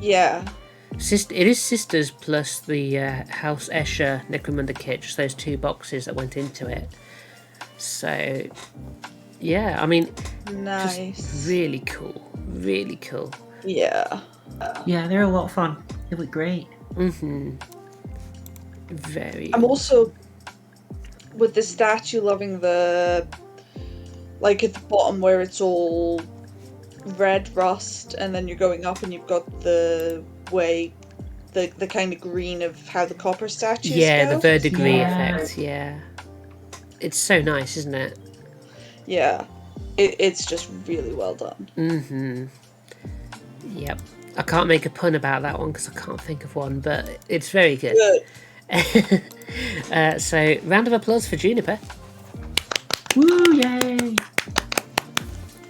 Yeah. It is Sisters plus the House Escher Necromunda kit, just those 2 boxes that went into it. So, yeah, I mean, Nice. just really cool. Really cool. Yeah. Yeah, they're a lot of fun. They look great. Mm-hmm. Very. I'm also, with the statue, loving the, like at the bottom where it's all red rust, and then you're going up and you've got the kind of green of how the copper statues Yeah, go. the verdigris Yeah. effect, yeah. It's so nice, isn't it? Yeah. It's just really well done. Mm-hmm. Yep. I can't make a pun about that one because I can't think of one, but it's very good. So, round of applause for Juniper. Woo, yay!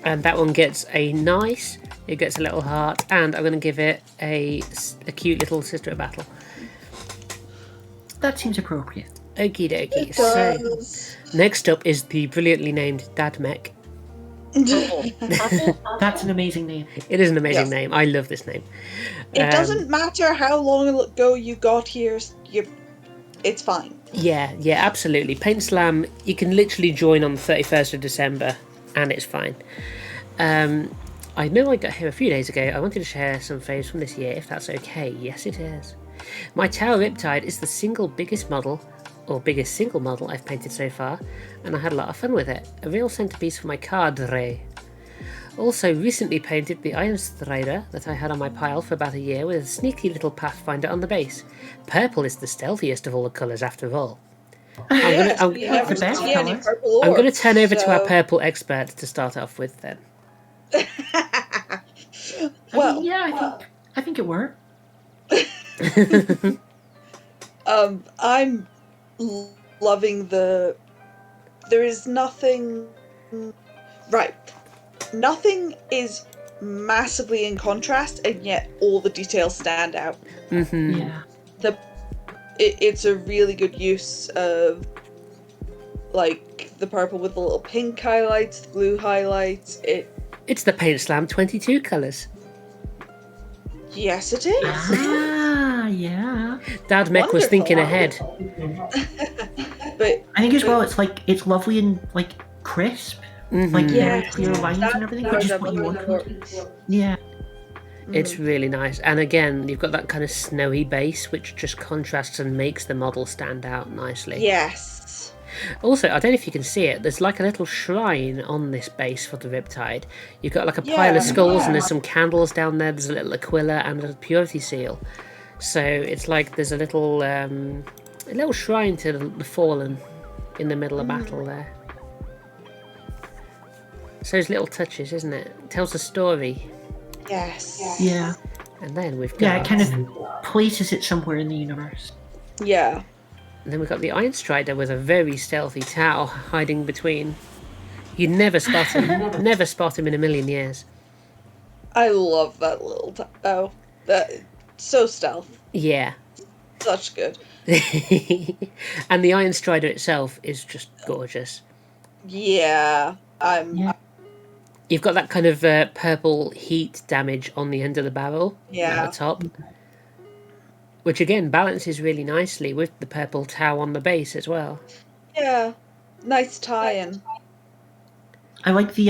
And that one gets a nice, it gets a little heart, and I'm going to give it a cute little Sister of Battle. That seems appropriate. Okie dokie. It So, does. next up is the brilliantly named Dadmech. That's an amazing name. It is an amazing Yes. name. I love this name. It doesn't matter how long ago you got here, it's fine. Yeah, absolutely. PAINTSLAM, you can literally join on the 31st of December, and it's fine. I know I got here a few days ago. I wanted to share some faves from this year, if that's okay. Yes, it is. My Tower Riptide is the single biggest model, or biggest single model I've painted so far, and I had a lot of fun with it. A real centerpiece for my cadre. Also recently painted the Iron Strider that I had on my pile for about a year with a sneaky little Pathfinder on the base. Purple is the stealthiest of all the colours after all. I'm We never the best see any colour. purple going to orbs, turn over to our so- purple expert to start off with then. Well, Yeah, I think it worked. I'm loving there is nothing, right, nothing is massively in contrast, and yet all the details stand out. Mm-hmm. Yeah. It's a really good use of, like, the purple with the little pink highlights, the blue highlights. It's the PAINTSLAM 22 colours. Yes, it is. Ah, yeah. Dadmech was thinking ahead. But I think as well, it's lovely and like crisp, Mhm. like very Yes, clear lines and everything, which is what you want from it. Yeah. It's really nice. And again, you've got that kind of snowy base, which just contrasts and makes the model stand out nicely. yes. Also, I don't know if you can see it, there's like a little shrine on this base for the Riptide. You've got like a pile of skulls and there's some candles down there, there's a little Aquila and a purity seal. So it's like there's a little shrine to the fallen in the middle of battle there. So those little touches, isn't it? It tells a story. Yes. Yeah. And then we've got... Yeah, it kind of places it somewhere in the universe. Yeah. And then we've got the Iron Strider with a very stealthy Tau hiding between. You'd never spot him. Never spot him in a million years. I love that little that so stealth. Yeah. Such good. And the Iron Strider itself is just gorgeous. Yeah. Yeah. You've got that kind of purple heat damage on the end of the barrel Yeah. at the top. Which again balances really nicely with the purple Tau on the base as well. Yeah. Nice tie-in. I like the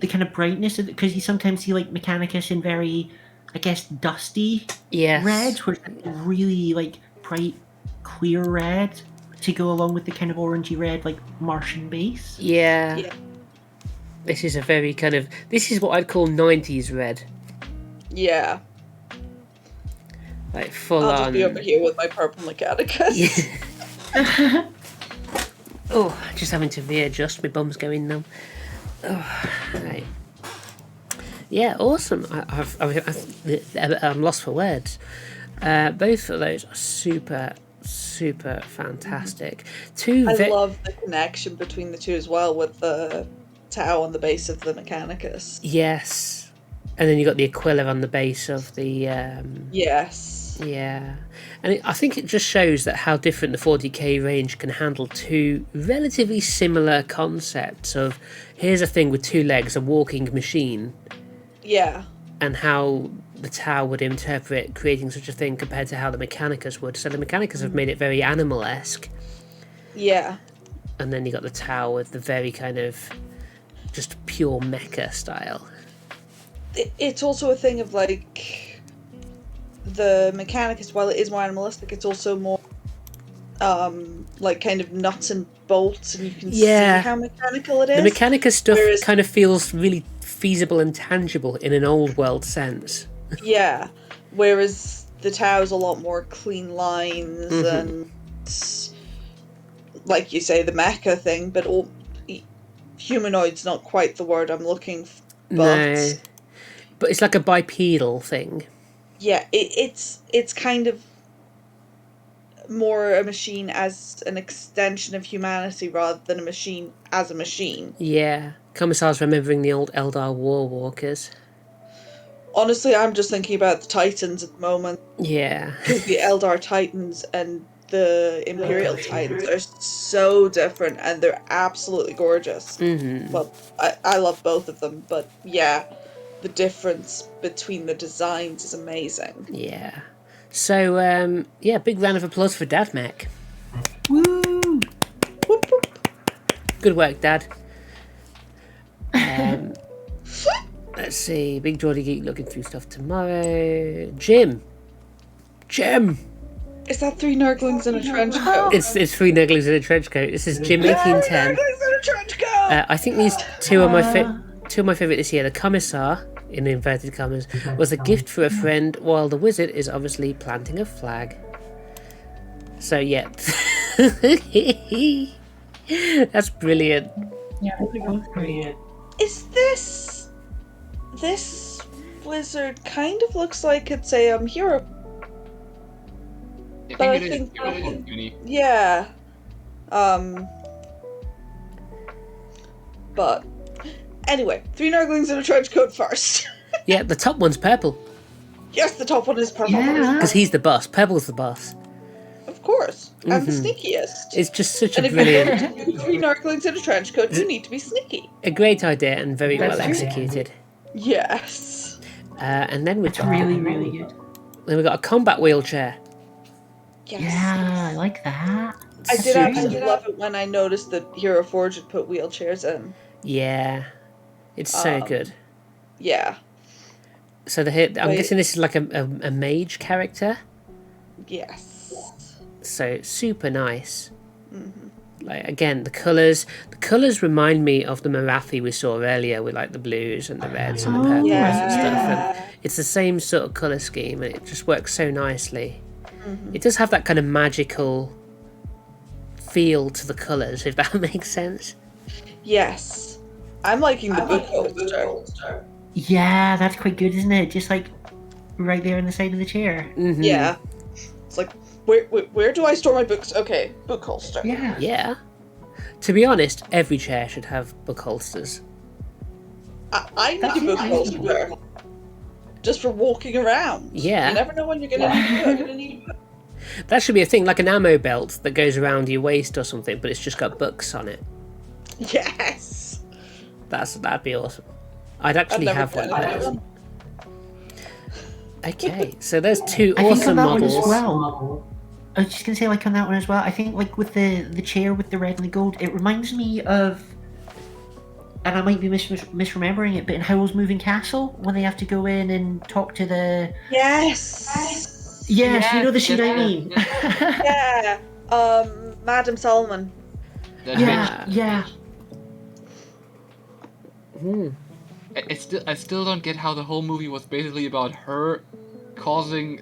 kind of brightness of it, because you sometimes see like Mechanicus in very, I guess, dusty Yes. reds, where it's really like bright, clear red to go along with the kind of orangey red like Martian base. Yeah. Yeah. This is a very kind of... This is what I'd call 90s red. Yeah. Like full I'll on. just be over here with my purple Mechanicus. Yeah. Oh, just having to readjust. My bum's going numb. Oh, right. Yeah, awesome. I'm lost for words. Both of those are super super fantastic. I love the connection between the two as well, with the Tau on the base of the Mechanicus. Yes. And then you got the Aquila on the base of the... Yes. Yeah. And I think it just shows that how different the 40k range can handle two relatively similar concepts of, here's a thing with two legs, a walking machine. Yeah. And how the Tau would interpret creating such a thing compared to how the Mechanicus would. So the Mechanicus have made it very animal-esque. Yeah. And then you got the Tau with the very kind of just pure mecha style. It's also a thing of like the Mechanicus, while it is more animalistic, it's also more like kind of nuts and bolts, and you can see how mechanical it is. The Mechanicus stuff kind of feels really feasible and tangible in an old world sense. Yeah, whereas the Tau's a lot more clean lines and, like you say, the mecha thing, but humanoid's not quite the word I'm looking for. No, but it's like a bipedal thing. Yeah, it's kind of more a machine as an extension of humanity rather than a machine as a machine. Yeah, Commissar's remembering the old Eldar War Walkers. Honestly, I'm just thinking about the Titans at the moment. Yeah. Because the Eldar Titans and the Imperial Titans are so different, and they're absolutely gorgeous. Mm-hmm. Well, I love both of them, but yeah, the difference between the designs is amazing. Yeah. So, yeah, big round of applause for Dad Mech. Woo! Whoop, whoop. Good work, Dad. Let's see. Big Geordie Geek looking through stuff tomorrow. Jim! Is that 3 Nurglings in a trench coat? It's 3 Nurglings in a trench coat. This is Jim 1810. Nurglings in a trench coat! I think these two are my favourite this year. The Commissar, in inverted commas, was a gift for a friend, while the Wizard is obviously planting a flag. So, yeah. That's brilliant. Yeah, those are both brilliant. Is this wizard kind of looks like it's a hero. I think it is uni. Yeah. But anyway, 3 Nurglings in a trench coat first. Yeah, the top one's purple. Yes, the top one is purple. Yeah. Because he's the boss. Purple's the boss. Of course. And the sneakiest. It's just such And a if you're brilliant... going to do 3 Nurglings in a trench coat, you need to be sneaky. A great idea and very That's well true. executed. Yes. And then we've It's got... really, really good. Then we've got a combat wheelchair. Yes. Yeah, I like that. I did absolutely love it when I noticed that Hero Forge had put wheelchairs in. Yeah. It's so good. Yeah. So I'm guessing this is like a mage character. Yes. So super nice. Like again, the colours remind me of the Marathi we saw earlier with like the blues and the reds and the purples and stuff. And it's the same sort of colour scheme, and it just works so nicely. It does have that kind of magical feel to the colours, if that makes sense. Yes. I'm liking the book holster. Yeah, that's quite good, isn't it? Just like right there on the side of the chair. Mm-hmm. Yeah. It's like, where do I store my books? Okay, book holster. Yeah. Yeah. To be honest, every chair should have book holsters. I need a book holster. Just for walking around. Yeah. You never know when you're going to need a book. That should be a thing, like an ammo belt that goes around your waist or something, but it's just got books on it. Yes. That'd be awesome. I'd actually have one of those. Okay, so there's 2 I think on awesome that models. one as well. I was just gonna say, like on that one as well. I think like with the chair with the red and the gold, it reminds me of, and I might be misremembering it, but in Howl's Moving Castle, when they have to go in and talk to the. Yes. Yes, you know the scene I mean. Yeah. Madam Solomon. Yeah. I still don't get how the whole movie was basically about her causing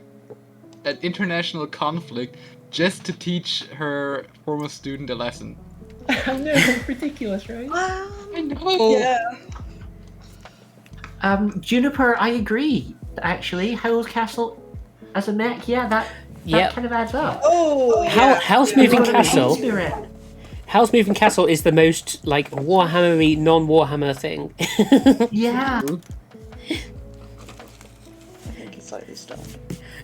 an international conflict just to teach her former student a lesson. I know, it's ridiculous, right? I know. Yeah. Juniper, I agree. Actually, Howl's Castle as a mech, yeah, That kind of adds up. Oh, yeah. House yeah. Moving Got a team Castle. spirit. House Moving Castle is the most like Warhammery, non-Warhammer thing. Yeah. I think he's slightly stoned.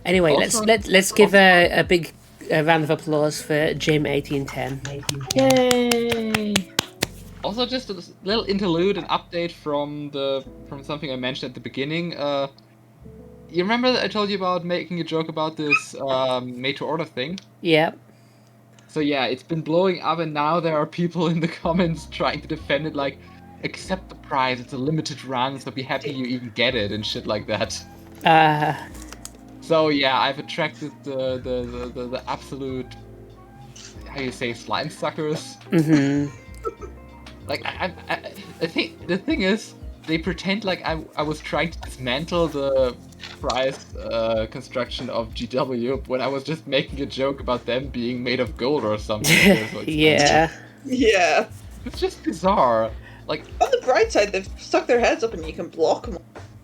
Anyway, Also- let's give a big round of applause for Jim 1810. Yay. Also, just a little interlude, an update from something I mentioned at the beginning. You remember that I told you about making a joke about this made to order thing? Yeah. So yeah, it's been blowing up, and now there are people in the comments trying to defend it, like, accept the price, it's a limited run, so be happy you even get it, and shit like that. So yeah, I've attracted the absolute, how you say, slime suckers. Mm-hmm. Like, I think the thing is, they pretend like I was trying to dismantle the price construction of GW when I was just making a joke about them being made of gold or something. They're so expensive. Yeah. Yeah. It's just bizarre. Like, On the bright side, they've stuck their heads up and you can block them.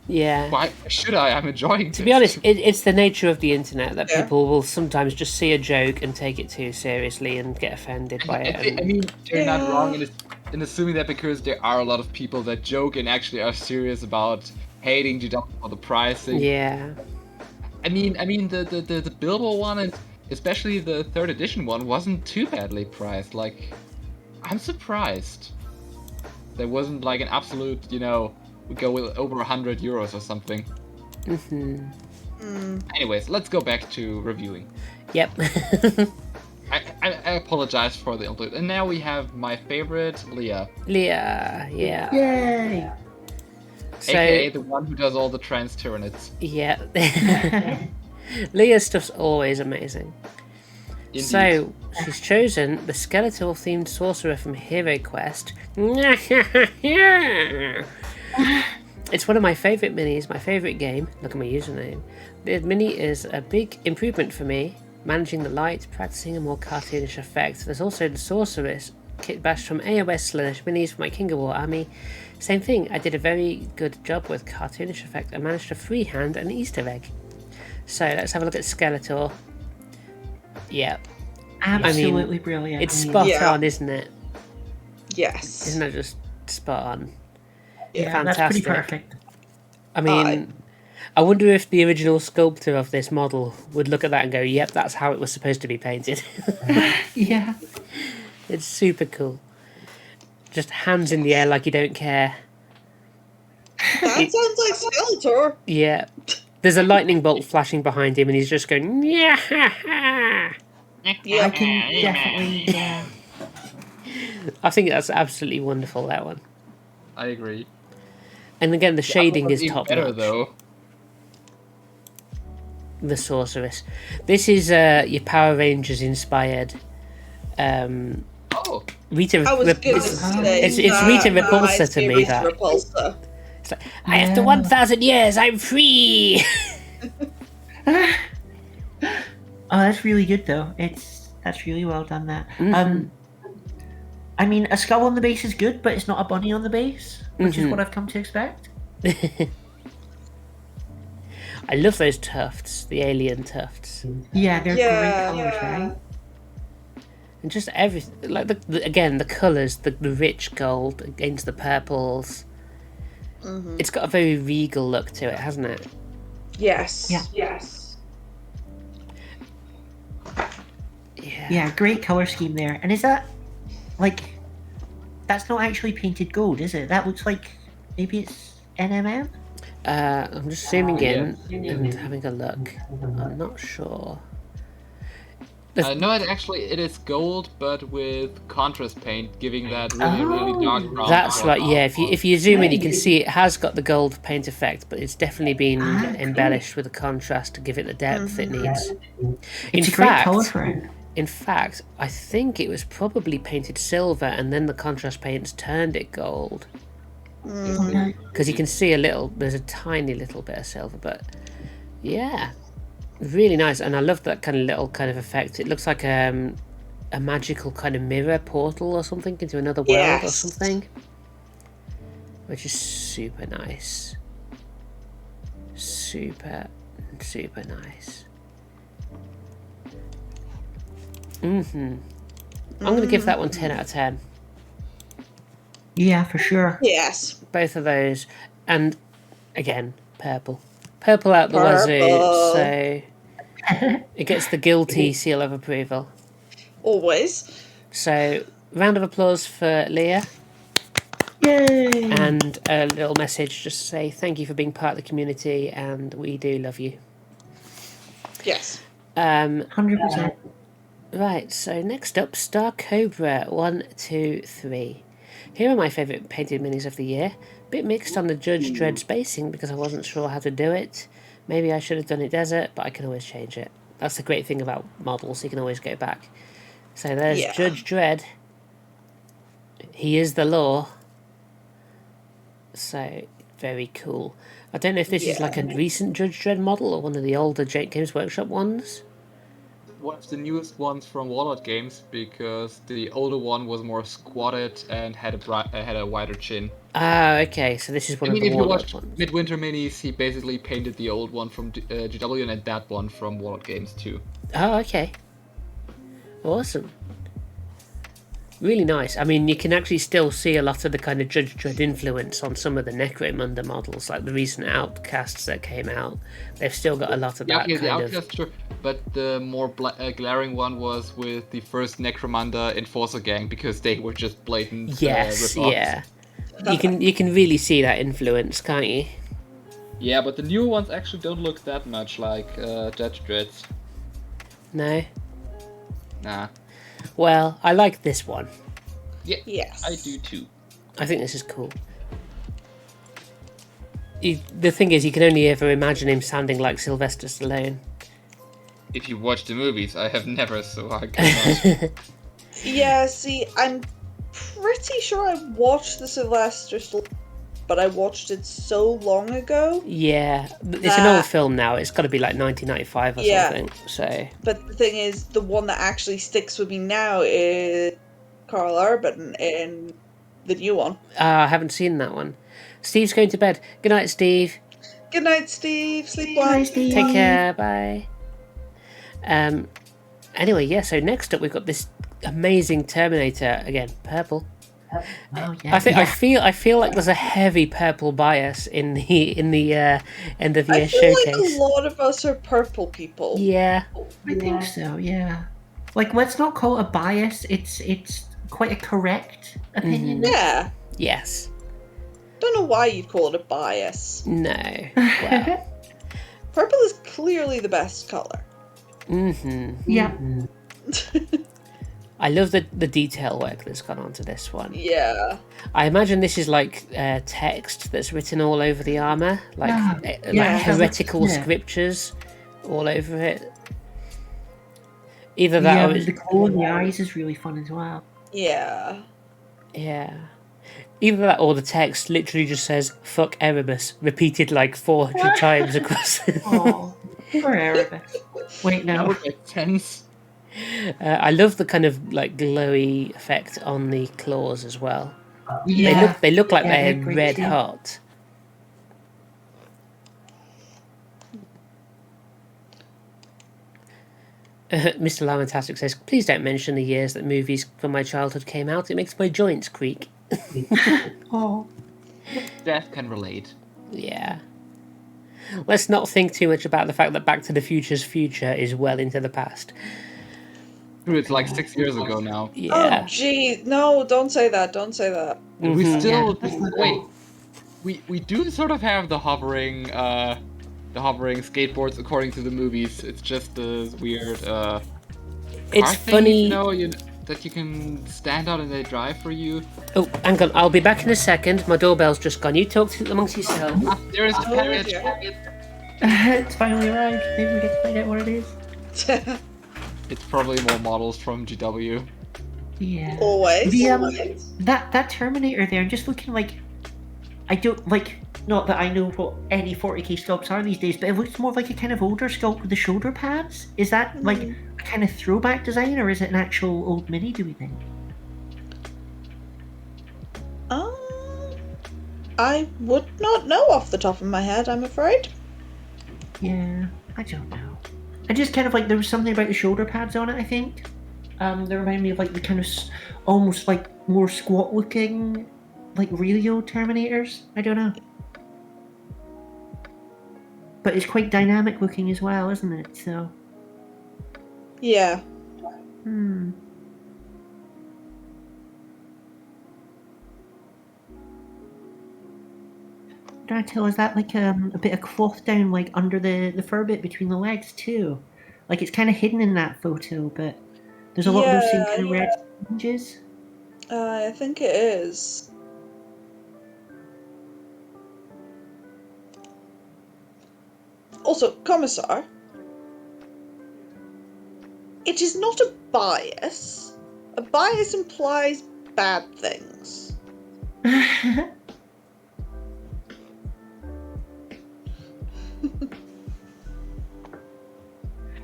Yeah. why should I? I'm enjoying To be honest, it's the nature of the internet that Yeah. people will sometimes just see a joke and take it too seriously and get offended by it. I and- mean, they're not Yeah. wrong in assuming that, because there are a lot of people that joke and actually are serious about hating GW for the pricing. Yeah. I mean, the Bilbo one, and especially the 3rd edition one, wasn't too badly priced. Like, I'm surprised there wasn't like an absolute, we go with over 100 euros or something. Mm-hmm. Anyways, let's go back to reviewing. Yep. I apologize for the interlude. And now we have my favorite, Leia. Leia. Yeah. Yay. So AKA the one who does all the trans tyranids. yeah. Leia's stuff's always amazing. Indeed. So she's chosen the skeletal-themed sorcerer from Hero Quest. It's one of my favourite minis, my favourite game. Look at my username. The mini is a big improvement for me, managing the light, practicing a more cartoonish effect. There's also the Sorceress kit bash from AOS/minis for my King of War army. Same thing, I did a very good job with cartoonish effect. I managed to freehand an Easter egg. So let's have a look at Skeletor. Yeah, Absolutely brilliant. it's I mean, spot Yeah. on, isn't it? Yes. Isn't it just spot on? yeah, that's pretty fantastic. perfect. I mean, I wonder if the original sculptor of this model would look at that and go, yep, that's how it was supposed to be painted. Yeah. It's super cool. Just hands in the air like you don't care. That sounds like Skeletor. Yeah. There's a lightning bolt flashing behind him and he's just going, yeah. I can definitely. Yeah. I think that's absolutely wonderful, that one. I agree. And again, the shading is Even top better notch. though. The Sorceress. This is your Power Rangers inspired. Oh, Rita. I was gonna it's say it's that Rita reminds Repulsa to of me. Rita That Repulsa. it's like, after 1,000 years, I'm free. Oh, that's really good though. That's really well done. That. Mhm. I mean, a skull on the base is good, but it's not a bunny on the base, which is what I've come to expect. I love those tufts, the alien tufts, Yeah, they're Yeah. great colors, right? and just everything. Like again, the colors, the rich gold against the purples. It's got a very regal look to it, hasn't it? Yes. Yeah. Yes. Yeah. Yeah, great color scheme there. And is that like that's not actually painted gold, is it? That looks like maybe it's NMM. I'm just zooming in yeah. and having a look. I'm not sure. no, it is gold, but with contrast paint, giving that really dark brown. That's color. right. Yeah, if you zoom in, you can see it has got the gold paint effect, but it's definitely been cool. embellished with the contrast to give it the depth it needs. It's a great color for it. In fact, I think it was probably painted silver, and then the contrast paints turned it gold. Because you can see there's a tiny little bit of silver, but yeah, really nice. And I love that kind of little kind of effect. It looks like a magical kind of mirror portal or something into another world or Yes. something, which is super nice. Super nice. I'm going to give that one 10 out of 10. Yeah, for sure. Yes. Both of those. And, again, purple. Purple out the wazoo, so it gets the guilty seal of approval. Always. So, round of applause for Leia. Yay! And a little message just to say thank you for being part of the community, and we do love you. Yes. 100%. Right, so next up, Star Cobra 1, 2, 3. Here are my favourite painted minis of the year. Bit mixed on the Judge Dredd spacing because I wasn't sure how to do it. Maybe I should have done it desert, but I can always change it. That's the great thing about models, you can always go back. So there's Judge Dredd. He is the law. So, very cool. I don't know if this is like a recent Judge Dredd model or one of the older Games Workshop ones. One of the newest ones from Warlord Games, because the older one was more squatted and had a wider chin. Ah, okay, so this is one of the Warlord ones. If you watched Midwinter Minis, he basically painted the old one from GW and that one from Warlord Games too. Oh, okay. Awesome. Really nice. I mean, you can actually still see a lot of the kind of Judge Dredd influence on some of the Necromunda models, like the recent Outcasts that came out. They've still got a lot of that kind the Outcast, sure. But the more glaring one was with the first Necromunda Enforcer gang, because they were just blatant Yes, rip-offs. yeah. You can really see that influence, can't you? Yeah, but the newer ones actually don't look that much like Judge Dredd's. No? Nah. Well, I like this one. Yeah, yes, I do too. I think this is cool. The thing is, you can only ever imagine him sounding like Sylvester Stallone. If you watch the movies, I have never, so I cannot. Yeah, see, I'm pretty sure I watched the Sylvester Stallone, but I watched it so long ago. Yeah, it's an old film now. It's got to be like 1995 or something. So. But the thing is, the one that actually sticks with me now is Carl Urban in the new one. I haven't seen that one. Steve's going to bed. Good night, Steve. Good night, Steve. Sleep well. Steve. Take care. Bye. Anyway, yeah. So next up, we've got this amazing Terminator again, purple. Oh, yeah. I feel like there's a heavy purple bias in the end of year I feel showcase. like a lot of us are purple people. Yeah, I think so. Yeah. Like, let's not call it a bias. It's quite a correct opinion. Yeah. Yes. Don't know why you'd call it a bias. No. Well. Purple is clearly the best color. Yeah. I love the detail work that's gone onto this one. Yeah. I imagine this is like text that's written all over the armor, like heretical scriptures all over it. Either that or the glow in the eyes is really fun as well. Yeah. Yeah. Either that or the text literally just says "fuck Erebus" repeated like 400 times across. Oh, poor Erebus. Wait, no. That would make sense. I love the kind of like glowy effect on the claws as well. Yeah. They look like Yeah, they're they're red pretty. hot. Mr. Lamantastic says, "Please don't mention the years that movies from my childhood came out. It makes my joints creak." Oh. Death can relate. Yeah. Let's not think too much about the fact that Back to the Future's future is well into the past. It's like 6 years ago now. Yeah. Oh, gee. No, don't say that. Don't say that. And we still Yeah. wait. We do sort of have the hovering skateboards according to the movies. It's just this weird It's car thing, funny. that you can stand on and they drive for you. Oh, hang on. I'll be back in a second. My doorbell's just gone. You talk amongst yourselves. There is the package. dear. It's finally arrived. Maybe we get to find out what it is. It's probably more models from GW. Yeah. Always. The, that Terminator there, I'm just looking like... I don't, like... Not that I know what any 40k sculpts are these days, but it looks more like a kind of older sculpt with the shoulder pads. Is that, like, a kind of throwback design, or is it an actual old mini, do we think? I would not know off the top of my head, I'm afraid. Yeah, I don't know. I just kind of like, there was something about the shoulder pads on it, I think. They remind me of like the kind of almost like more squat looking, like really old Terminators. I don't know. But it's quite dynamic looking as well, isn't it? So. Yeah. Can I tell, is that like a bit of cloth down like under the fur bit between the legs too? Like it's kind of hidden in that photo, but there's a lot of those same kind of red fringes. I think it is. Also, Commissar, it is not a bias. A bias implies bad things.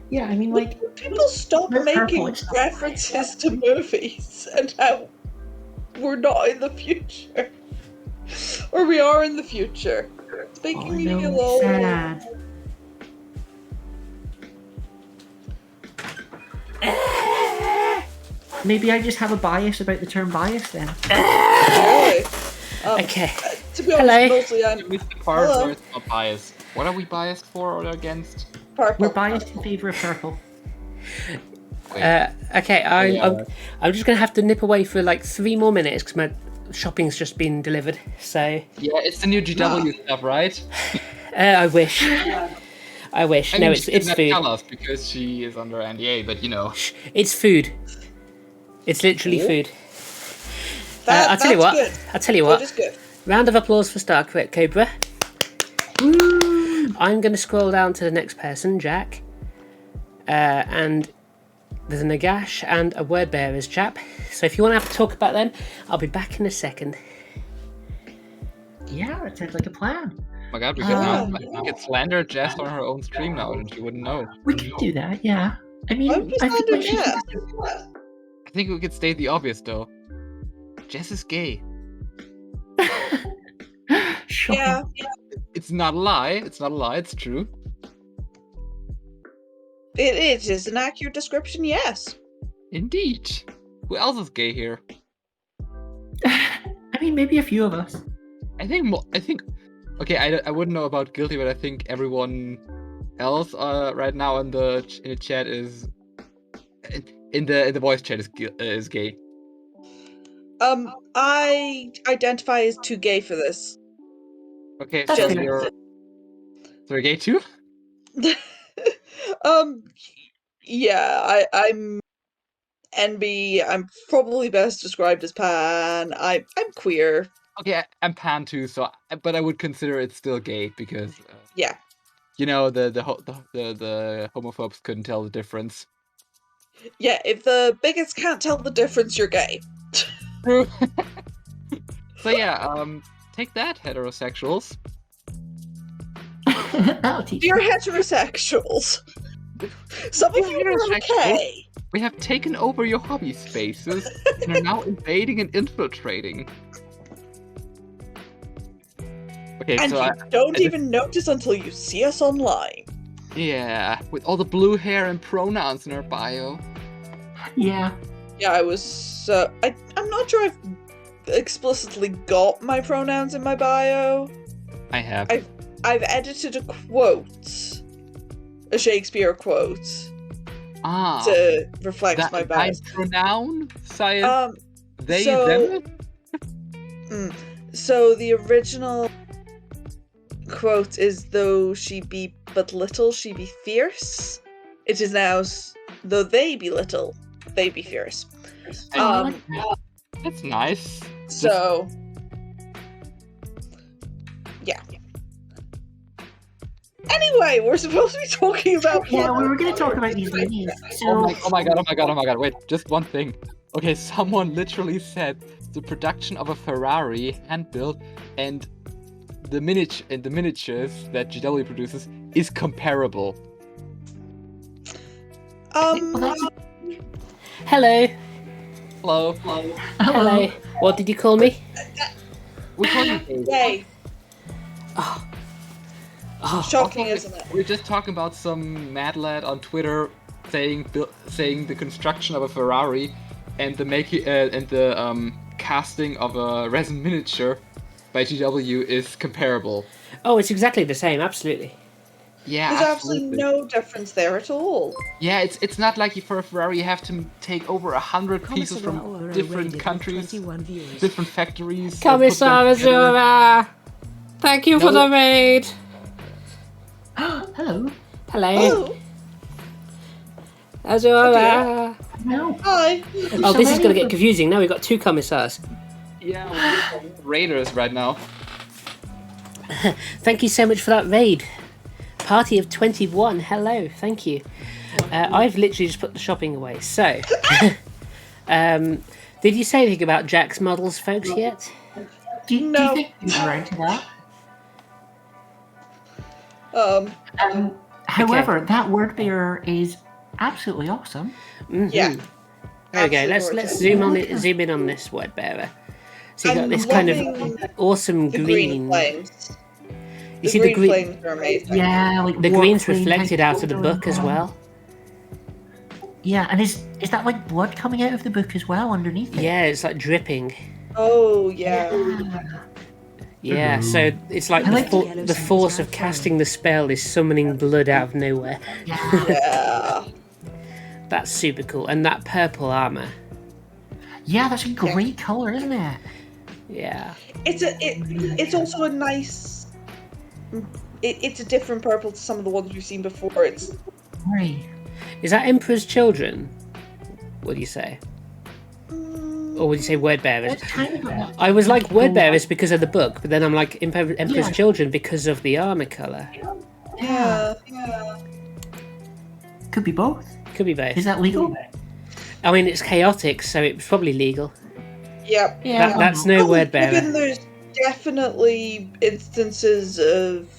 Yeah, I mean, like... People stop making references to movies and how we're not in the future. Or we are in the future. It's making me feel old. Sad. Maybe I just have a bias about the term bias then. Really? Okay. To be honest, mostly I'm... With the part where it's not biased. What are we biased for or against? Purple. We're biased in favour of purple. Okay, I'm just gonna have to nip away for like 3 more minutes because my shopping's just been delivered. So yeah, it's the new GW stuff, right? I wish. I wish. I mean, No, she it's did not food. tell us because she is under NDA, but you know. It's food. It's literally food. I'll tell you what. Good. I'll tell you what. Food is good. Round of applause for Star Cobra. I'm going to scroll down to the next person, Jack. And there's a Nagash and a Word Bearers chap. So if you want to have a talk about them, I'll be back in a second. Yeah, that sounds like a plan. Oh my god, we could slander Jess on her own stream now and she wouldn't know. We could do that, yeah. I mean, Why would we I feel like slander she's... I think we could state the obvious though. Jess is gay. Shocking. Yeah. It's not a lie. It's not a lie. It's true. It is an accurate description, yes. Indeed. Who else is gay here? I mean, maybe a few of us. I think. Okay, I wouldn't know about guilty, but I think everyone else right now in the chat is in the voice chat is gay. I identify as too gay for this. Okay, That's so fair. you're gay too? Yeah, I'm NB. I'm probably best described as pan. I'm queer. Okay, I'm pan too, but I would consider it still gay because Yeah. you know the homophobes couldn't tell the difference. Yeah, if the bigots can't tell the difference, you're gay. True. So yeah, take that, heterosexuals. That'll teach You're you. heterosexuals. Some of you are okay. We have taken over your hobby spaces and are now invading and infiltrating. Okay, And so you don't even notice until you see us online. yeah, with all the blue hair and pronouns in our bio. Yeah. Yeah, I was. I'm not sure I've explicitly got my pronouns in my bio. I have. I've edited a quote, a Shakespeare quote, to reflect my bio. Pronoun, science, they, so- them. So the original quote is, "Though she be but little, she be fierce." It is now, "Though they be little, they be fierce." That's nice. So, yeah. Anyway, we're supposed to be talking about. Yeah, we were going to talk about these minis. So, Oh my god, wait, just one thing. Okay, someone literally said the production of a Ferrari, hand-built, and the miniatures that GW produces is comparable. Hello. Hello. Hello. What did you call me? We call you gay. Yay. Oh, Shocking, isn't it? We're just talking about some mad lad on Twitter saying the construction of a Ferrari and the casting of a resin miniature by GW is comparable. Oh, it's exactly the same. Absolutely. Yeah, There's absolutely no difference there at all. Yeah, it's not like for a Ferrari you have to take over 100 pieces from different countries, different factories. Commissar Azura, thank you for the raid. Hello. Hello. Azura. No. Hi. Oh, this is going to get confusing. Now we've got 2 commissars. Yeah, we're raiders right now. Thank you so much for that raid. Party of 21. Hello. Thank you. I've literally just put the shopping away. So, did you say anything about Jack's models, folks, yet? Do you think you're around to that? However, that word bearer is absolutely awesome. Mm-hmm. Yeah. There we go. Let's zoom in on this word bearer. So you got this kind of awesome green. Flames. You see the green flames are amazing. Yeah, like the green's reflected out of the book as well. Yeah, and is that like blood coming out of the book as well underneath it? Yeah, it's like dripping. Oh yeah. Yeah, so it's like the force of casting the spell is summoning blood out of nowhere. Yeah. That's super cool. And that purple armor. Yeah, that's a great color, isn't it? Yeah. It's also a nice. It's a different purple to some of the ones we've seen before. It's Right. Is that Emperor's Children? What do you say? Or would you say Word Bearers? It's kind of I was like Word Bearers because of the book, but then I'm like Emperor's Children because of the armor color. yeah. could be both. Could be both. Is that legal? I mean, it's chaotic, so it's probably legal. Yep. Yeah. That's no Word Given Bearer. there's definitely instances of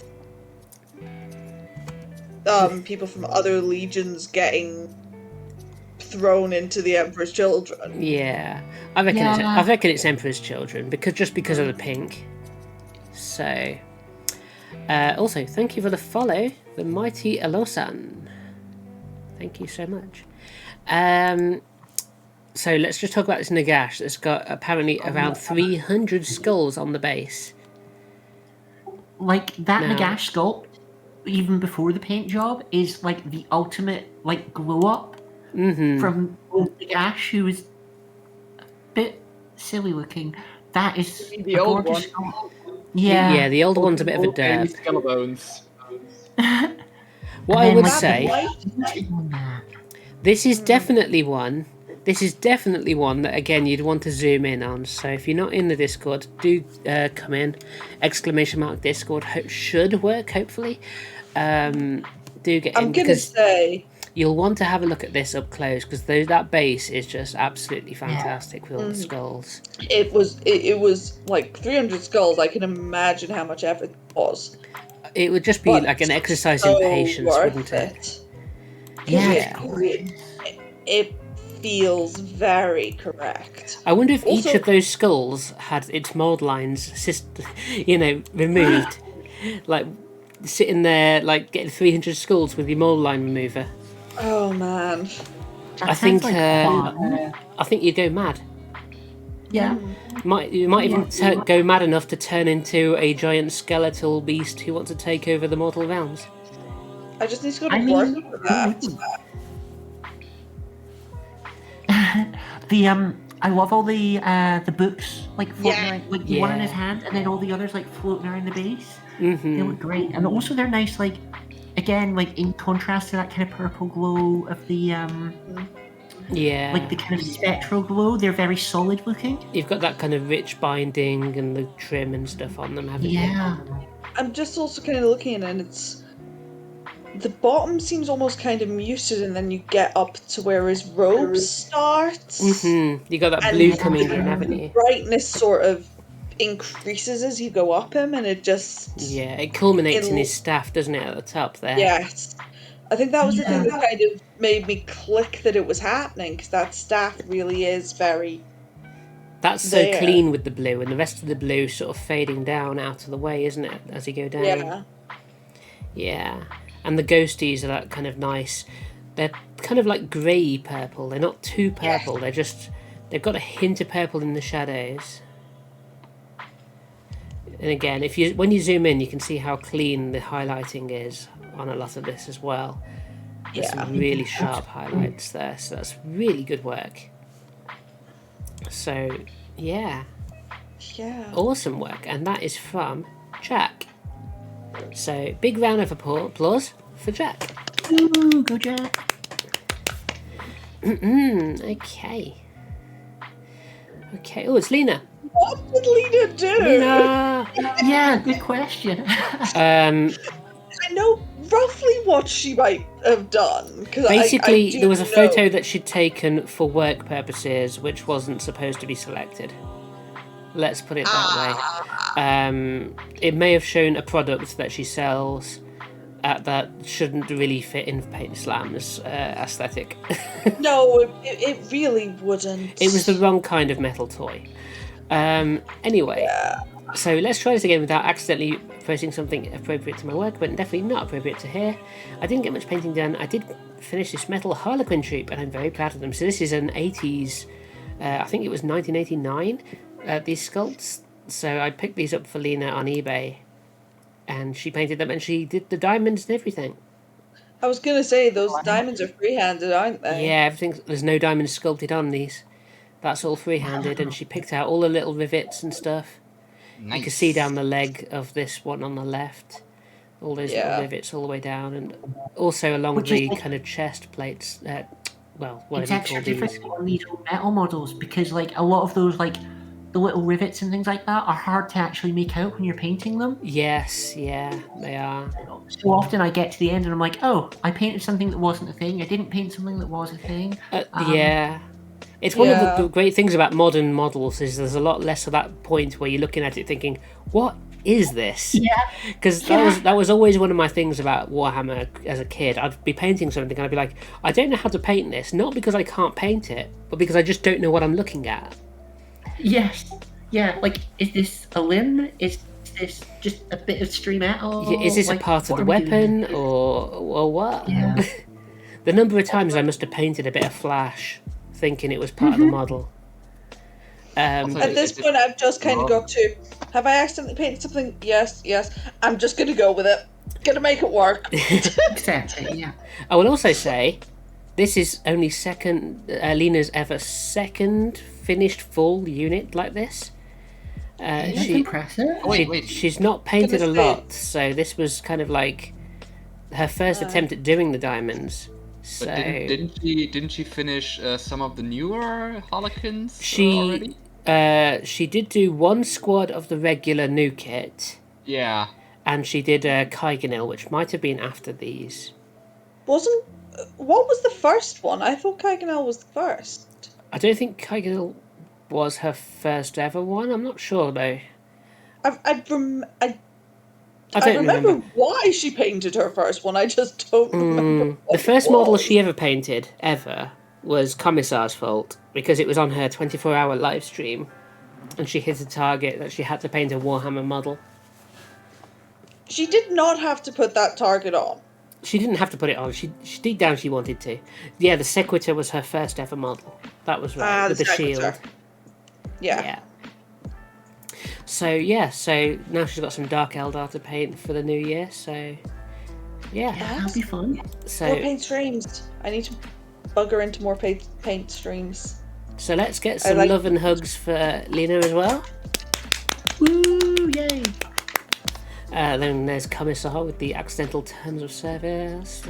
people from other legions getting thrown into the Emperor's Children. Yeah, I reckon it's Emperor's Children because of the pink. So, also thank you for the follow, the mighty Elosan. Thank you so much. So let's just talk about this Nagash that's got apparently around 300 skulls on the base. Like that No. Nagash sculpt, even before the paint job, is like the ultimate like glow up from Nagash, who is a bit silly looking. That is The a old gorgeous one. sculpt. Yeah. Yeah, the older one's a bit of a derp. Skelebones. What I then, would like, say, on that. this is definitely one that, again, you'd want to zoom in on. So if you're not in the Discord, do come in. ! Discord should work, hopefully. Do get in. I'm gonna say You'll want to have a look at this up close, because that base is just absolutely fantastic with all the skulls. it was like 300 skulls. I can imagine how much effort it was. It would just be But like an exercise in so patience, worth wouldn't it? Yeah. It feels very correct. I wonder if each Also- of those skulls had its mold lines, removed. Like, sitting there, like, getting 300 skulls with your mold line remover. Oh man. That I think, sounds like fun. I think you'd go mad. Yeah. You might even go mad enough to turn into a giant skeletal beast who wants to take over the mortal realms. I just need to go to I work mean, for that. I love all the books like floating Yeah. around, like the one in Yeah. his hand, and then all the others like floating around the base. Mm-hmm. They look great, and also they're nice. Like again, like in contrast to that kind of purple glow of the Yeah. like the kind of spectral glow, they're very solid looking. You've got that kind of rich binding and the trim and stuff on them, haven't you? Yeah. I'm just also kind of looking and it's the bottom seems almost kind of muted, and then you get up to where his robe starts. Mm-hmm. You got that And blue coming in, haven't you? Brightness sort of increases as you go up him, and it just Yeah, it culminates in It'll- his staff, doesn't it, at the top there? yes. I think that was the thing that kind of made me click that it was happening, because that staff really is very. That's so there. clean with the blue, and the rest of the blue sort of fading down out of the way, isn't it, as you go down? Yeah. Yeah. And the ghosties are that kind of nice They're kind of like grey purple. They're not too purple. They've got a hint of purple in the shadows. And again, when you zoom in, you can see how clean the highlighting is on a lot of this as well. There's some really sharp highlights there, so that's really good work. So, yeah. Awesome work, and that is from Jack. So, big round of applause for Jack. Ooh, go Jack. Okay. Oh, it's Lena. What did Lena do? Lena! Yeah, good question. I know roughly what she might have done. Basically, there was a photo that she'd taken for work purposes, which wasn't supposed to be selected. Let's put it that way. It may have shown a product that she sells that shouldn't really fit in PAINTSLAM's aesthetic. No, it really wouldn't. It was the wrong kind of metal toy. Anyway, so let's try this again without accidentally posting something appropriate to my work, but definitely not appropriate to here. I didn't get much painting done. I did finish this metal Harlequin troop, and I'm very proud of them. So this is an 80s, I think it was 1989, these sculpts. So I picked these up for Lena on eBay, and she painted them, and she did the diamonds and everything. I was going to say, those diamonds are free-handed, aren't they? Yeah, there's no diamonds sculpted on these. That's all free-handed, and she picked out all the little rivets and stuff. Nice. You can see down the leg of this one on the left, all those little rivets all the way down, and also along the kind of chest plates. It's extra difficult on these old metal models because, like, a lot of those, like, the little rivets and things like that are hard to actually make out when you're painting them. Yes, yeah, they are. So often I get to the end and I'm like, oh, I painted something that wasn't a thing. I didn't paint something that was a thing. Yeah. It's one of the great things about modern models is there's a lot less of that point where you're looking at it thinking, what is this? Yeah. Because that was always one of my things about Warhammer as a kid. I'd be painting something and I'd be like, I don't know how to paint this. Not because I can't paint it, but because I just don't know what I'm looking at. Yes. Yeah, like, is this a limb? Is this just a bit of stray metal? Yeah, is this a part of the weapon or what? Yeah. The number of times I must have painted a bit of flash thinking it was part of the model. At this point, I've just kind of got to, have I accidentally painted something? Yes. I'm just going to go with it. Going to make it work. Exactly, yeah. I will also say, this is only Lena's ever second finished full unit like this. That's impressive. She's not painted a lot, so this was kind of like her first attempt at doing the diamonds. So but didn't she finish some of the newer Harlequins already? She did do one squad of the regular new kit. Yeah. And she did Kaiganil, which might have been after these. What was the first one? I thought Kaiganil was the first. I don't think Kaiganil was her first ever one. I'm not sure though. I remember why she painted her first one. I just don't remember. The first model she ever painted was Commissar's fault because it was on her 24-hour live stream, and she hit a target that she had to paint a Warhammer model. She did not have to put that target on. She didn't have to put it on. She deep down she wanted to. Yeah, the Sequitur was her first ever model. That was right, with the shield. Yeah. So now she's got some Dark Eldar to paint for the new year. So yeah, that'll be fun. So more paint streams. I need to bug her into more paint streams. So let's get some love and hugs for Lena as well. Woo! Yay! Then there's Commissar with the accidental terms of service.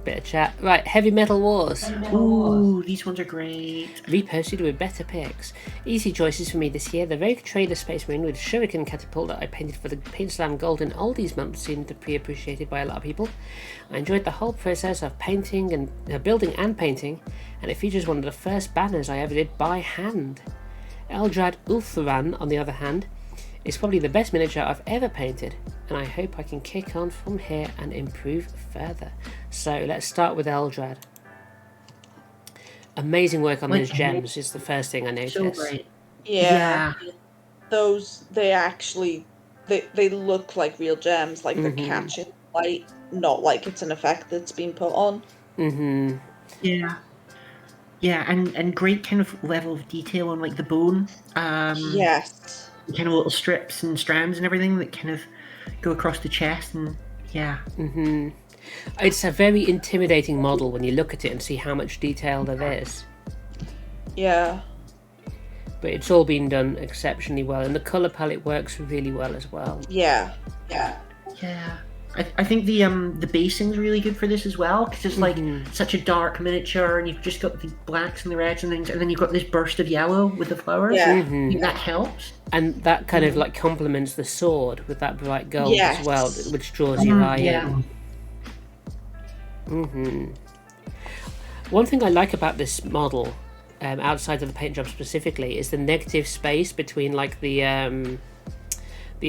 Bit of chat. Right, Heavy Metal Wars. Ooh, these ones are great. Reposted with better picks. Easy choices for me this year. The Rogue Trader Space Marine with Shuriken Catapult that I painted for the PAINTSLAM Golden Oldies month seemed to be appreciated by a lot of people. I enjoyed the whole process of painting and building and painting, and it features one of the first banners I ever did by hand. Eldrad Ulthuran, on the other hand, is probably the best miniature I've ever painted, and I hope I can kick on from here and improve further. So let's start with Eldrad. Amazing work on those gems is the first thing I noticed. So great. Yeah. Those, they look like real gems, like they're catching light, not like it's an effect that's been put on. Mm-hmm. Yeah. Yeah, and great kind of level of detail on like the bone. Yes. Kind of little strips and strands and everything that kind of go across the chest, and yeah. Mm-hmm. It's a very intimidating model when you look at it and see how much detail there is. Yeah. But it's all been done exceptionally well, and the colour palette works really well as well. Yeah. Yeah. I think the basing's really good for this as well, because it's like such a dark miniature, and you've just got the blacks and the reds and things, and then you've got this burst of yellow with the flowers. Yeah. I think that helps. And that kind of like complements the sword with that bright gold Yes. as well, which draws your eye Yeah. in. One thing I like about this model, outside of the paint job specifically, is the negative space between like the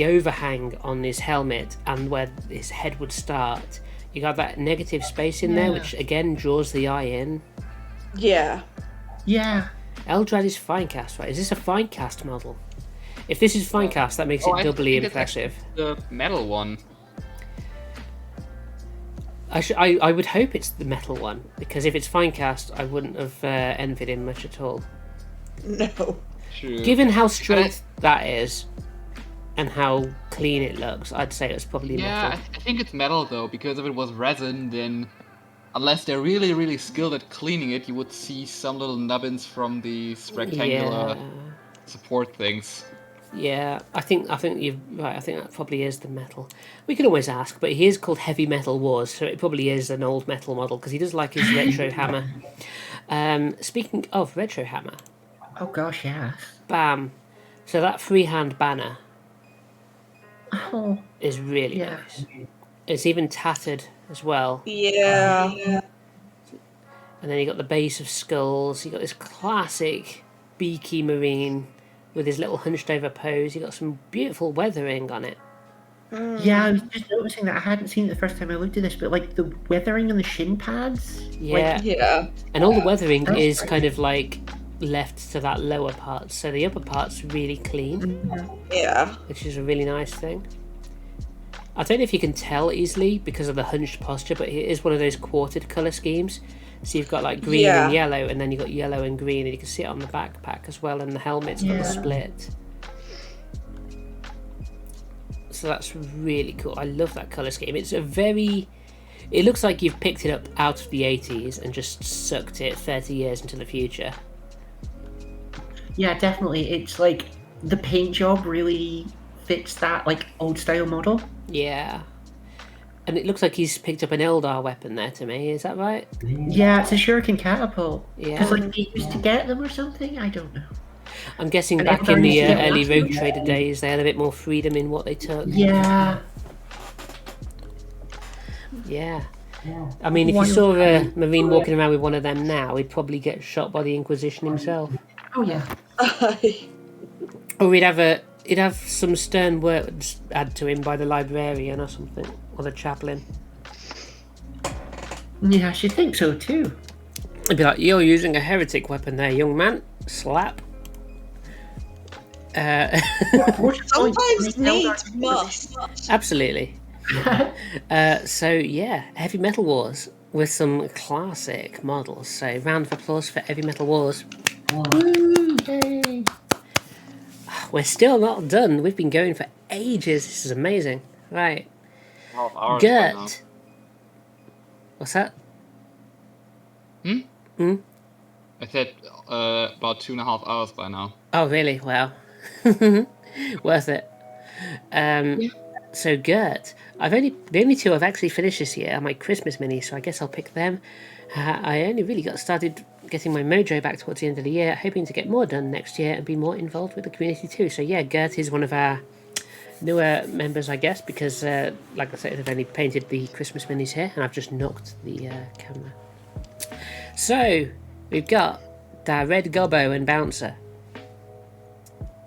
overhang on his helmet and where his head would start. You got that negative space in there, which again draws the eye in. Yeah. Yeah. Eldrad is Finecast, right? Is this a Finecast model? If this is Finecast, that makes it doubly impressive. The metal one. I would hope it's the metal one, because if it's Finecast, I wouldn't have envied him much at all. No. True. Given how straight that is, and how clean it looks, I'd say it's probably metal. I think it's metal though, because if it was resin, then unless they're really, really skilled at cleaning it, you would see some little nubbins from these rectangular support things. Yeah, I think you're right. I think that probably is the metal. We can always ask, but he is called Heavy Metal Wars, so it probably is an old metal model, because he does like his retro hammer. Speaking of retro hammer, Oh gosh, yes. bam! So that freehand banner Oh, is really yeah. nice. It's even tattered as well. Yeah. And then you got the base of skulls. You got this classic beaky marine with his little hunched over pose. You got some beautiful weathering on it. Yeah, I was just noticing that I hadn't seen it the first time I looked at this, but like the weathering on the shin pads. Yeah, Yeah. and all the weathering That's is great. kind of like left to that lower part, so the upper part's really clean, Yeah. which is a really nice thing. I don't know if you can tell easily because of the hunched posture, but it is one of those quartered colour schemes. So you've got like green Yeah. and yellow, and then you've got yellow and green, and you can see it on the backpack as well, and the helmet's got the split. So that's really cool. I love that colour scheme. It's a very... It looks like you've picked it up out of the 80s and just sucked it 30 years into the future. Yeah, definitely. It's like the paint job really fits that like old style model. Yeah. And it looks like he's picked up an Eldar weapon there to me, is that right? Yeah, it's a shuriken catapult. Yeah. Because like they used to get them or something. I don't know. I'm guessing And back in the Eldar used to get early weapons. Rogue Trader days, they had a bit more freedom in what they took. Yeah. Yeah. I mean, if you saw a Marine walking around with one of them now, he'd probably get shot by the Inquisition himself. Oh yeah. Or he'd have some stern words add to him by the librarian or something, or the chaplain. Yeah, I should think so too. He'd be like, "You're using a heretic weapon there, young man." Slap. Sometimes needs must. Absolutely. So yeah, Heavy Metal Wars with some classic models. So round of applause for Heavy Metal Wars. Woo, yay. We're still not done. We've been going for ages. This is amazing. Right. Half hours by now. Gert. What's that? I said about 2.5 hours by now. Oh, really? Wow. Worth it. So Gert, the only two I've actually finished this year are my Christmas minis, so I guess I'll pick them. I only really got started getting my mojo back towards the end of the year, hoping to get more done next year and be more involved with the community too. So yeah, Gert is one of our newer members, I guess, because like I said, I've only painted the Christmas minis here, and I've just knocked the camera. So we've got the Red Gobbo and Bouncer.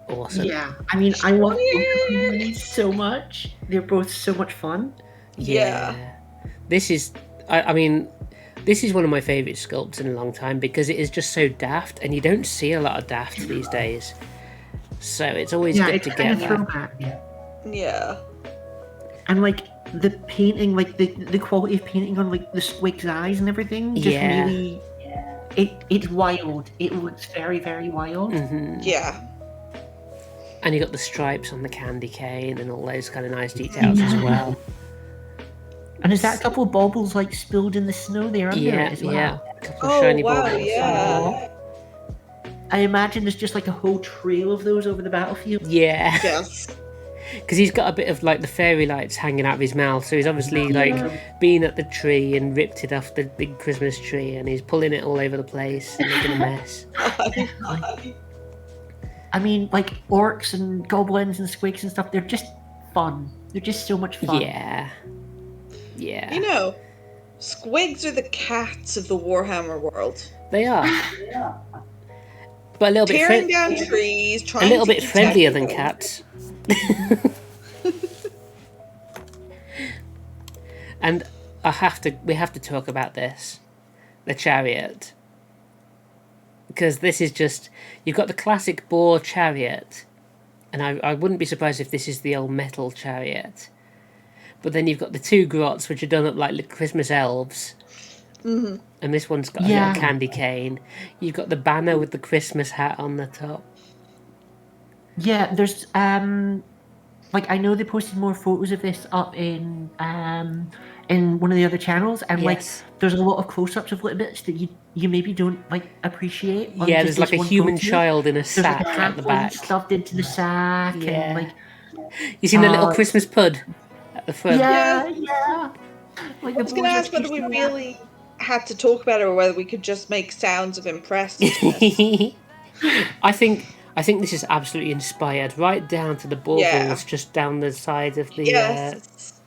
Awesome. Yeah, I mean, I love both of them so much. They're both so much fun. Yeah. This is, I mean, this is one of my favourite sculpts in a long time because it is just so daft, and you don't see a lot of daft these days. So it's always good it's to kind get of that. throwback. Yeah. And like the painting, like the quality of painting on like the Squig's eyes and everything, just Yeah. really, it's wild. It looks very, very wild. Yeah. And you got the stripes on the candy cane and all those kind of nice details as well. And there's that couple of baubles like spilled in the snow there under it as well. Yeah. A couple of Oh shiny wow, baubles. yeah. I imagine there's just like a whole trail of those over the battlefield. Yeah. Yes. Because he's got a bit of like the fairy lights hanging out of his mouth, so he's obviously like been at the tree and ripped it off the big Christmas tree, and he's pulling it all over the place and making a mess. I mean, like orcs and goblins and squigs and stuff, they're just fun. They're just so much fun. Yeah. Yeah. You know, squigs are the cats of the Warhammer world. They are. But a little bit Tearing down trees, a trying little to bit eat friendlier than everything. cats. And we have to talk about this, the chariot, because this is just, you've got the classic boar chariot, and I wouldn't be surprised if this is the old metal chariot, but then you've got the two grots which are done up like Christmas elves, and this one's got a little candy cane. You've got the banner with the Christmas hat on the top. Yeah, there's like I know they posted more photos of this up in one of the other channels, and like there's a lot of close-ups of little bits that you maybe don't like appreciate. Yeah, there's like a human child in a sack like at the back, stuffed into the sack, and like you seen the little Christmas pud at the front. Yeah. Like I was going to ask whether we really had to talk about it or whether we could just make sounds of impressed. I think this is absolutely inspired, right down to the baubles just down the side of the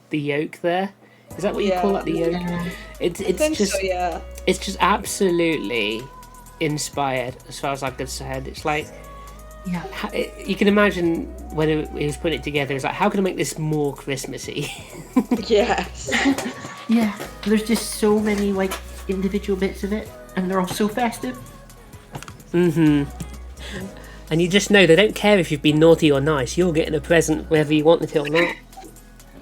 the yoke there. Is that what you call it, the yoke? It's just it's just absolutely inspired as far as I'm concerned. It's like you can imagine when he was putting it together, it's like, how can I make this more Christmassy? Yes. Yeah, there's just so many like individual bits of it, and they're all so festive. And you just know they don't care if you've been naughty or nice. You're getting a present whether you want it or not.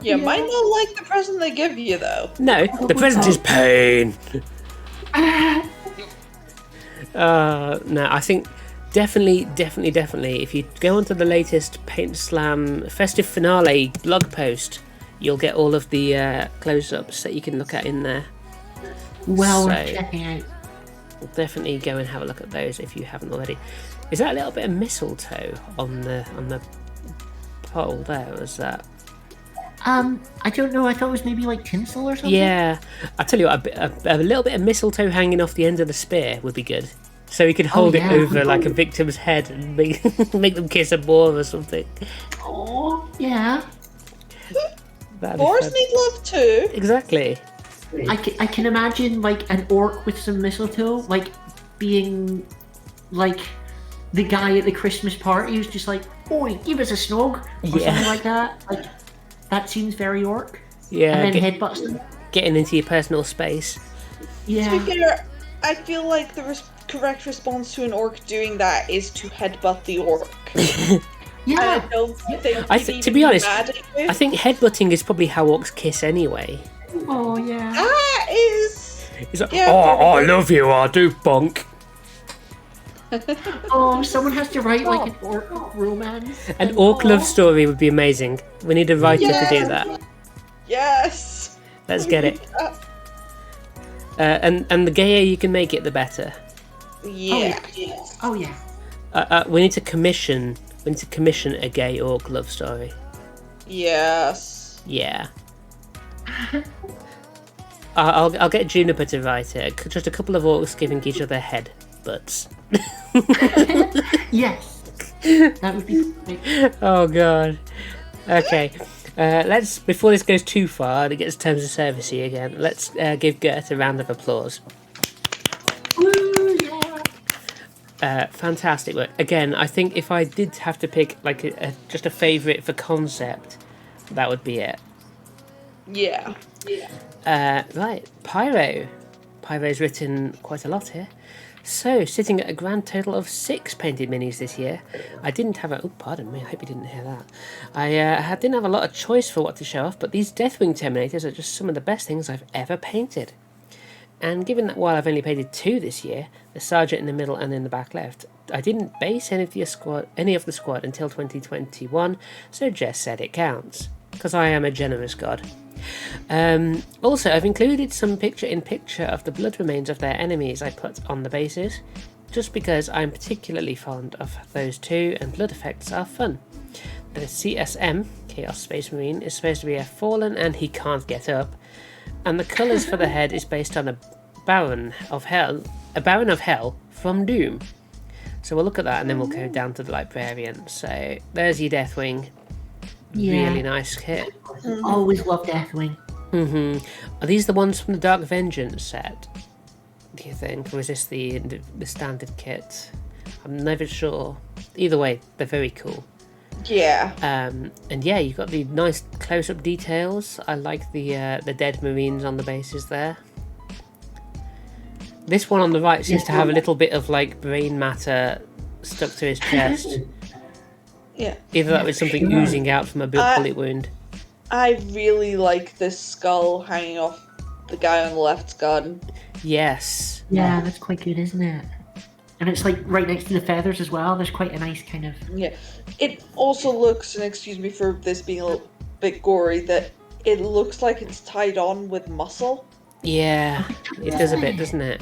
You might not like the present they give you, though. No, the present is pain. No, I think definitely, if you go onto the latest PAINTSLAM festive finale blog post, you'll get all of the close-ups that you can look at in there. Well, So- worth checking out. Definitely go and have a look at those if you haven't already. Is that a little bit of mistletoe on the pole there? Was that? I don't know. I thought it was maybe like tinsel or something. Yeah, I tell you what, a little bit of mistletoe hanging off the end of the spear would be good. So you could hold it over like a victim's head and make them kiss a boar or something. Oh, yeah. Boars need love too. Exactly. I can imagine like an orc with some mistletoe, like being like the guy at the Christmas party who's just like, "Oi, give us a snog," or something like that. Like that seems very orc. Yeah. And then headbutts them. Getting into your personal space. Yeah. To be fair, I feel like the correct response to an orc doing that is to headbutt the orc. Yeah. I don't think to be honest, mad at you. I think headbutting is probably how orcs kiss anyway. Oh yeah. That is. It's like, Yeah, oh, I probably. love you, I do, bonk. Oh, someone has to write like an orc romance. An orc love story would be amazing. We need a writer to do that. Yes. Let's get it. And the gayer you can make it, the better. Yeah. Oh yeah. We need to commission a gay orc love story. Yes. Yeah. I'll get Juniper to write it. Just a couple of orcs giving each other head butts. Yes. That would be great. Oh god. Okay. Let's, before this goes too far and it gets terms of servicey again, let's give Gert a round of applause. Woo, yeah. Fantastic work. Again, I think if I did have to pick like just a favourite for concept, that would be it. Yeah. Right, Pyro. Pyro's written quite a lot here. So, sitting at a grand total of 6 painted minis this year. I didn't have a... Oh, pardon me, I hope you didn't hear that. Didn't have a lot of choice for what to show off, but these Deathwing Terminators are just some of the best things I've ever painted. And given that while I've only painted 2 this year, the Sergeant in the middle and in the back left, I didn't base any of the squad until 2021, so Jess said it counts. Because I am a generous god. Also, I've included some picture-in-picture of the blood remains of their enemies I put on the bases, just because I'm particularly fond of those two, and blood effects are fun. The CSM, Chaos Space Marine, is supposed to be a fallen and he can't get up, and the colours for the head is based on a Baron of Hell from Doom. So we'll look at that and then we'll go down to the Librarian. So there's your Deathwing. Yeah. Really nice kit. Always love Deathwing. Are these the ones from the Dark Vengeance set, do you think? Or is this the standard kit? I'm never sure. Either way, they're very cool. Yeah. And yeah, you've got the nice close-up details. I like the dead Marines on the bases there. This one on the right seems to have a little bit of like brain matter stuck to his chest. Yeah. Either that was something oozing out from a bullet wound. I really like this skull hanging off the guy on the left's gun. Yes. Yeah, that's quite good, isn't it? And it's like right next to the feathers as well. There's quite a nice kind of... Yeah. It also looks, and excuse me for this being a little bit gory, that it looks like it's tied on with muscle. Yeah, it does a bit, doesn't it?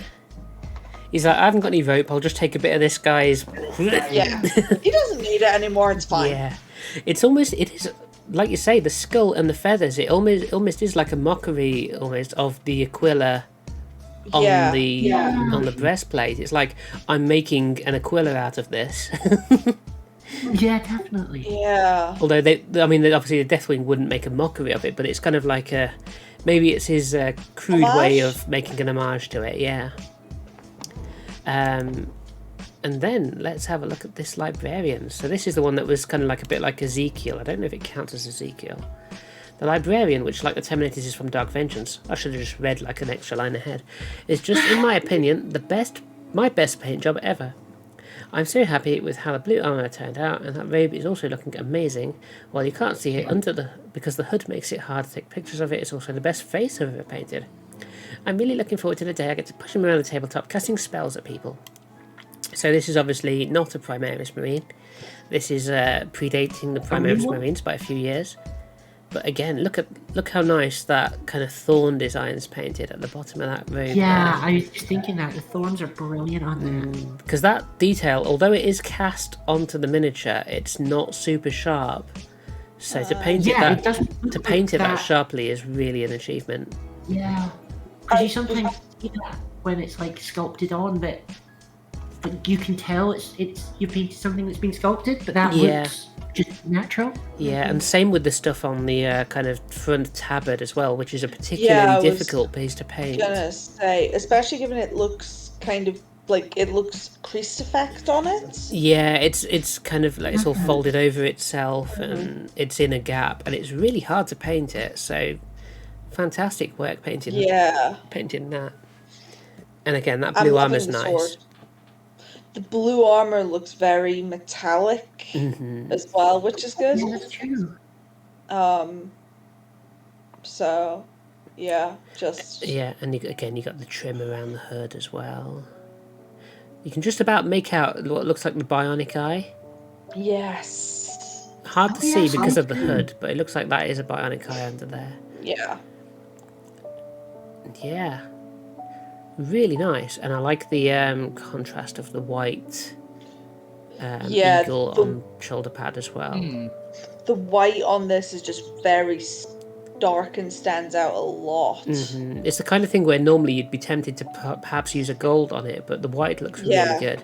He's like, I haven't got any rope, I'll just take a bit of this guy's... Yeah. He doesn't need it anymore, it's fine. Yeah. It is, like you say, the skull and the feathers, it almost is like a mockery, almost, of the Aquila on the breastplate. It's like, I'm making an Aquila out of this. Yeah, definitely. Yeah. Although, obviously the Deathwing wouldn't make a mockery of it, but it's kind of like maybe it's his crude way of making an homage to it, yeah. And then let's have a look at this Librarian. So this is the one that was kind of like a bit like Ezekiel. I don't know if it counts as Ezekiel. The Librarian, which like the Terminators is from Dark Vengeance, I should have just read like an extra line ahead, is just, in my opinion, my best paint job ever. I'm so happy with how the blue armour turned out, and that robe is also looking amazing. While you can't see it because the hood makes it hard to take pictures of it, it's also the best face I've ever painted. I'm really looking forward to the day I get to push him around the tabletop casting spells at people. So this is obviously not a Primaris Marine. This is predating the Primaris Marines by a few years. But again, look how nice that kind of thorn design's painted at the bottom of that robe. Yeah, I was just thinking that. The thorns are brilliant on that. Because that detail, although it is cast onto the miniature, it's not super sharp. So to paint it that sharply is really an achievement. Yeah. Because you sometimes see that when it's like sculpted on, but you can tell it's you painted something that's been sculpted, but that looks just natural. Yeah, and same with the stuff on the kind of front tabard as well, which is a particularly difficult piece to paint. I was gonna say, especially given it looks kind of like it looks creased effect on it. Yeah, it's kind of like it's all folded over itself, and it's in a gap, and it's really hard to paint it. So fantastic work painting that. And again, that blue armor's nice. Sword. The blue armor looks very metallic as well, which is good. Yeah, that's true. So, yeah, just... Yeah, and you got the trim around the hood as well. You can just about make out what looks like the bionic eye. Yes. Hard to see because of the hood, but it looks like that is a bionic eye under there. Yeah. Yeah. Really nice, and I like the contrast of the white eagle on shoulder pad as well. The white on this is just very dark and stands out a lot. It's the kind of thing where normally you'd be tempted to perhaps use a gold on it, but the white looks really good.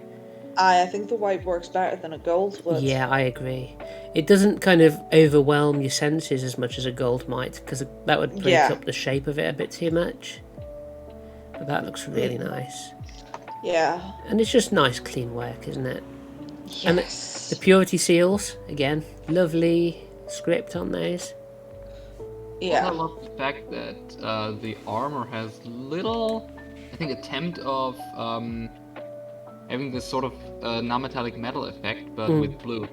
I think the white works better than a gold would. Yeah, I agree. It doesn't kind of overwhelm your senses as much as a gold might, because that would break up the shape of it a bit too much. But that looks really nice. Yeah. And it's just nice, clean work, isn't it? Yes. And the purity seals, again, lovely script on those. Yeah. I love the fact that the armor has little, I think, attempt of having this sort of non-metallic metal effect, but with blue.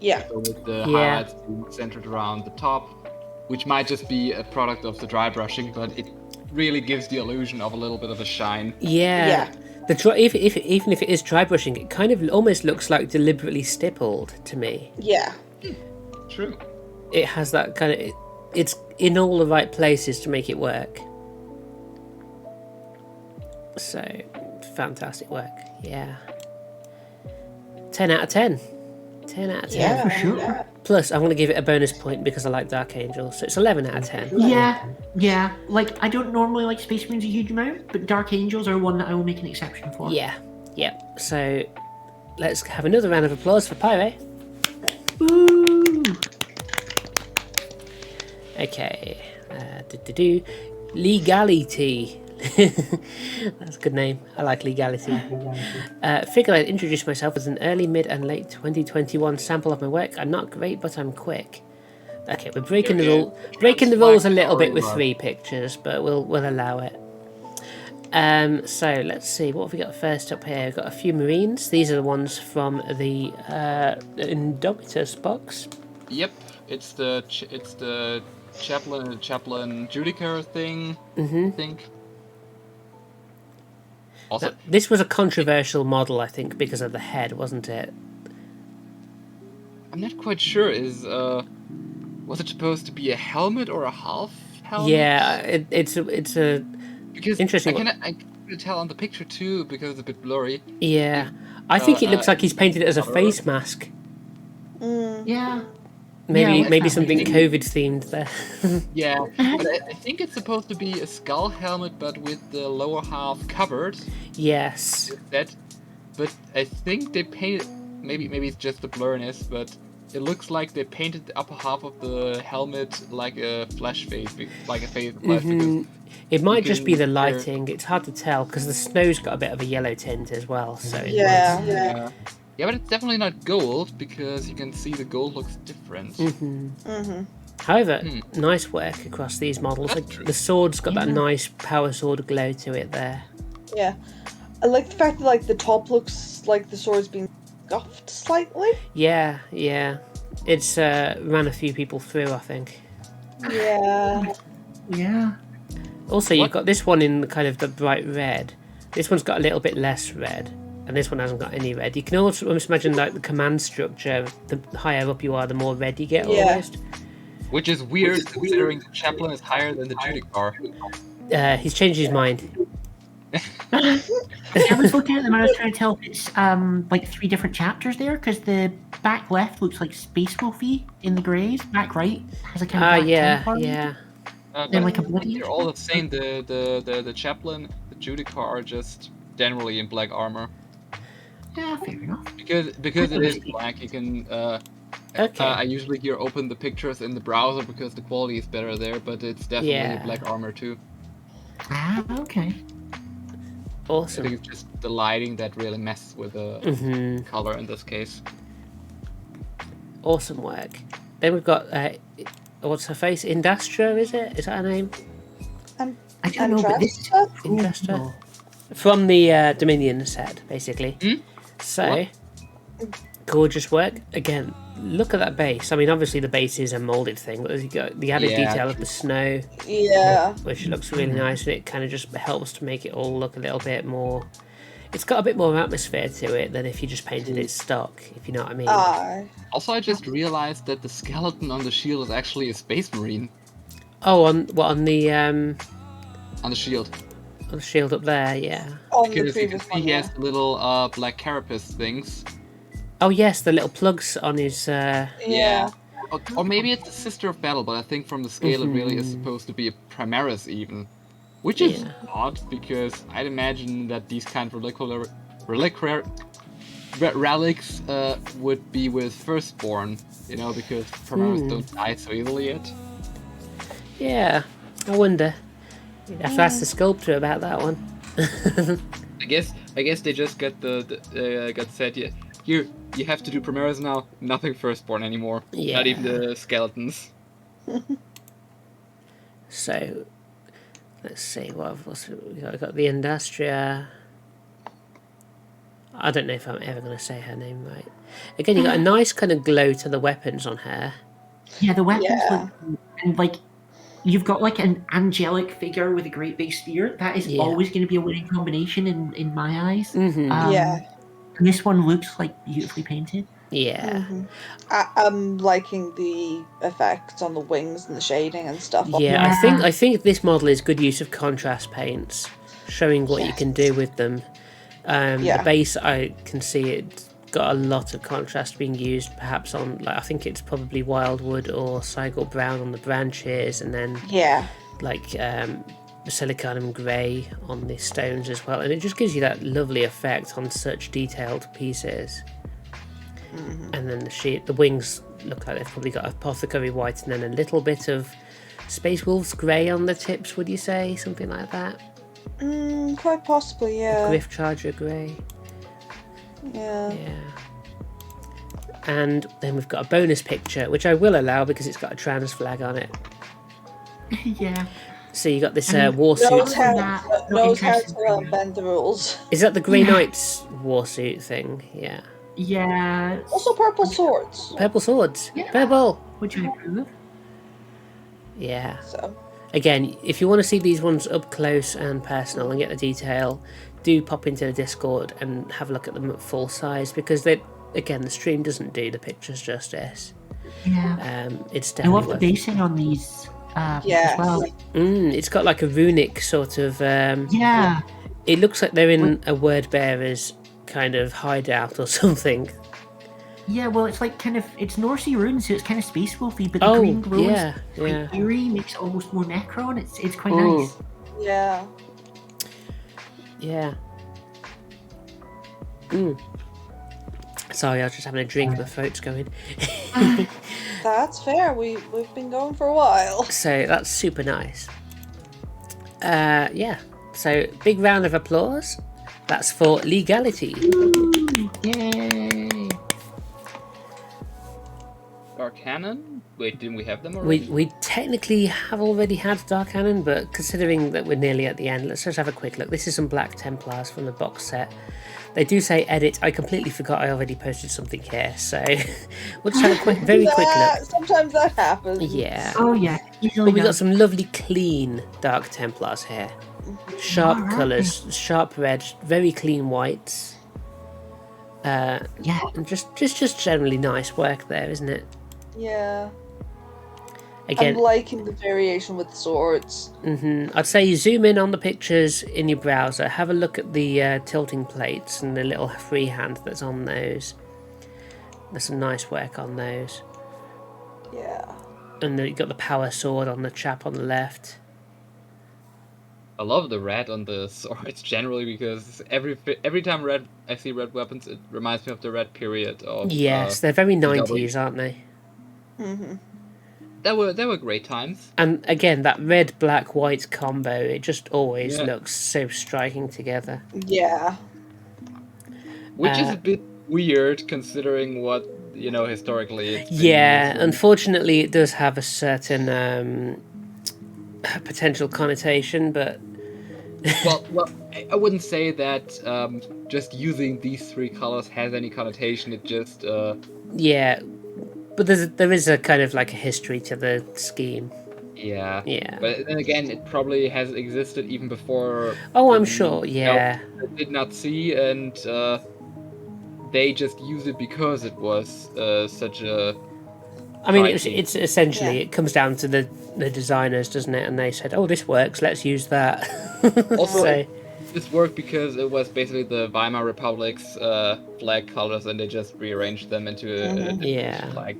Yeah. So with the Yeah. highlights being centered around the top, which might just be a product of the dry brushing, but it really gives the illusion of a little bit of a shine. Yeah. Even if it is dry brushing, it kind of almost looks like deliberately stippled to me. Yeah. True. It has that kind of... It's in all the right places to make it work. So, fantastic work. Yeah. 10 out of 10. 10 out of 10. Yeah, for sure. yeah. Plus, I'm going to give it a bonus point because I like Dark Angel, so it's 11 out of 10. Yeah. Like, I don't normally like Space Marines a huge amount, but Dark Angels are one that I will make an exception for. Yeah. So, let's have another round of applause for Pyre. Woo! Okay. Legality. That's a good name. I like Legality. Figured I'd introduce myself as an early, mid, and late 2021 sample of my work. I'm not great, but I'm quick. Okay, we're breaking the rules a little bit with 3 pictures, but we'll allow it. So let's see, what have we got first up here? We've got a few Marines. These are the ones from the Indomitus box. Yep, it's the chaplain Juniper thing. I think. Also, Now, this was a controversial model, I think, because of the head, wasn't it? I'm not quite sure. Was it supposed to be a helmet or a half helmet? Yeah, it's a because interesting. I can tell on the picture too because it's a bit blurry. Yeah, I think it looks like he's painted it as a face mask. Yeah. Maybe something COVID themed there. Yeah, but I think it's supposed to be a skull helmet, but with the lower half covered. Yes. But I think they painted. Maybe it's just the blurriness, but it looks like they painted the upper half of the helmet like a flesh face, like a face of flesh. Because it might just be the lighting. It's hard to tell because the snow's got a bit of a yellow tint as well. So yeah, but it's definitely not gold because you can see the gold looks different. However, nice work across these models. Like, the sword's got that nice power sword glow to it there. Yeah. I like the fact that like the top looks like the sword's been scuffed slightly. Yeah. It's ran a few people through, I think. Yeah. Also, you've got this one in kind of the bright red. This one's got a little bit less red, and this one hasn't got any red. You can also almost imagine like the command structure. The higher up you are, the more red you get almost. Which is weird considering the chaplain is higher than the Juniper. He's changed his mind. I was looking at them and I was trying to tell if it's like 3 different chapters there, because the back left looks like Space Wolfie in the greys. Back right has a kind of black yeah. Then like I think they're all the same. The chaplain, the Juniper are just generally in black armor. Yeah, fair enough. Because it is black, you can. Okay. I usually here open the pictures in the browser because the quality is better there, but it's definitely black armor too. Ah, okay. I Awesome. think it's just the lighting that really messes with the color in this case. Awesome work. Then we've got what's her face? Indastra, is it? Is that her name? I don't know, but this is Indastra. From the Dominion set, basically. So, gorgeous work. Again, look at that base. I mean, obviously the base is a molded thing, but you got the added detail of the snow. Yeah. Which looks really nice, and it kind of just helps to make it all look a little bit more... It's got a bit more atmosphere to it than if you just painted it stock, if you know what I mean. Also, I just realized that the skeleton on the shield is actually a Space Marine. Oh, on the On the shield. on the shield up there, yeah. On the Because you can previous see one, he has the little black carapace things. Oh yes, the little plugs on his... Yeah. Or maybe it's a Sister of Battle, but I think from the scale it really is supposed to be a Primaris even. Which is odd, because I'd imagine that these kind of relics would be with Firstborn, you know, because Primaris don't die so easily yet. Yeah, I wonder. You'd have to ask the sculptor about that one. I guess they just got got said, yeah, here you have to do Primaris now, nothing Firstborn anymore, not even the skeletons. So, let's see, what else we got? We've got the Industria. I don't know if I'm ever going to say her name right. Again, you got a nice kind of glow to the weapons on her. Yeah, the weapons Yeah. look cool. And like you've got like an angelic figure with a great big spear. That is Yeah. always going to be a winning combination in my eyes. Yeah. And this one looks like beautifully painted. Yeah. I'm liking the effects on the wings and the shading and stuff. Yeah, Yeah. I think this model is good use of contrast paints, showing what you can do with them. The base, I can see it got a lot of contrast being used, perhaps on, like, I think it's probably Wildwood or Sigil Brown on the branches, and then like Silicanum Grey on the stones as well, and it just gives you that lovely effect on such detailed pieces. And then the wings look like they've probably got Apothecary White and then a little bit of Space Wolves Grey on the tips, would you say? Something like that? Quite possibly, yeah. Griff Charger Grey. Yeah. And then we've got a bonus picture, which I will allow because it's got a trans flag on it. Yeah. So you got this warsuit. Knows how to bend the rules. Is that the Grey Knights warsuit thing? Yeah. Yeah. Also purple swords. Purple swords. Yeah. Purple. Which I approve. Yeah. So. Again, if you want to see these ones up close and personal and get the detail, do pop into the Discord and have a look at them at full size, because the stream doesn't do the pictures justice. Yeah. It's I definitely love the basing on these as well. It's got like a runic sort of yeah. It looks like they're in a word bearer's kind of hideout or something. Yeah, well, it's like it's Norse runes, so it's kind of space wolfy, but the green glow is quite eerie, makes it almost more Necron. It's quite nice. Yeah. Yeah. Sorry, I was just having a drink. My throat's going. That's fair. We've been going for a while. So that's super nice. Yeah. So big round of applause. That's for legality. Yay! Dark Cannon? Wait, didn't we have them already? We technically have already had Dark Cannon, but considering that we're nearly at the end, let's just have a quick look. This is some Black Templars from the box set. They do say edit. I completely forgot I already posted something here, so we'll just have a very quick look. Sometimes that happens. Yeah. Oh yeah. But we got some lovely clean Dark Templars here. Sharp colours, sharp reds, very clean whites. And just generally nice work there, isn't it? Yeah. Again, I'm liking the variation with the swords. I'd say you zoom in on the pictures in your browser, have a look at the tilting plates and the little freehand that's on those. There's some nice work on those. Yeah. And then you've got the power sword on the chap on the left. I love the red on the swords generally, because every time I see red weapons, it reminds me of the red period of. Yes, they're very 90s, aren't they? They were great times. And again, that red, black, white combo, it just always looks so striking together. Yeah. Which is a bit weird considering what, historically it's been used. Unfortunately it does have a certain potential connotation, but well, I wouldn't say that just using these three colors has any connotation. It just but there is a kind of like a history to the scheme. Yeah. Yeah. But then again, it probably has existed even before. Oh, I'm sure. Yeah. Did not see, and they just used it because it was such a. I mean, it's essentially it comes down to the designers, doesn't it? And they said, "Oh, this works. Let's use that." Also, this worked because it was basically the Weimar Republic's flag colors, and they just rearranged them into a flag.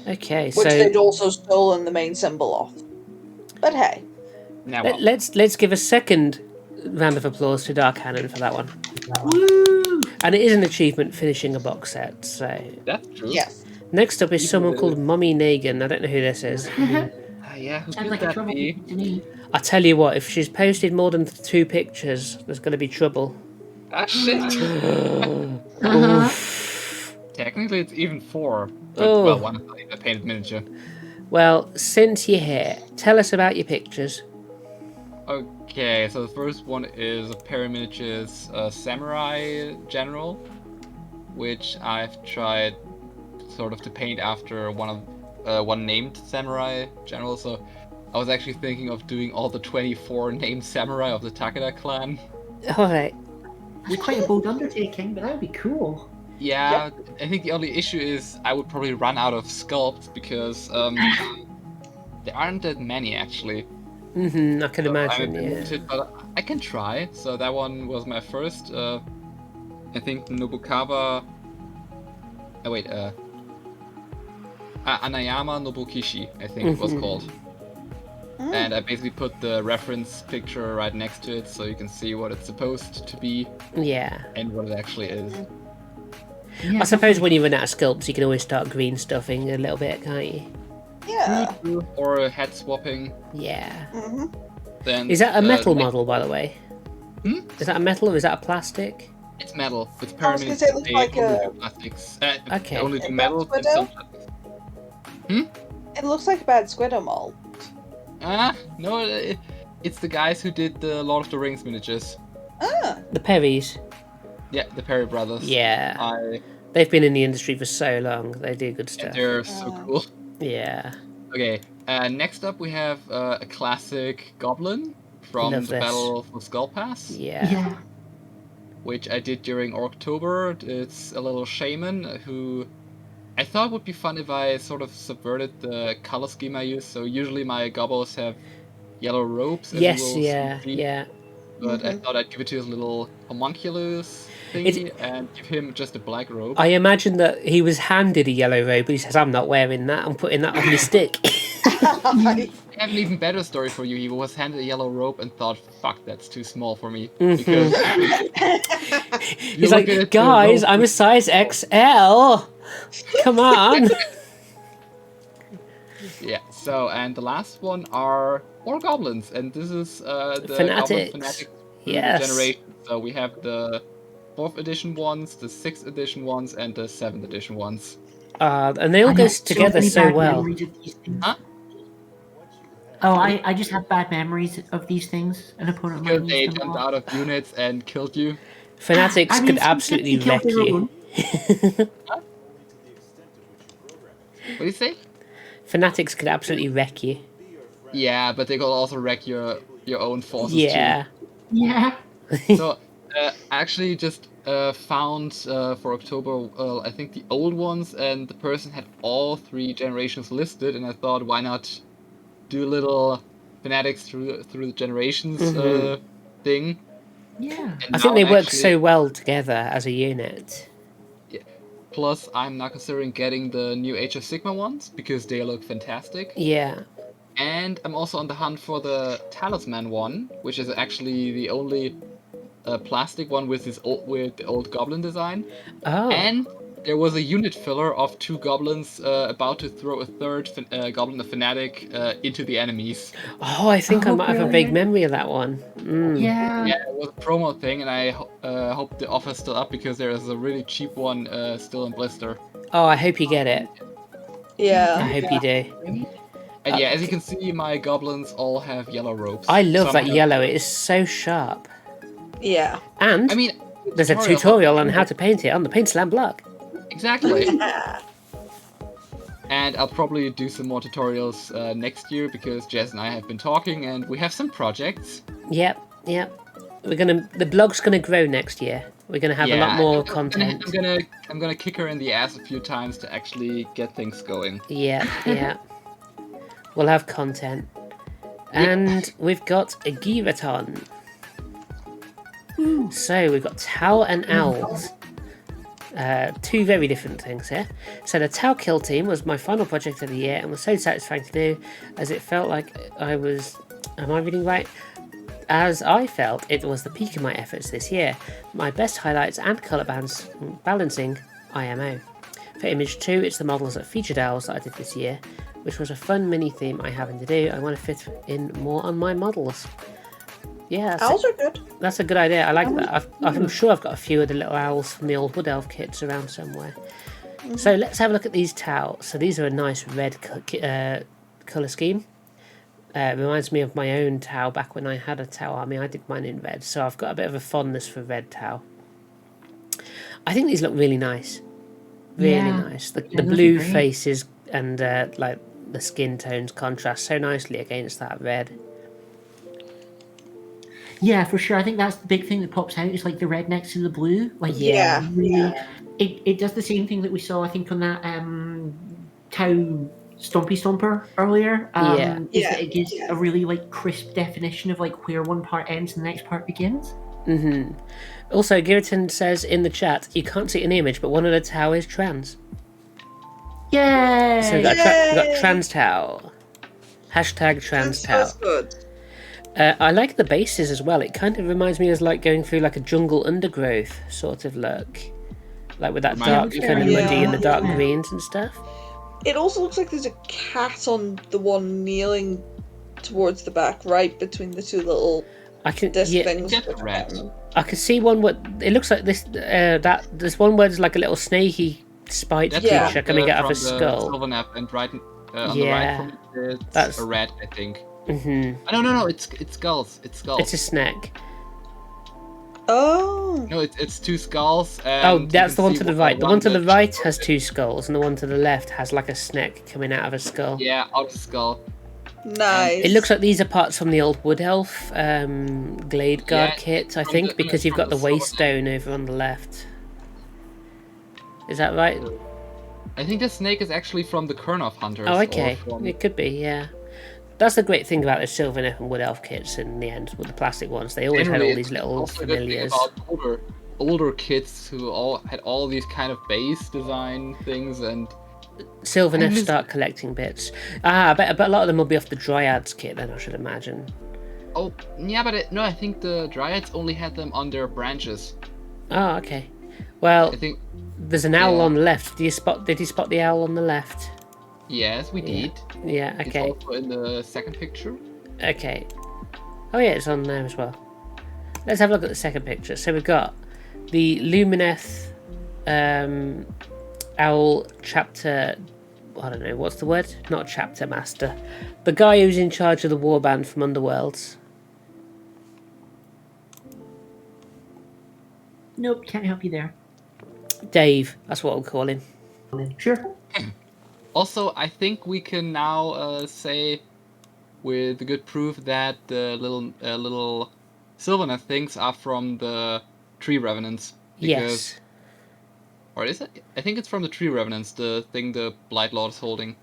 Okay, which they'd also stolen the main symbol off. But hey, let's give a second round of applause to Dark Cannon for that one. Woo! And it is an achievement finishing a box set. So that's true. Yes. Next up is someone called Mummy Nagan. I don't know who this is. Yeah, who could that be? I tell you what, if she's posted more than 2 pictures, there's going to be trouble. Ah, shit. Technically, it's even 4. But, well, one is a painted miniature. Well, since you're here, tell us about your pictures. Okay, so the first one is a pair of miniatures samurai general, which I've tried sort of to paint after one named samurai general. So I was actually thinking of doing all the 24 named samurai of the Takeda clan. All right. It's quite a bold undertaking, but that would be cool. Yeah, I think the only issue is I would probably run out of sculpts because there aren't that many actually. I can So imagine. I'm a bit Yeah. limited, but I can try. So that one was my first. I think Nobukawa. Oh wait, Anayama Nobukishi, I think it was called. And I basically put the reference picture right next to it so you can see what it's supposed to be Yeah. and what it actually is. Yeah, I suppose when you run out of sculpts, you can always start green stuffing a little bit, can't you? Yeah. Or a head swapping. Yeah. Then Is that a metal next- model, by the way? Hmm? Is that a metal or is that a plastic? It's metal. It's I was gonna say it looks They like only a- do plastics. Okay. They only do Is that metal and Squiddo? some plastics. It looks like a bad Squiddo mold. No, it's the guys who did the Lord of the Rings miniatures. Ah. The Perrys. Yeah, the Perry brothers. Yeah. They've been in the industry for so long. They do good And stuff. they're so cool. Yeah. Okay, next up we have a classic Goblin from Love the this. Battle for Skull Pass, Yeah. Yeah. which I did during October. It's a little shaman who I thought would be fun if I sort of subverted the color scheme I use. So usually my gobbles have yellow robes. As Yes, you will yeah, see, yeah. But I thought I'd give it to his little homunculus thingy and give him just a black robe. I imagine that he was handed a yellow robe, but he says, I'm not wearing that. I'm putting that on my stick. I have an even better story for you. He was handed a yellow robe and thought, fuck, that's too small for me. Because He's like, guys, I'm a size XL. Come on. Yeah, so, and the last one are more goblins, and this is the Fanatics. Goblin Fanatics Yes. generation. So we have the 4th edition ones, the 6th edition ones, and the 7th edition ones. And they all I go have so together many so bad well. memories of these things. Huh? Oh, I just have bad memories of these things. An opponent might Because they use them a jumped lot. out of units and killed you. Fanatics I mean, could sometimes absolutely they kill wreck their you. own. What do you say? Fanatics could absolutely wreck you. Yeah, but they could also wreck your own forces Yeah. Yeah. too. So, I actually just found for October, I think the old ones, and the person had all 3 generations listed, and I thought, why not do a little Fanatics through the generations thing. Yeah. And I think now they work actually- so well together as a unit. Plus, I'm now considering getting the new Age of Sigma ones because they look fantastic. Yeah. And I'm also on the hunt for the Talisman one, which is actually the only plastic one with the old goblin design. Oh. And there was a unit filler of 2 goblins about to throw a 3rd goblin, a fanatic, into the enemies. Oh, I think I Oh, might have a vague brilliant. memory of that one. Yeah. Yeah, it was a promo thing, and I hope the offer's still up because there is a really cheap one still in blister. Oh, I hope you get it. I Yeah. hope you do. And yeah, as you can see, my goblins all have yellow robes. I love Some that have- yellow. It is so sharp. Yeah. And I mean, there's a tutorial on how to paint it on the PAINTSLAM blog. Exactly. And I'll probably do some more tutorials next year because Jess and I have been talking and we have some projects. Yep, yep. The blog's gonna grow next year. We're gonna have a lot more content. I'm gonna kick her in the ass a few times to actually get things going. Yeah, yeah. We'll have content. And we've got a Giraton. So we've got Tau and Owls. 2 very different things here. So the Tau Kill team was my final project of the year and was so satisfying to do as it felt like I was... Am I reading right? As I felt it was the peak of my efforts this year. My best highlights and colour balancing IMO. For image 2, it's the models that featured owls that I did this year, which was a fun mini theme I happen to do. I want to fit in more on my models. Yeah, Owls are good. that's a good idea. I like that. I'm sure I've got a few of the little owls from the old Wood Elf kits around somewhere. So let's have a look at these Tau. So these are a nice red colour scheme. It reminds me of my own Tau back when I had a Tau army. I did mine in red, so I've got a bit of a fondness for red Tau. I think these look really nice. Really nice. The blue faces and like the skin tones contrast so nicely against that red. Yeah, for sure. I think that's the big thing that pops out is like the red next to the blue. Like Yeah. really, it does the same thing that we saw I think on that Tau Stompy Stomper earlier. That it gives a really like crisp definition of like where one part ends and the next part begins. Also, Giriton says in the chat, you can't see an image, but one of the Tau is trans. Yay! So we've got trans Tau. Hashtag trans Tau. That's good. I like the bases as well. It kind of reminds me of like going through like a jungle undergrowth sort of look. Like with that dark kind of muddy and the dark greens and stuff. It also looks like there's a cat on the one kneeling towards the back, right between the two little things. I can see one where it looks like this. There's one where there's like a little snaky spiked creature coming out of a skull. Sylvanap, and right on the right from it, it's a rat, I think. No, it's skulls. It's skulls. It's a snake. Oh. No, it's two skulls. Oh, that's the one to the right. The one to the right has two skulls, and the one to the left has like a snake coming out of a skull. Yeah, out of a skull. Nice. It looks like these are parts from the old Wood Elf Glade Guard kit, I think, because you've got the Waystone over on the left. Is that right? I think the snake is actually from the Kurnoth Hunters. Oh, okay. It could be, yeah. That's the great thing about the Sylvaneth and Wood Elf kits in the end, with the plastic ones. They always had all these little familiars. About older kits who all had all these kind of base design things, and Sylvaneth start collecting bits. I bet a lot of them will be off the Dryads kit then, I should imagine. Oh, yeah, but I think the Dryads only had them on their branches. Oh, okay. Well, I think there's an owl on the left. Did you spot the owl on the left? Yes, we did. Yeah, okay. It's also in the second picture. Okay. Oh yeah, it's on there as well. Let's have a look at the second picture. So we've got the Lumineth Owl Chapter... I don't know, what's the word? Not Chapter Master. The guy who's in charge of the warband from Underworlds. Nope, can't help you there. Dave, that's what I'll call him. Sure. Also, I think we can now say, with good proof, that the little Sylvaneth things are from the Tree Revenants. Yes. Or is it? I think it's from the Tree Revenants, the thing the Blight Lord is holding.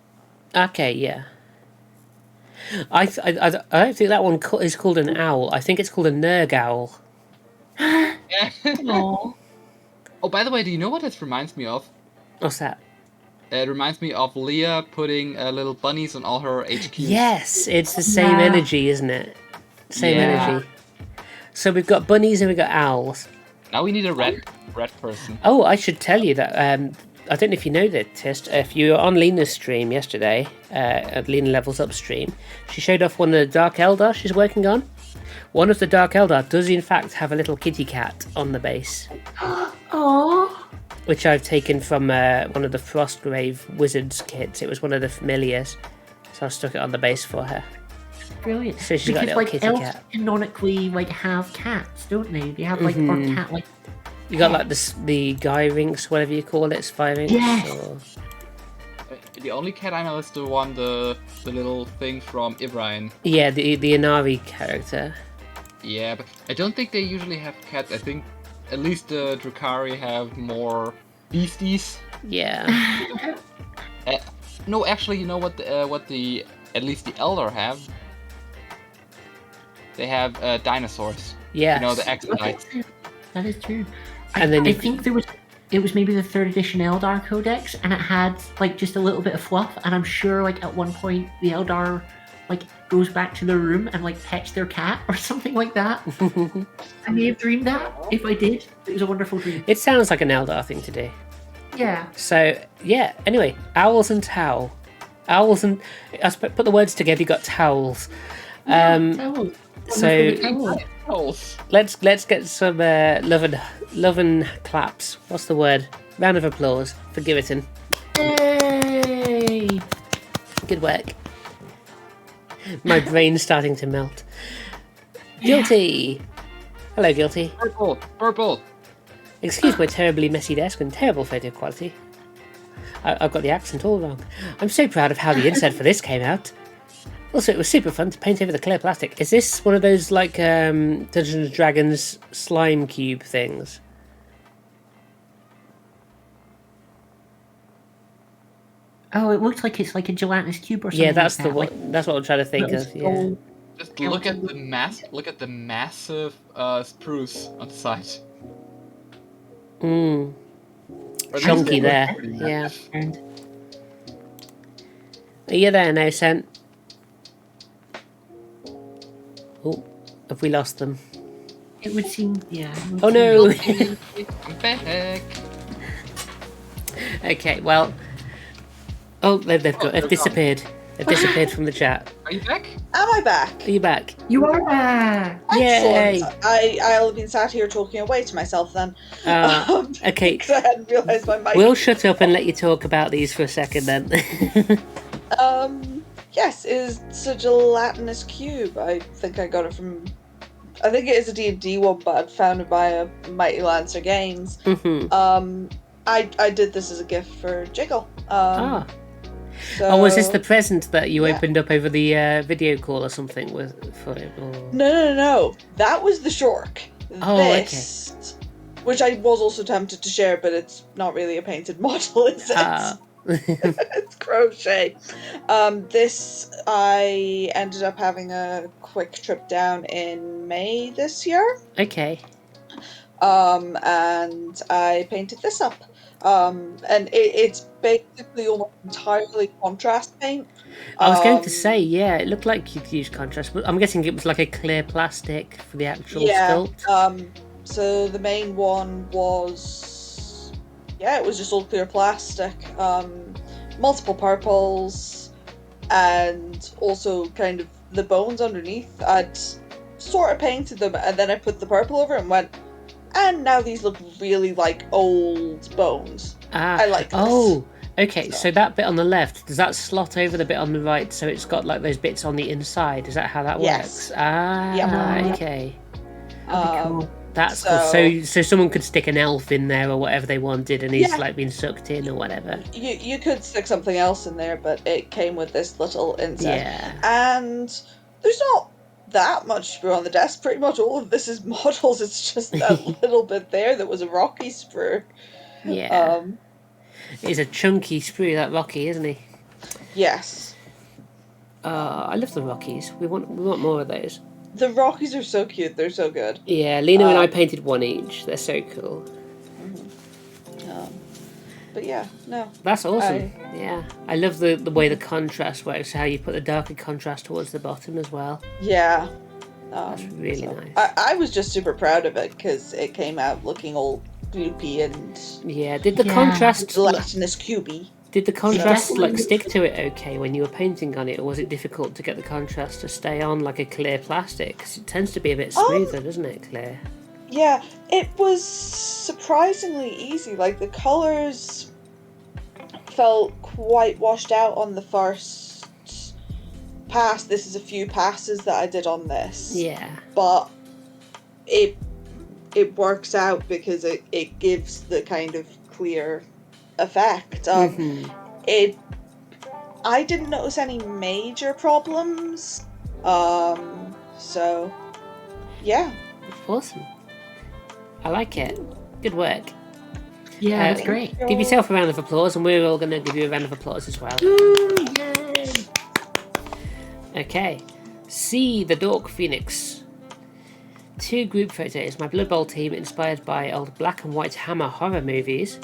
Okay, yeah. I don't think that one is called an owl. I think it's called a Nerg owl. Aww. Oh, by the way, do you know what this reminds me of? What's that? It reminds me of Leia putting little bunnies on all her HQs. Yes, it's the same energy, isn't it? Same energy. So we've got bunnies and we've got owls. Now we need a red person. Oh, I should tell you that, I don't know if you know that, Tist, if you were on Lena's stream yesterday, at Lena Levels Up stream, she showed off one of the Dark Eldar she's working on. One of the Dark Eldar does in fact have a little kitty cat on the base. Aww. Which I've taken from one of the Frostgrave Wizards kits. It was one of the familiars. So I stuck it on the base for her. Brilliant. So she's got a little kitty elves cat. canonically have cats, don't they? They have or cat like. You got like the Gyrinx, whatever you call it, Spyrinx. Yes. Or... The only cat I know is the one, the little thing from Ivrain. Yeah, the Inari character. Yeah, but I don't think they usually have cats. I think at least the Drukhari have more beasties. Yeah. No, actually, you know what the at least the Eldar have? They have dinosaurs. Yeah. You know, the Exodites. That is true. And then I think it was maybe the 3rd edition Eldar Codex, and it had like just a little bit of fluff, and I'm sure like at one point the Eldar like goes back to their room and like pets their cat or something like that. I may have dreamed that. If I did, it was a wonderful dream. It sounds like an Eldar thing to do. Yeah. So yeah. Anyway, owls and towel. Owls and put the words together. You got towels. Towels. So Towels. let's get some love and claps. What's the word? Round of applause for Giriton. Yay! Good work. My brain's starting to melt. Guilty! Hello, Guilty. Purple! Purple! Excuse my terribly messy desk and terrible photo quality. I've got the accent all wrong. I'm so proud of how the insert for this came out. Also, it was super fun to paint over the clear plastic. Is this one of those, like, Dungeons & Dragons slime cube things? Oh, it looks like it's like a gelatinous cube or something. Yeah, that's like the that. one. That's what I'm trying to think of. Yeah. Just look at the massive spruce on the side. Mmm. Or at Chunky least there. pretty Yeah. massive. And Are you there now, Sent? Oh, have we lost them? it would seem, yeah. it would Oh seem- no! I'm back. Okay, well. Oh, they've they're disappeared. They've disappeared from the chat. Are you back? Am I back? Are you back? You are back! Yay! Excellent. I'll have been sat here talking away to myself then. Okay, Because I hadn't realised my mic. we'll shut up and let you talk about these for a second then. Yes, it's a gelatinous cube. I think I got it from... I think it is a D&D one, but I'd found it by Mighty Lancer Games. Mhm. I did this as a gift for Jiggle. Ah. So... Oh, was this the present that you yeah. opened up over the video call or something for it? Or... No. That was the Shork. Oh, this, which I was also tempted to share, but it's not really a painted model, is it? Ah. It's crochet. This I ended up having a quick trip down in May this year. Okay. And I painted this up. And it's basically almost entirely contrast paint. I was going to say, yeah, it looked like you'd used contrast, but I'm guessing it was like a clear plastic for the actual sculpt. So the main one was, it was just all clear plastic. Multiple purples, and also kind of the bones underneath. I'd sort of painted them, and then I put the purple over it and went, and now these look really like old bones. I like this. Oh, okay. So that bit on the left, does that slot over the bit on the right? So it's got like those bits on the inside. Is that how that Yes. works? Ah, Yeah. okay. That'd be cool. That's cool. So someone could stick an elf in there or whatever they wanted, and he's like been sucked in or whatever. You could stick something else in there, but it came with this little insert. Yeah. And there's not that much sprue on the desk. Pretty much all of this is models. It's just that little bit there that was a Rocky sprue. Yeah. He's a chunky sprue, that Rocky, isn't he? Yes. I love the Rockies. We want more of those. The Rockies are so cute. They're so good. Yeah, Lena and I painted one each. They're so cool. But yeah, no. That's awesome. Yeah, I love the way the contrast works. How you put the darker contrast towards the bottom as well. Yeah. That's really nice. I was just super proud of it because it came out looking all gloopy and Yeah, did the contrast gelatinous cubey. Did the contrast definitely. like stick to it okay when you were painting on it, or was it difficult to get the contrast to stay on like a clear plastic? Because it tends to be a bit smoother, doesn't it, clear? Yeah, it was surprisingly easy. Like, the colours felt quite washed out on the first pass. This is a few passes that I did on this. Yeah. But it works out because it gives the kind of clear effect. I didn't notice any major problems. So, yeah. Awesome. I like it. Good work. Yeah, that's great. Give yourself a round of applause, and we're all going to give you a round of applause as well. Ooh, yay. Okay. See the Dork Phoenix. 2 group photos. My Blood Bowl team inspired by old black and white Hammer horror movies.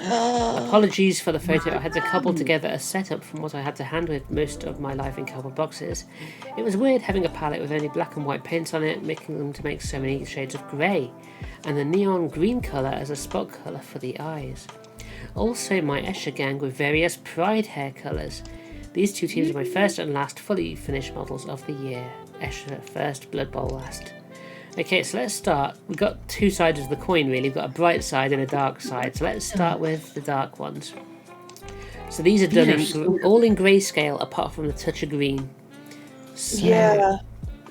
Apologies for the photo. I had to cobble together a setup from what I had to hand with most of my life in cardboard boxes. It was weird having a palette with only black and white paints on it, making them to make so many shades of grey, and the neon green colour as a spot colour for the eyes. Also my Escher gang with various Pride hair colours. These 2 teams are my first and last fully finished models of the year. Escher first, Blood Bowl last. Okay, so let's start. We've got 2 sides of the coin, really. We've got a bright side and a dark side. So let's start with the dark ones. So these are done all in grayscale, apart from the touch of green. So Yeah,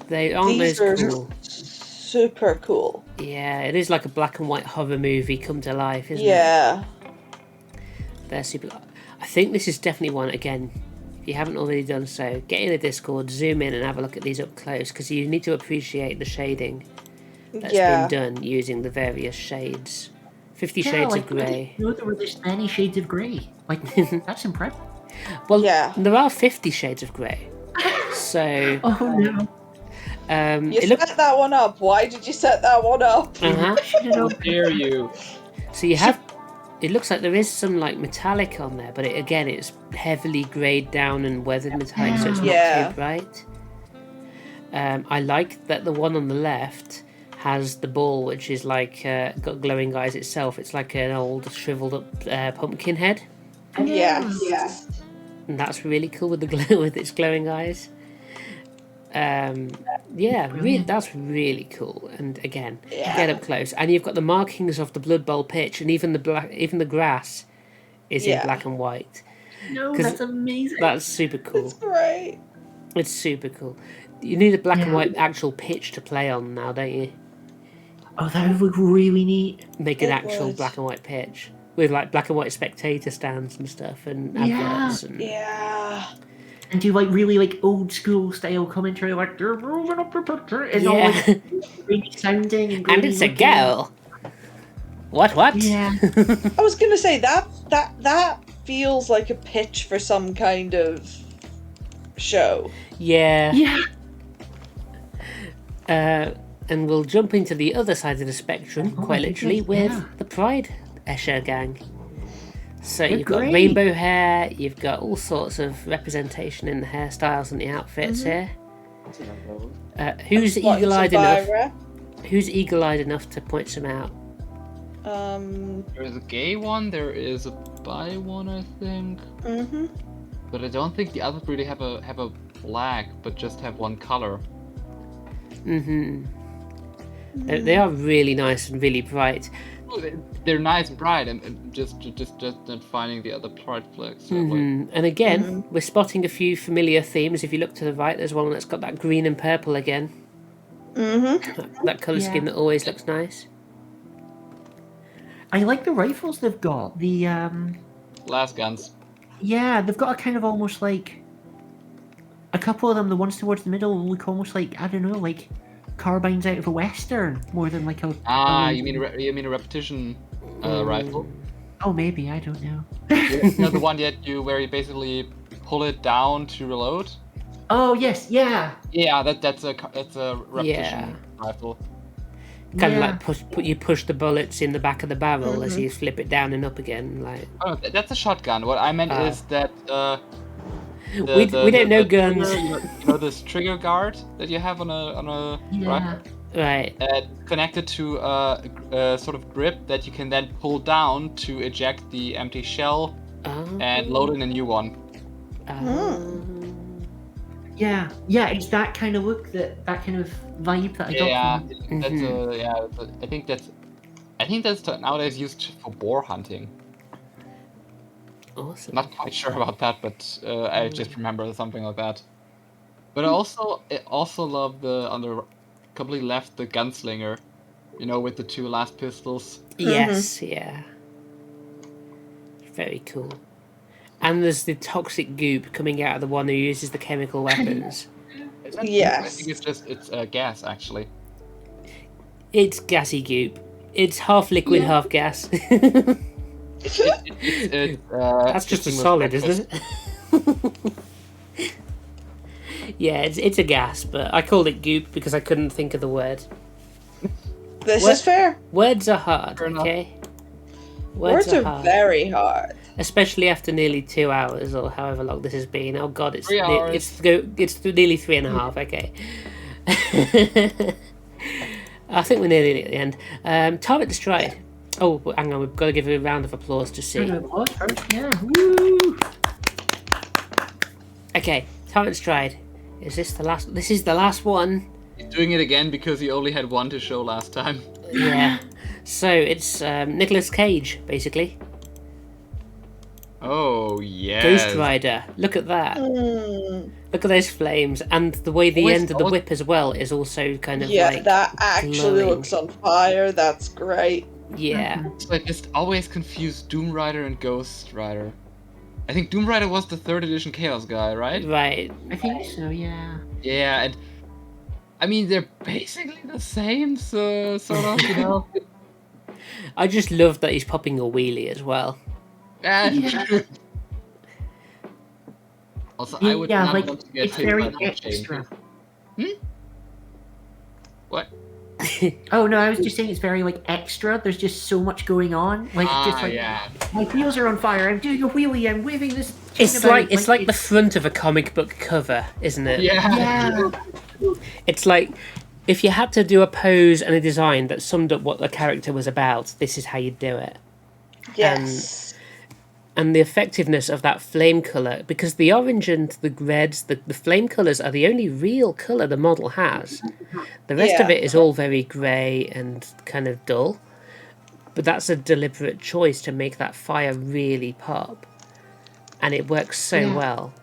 they aren't these those are cool. super cool. Yeah, it is like a black and white horror movie come to life, isn't it? Yeah. They're super. I think this is definitely one, again, if you haven't already done so, get in the Discord, zoom in and have a look at these up close, because you need to appreciate the shading that's been done using the various shades. 50 Shades of Grey. I didn't know there were this many shades of grey. Like, that's impressive. Well, there are 50 Shades of Grey. So... Oh, no. You set that one up. Why did you set that one up? How dare you? So you have... It looks like there is some like metallic on there, but it's heavily greyed down and weathered metallic, so it's not too bright. I like that the one on the left has the ball, which is like got glowing eyes itself. It's like an old shriveled up pumpkin head. Yeah. And that's really cool with the glow with its glowing eyes. That's really cool. And again, get up close, and you've got the markings of the Blood Bowl pitch, and even the grass is in black and white. No, that's amazing. That's super cool. It's great. It's super cool. You need a black and white actual pitch to play on now, don't you? Oh, that would look really neat. Make an actual black and white pitch with like black and white spectator stands and stuff and adverts. And do like really like old school style commentary, like they're moving up the picture, and all like really sounding and it's a girl. What? Yeah. I was gonna say that feels like a pitch for some kind of show. Yeah. And we'll jump into the other side of the spectrum, quite literally, with the Pride Escher gang. So you've got rainbow hair, you've got all sorts of representation in the hairstyles and the outfits here. Who's eagle-eyed enough? Who's eagle-eyed enough to point some out? There is a gay one, there is a bi one, I think. But I don't think the others really have a black, but just have one color. They are really nice and really bright. They're nice and bright, and just not finding the other pride flags. So And again, we're spotting a few familiar themes. If you look to the right, there's one that's got that green and purple again. That colour scheme that always looks nice. I like the rifles they've got. The las guns. Yeah, they've got a kind of almost like a couple of them. The ones towards the middle look almost like, I don't know, like carbines out of a western more than like a. You mean a repetition rifle? Oh, maybe, I don't know. You know the one where you basically pull it down to reload? Oh yes, yeah. Yeah, that's a repetition rifle. Kind of like you push the bullets in the back of the barrel as you flip it down and up again, like. Oh, that's a shotgun. What I meant is that we don't know guns. You know this trigger guard that you have on a rifle? Right. Connected to a sort of grip that you can then pull down to eject the empty shell and load in a new one. Yeah, it's that kind of look, that kind of vibe that I got from it. I think that's nowadays used for boar hunting. Awesome. Not quite sure about that, but I just remember something like that. But I also love on the completely left, the gunslinger, with the two last pistols. Yes, yeah. Very cool. And there's the toxic goop coming out of the one who uses the chemical weapons. Yes. I think it's gas, actually. It's gassy goop. It's half liquid, half gas. That's just a solid, isn't it? Yeah, it's a gas, but I called it goop because I couldn't think of the word. This is fair. Words are hard, okay? Words are hard. very hard. Especially after nearly 2 hours or however long this has been. Oh god, it's 3 hours. It's nearly 3.5. Okay. I think we're nearly at the end. Target destroyed. Oh, hang on, we've got to give a round of applause to see. Yeah, woo! Okay, target destroyed. Is this the last? This is the last one. He's doing it again because he only had one to show last time. Yeah. So it's Nicolas Cage, basically. Oh, yes. Ghost Rider. Look at that. Look at those flames, and the way the end of the whip as well is also kind of like that actually glowing. looks on fire. That's great. Yeah. So I just always confuse Doom Rider and Ghost Rider. I think Doom Rider was the 3rd edition Chaos guy, right? Right. I think so, yeah. Yeah, and I mean they're basically the same, so sort of, you know. I just love that he's popping a wheelie as well. Yeah. Also, I would Yeah, not like, want to get it's hit very by that extra. chain. What? Oh no, I was just saying it's very like extra. There's just so much going on. Like just like yeah. my wheels are on fire. I'm doing a wheelie. I'm waving this. It's like the front of a comic book cover, isn't it? Yeah. It's like if you had to do a pose and a design that summed up what the character was about, this is how you'd do it. Yes. And the effectiveness of that flame colour, because the orange and the reds, the flame colours are the only real colour the model has. The rest of it is all very grey and kind of dull. But that's a deliberate choice to make that fire really pop. And it works so well.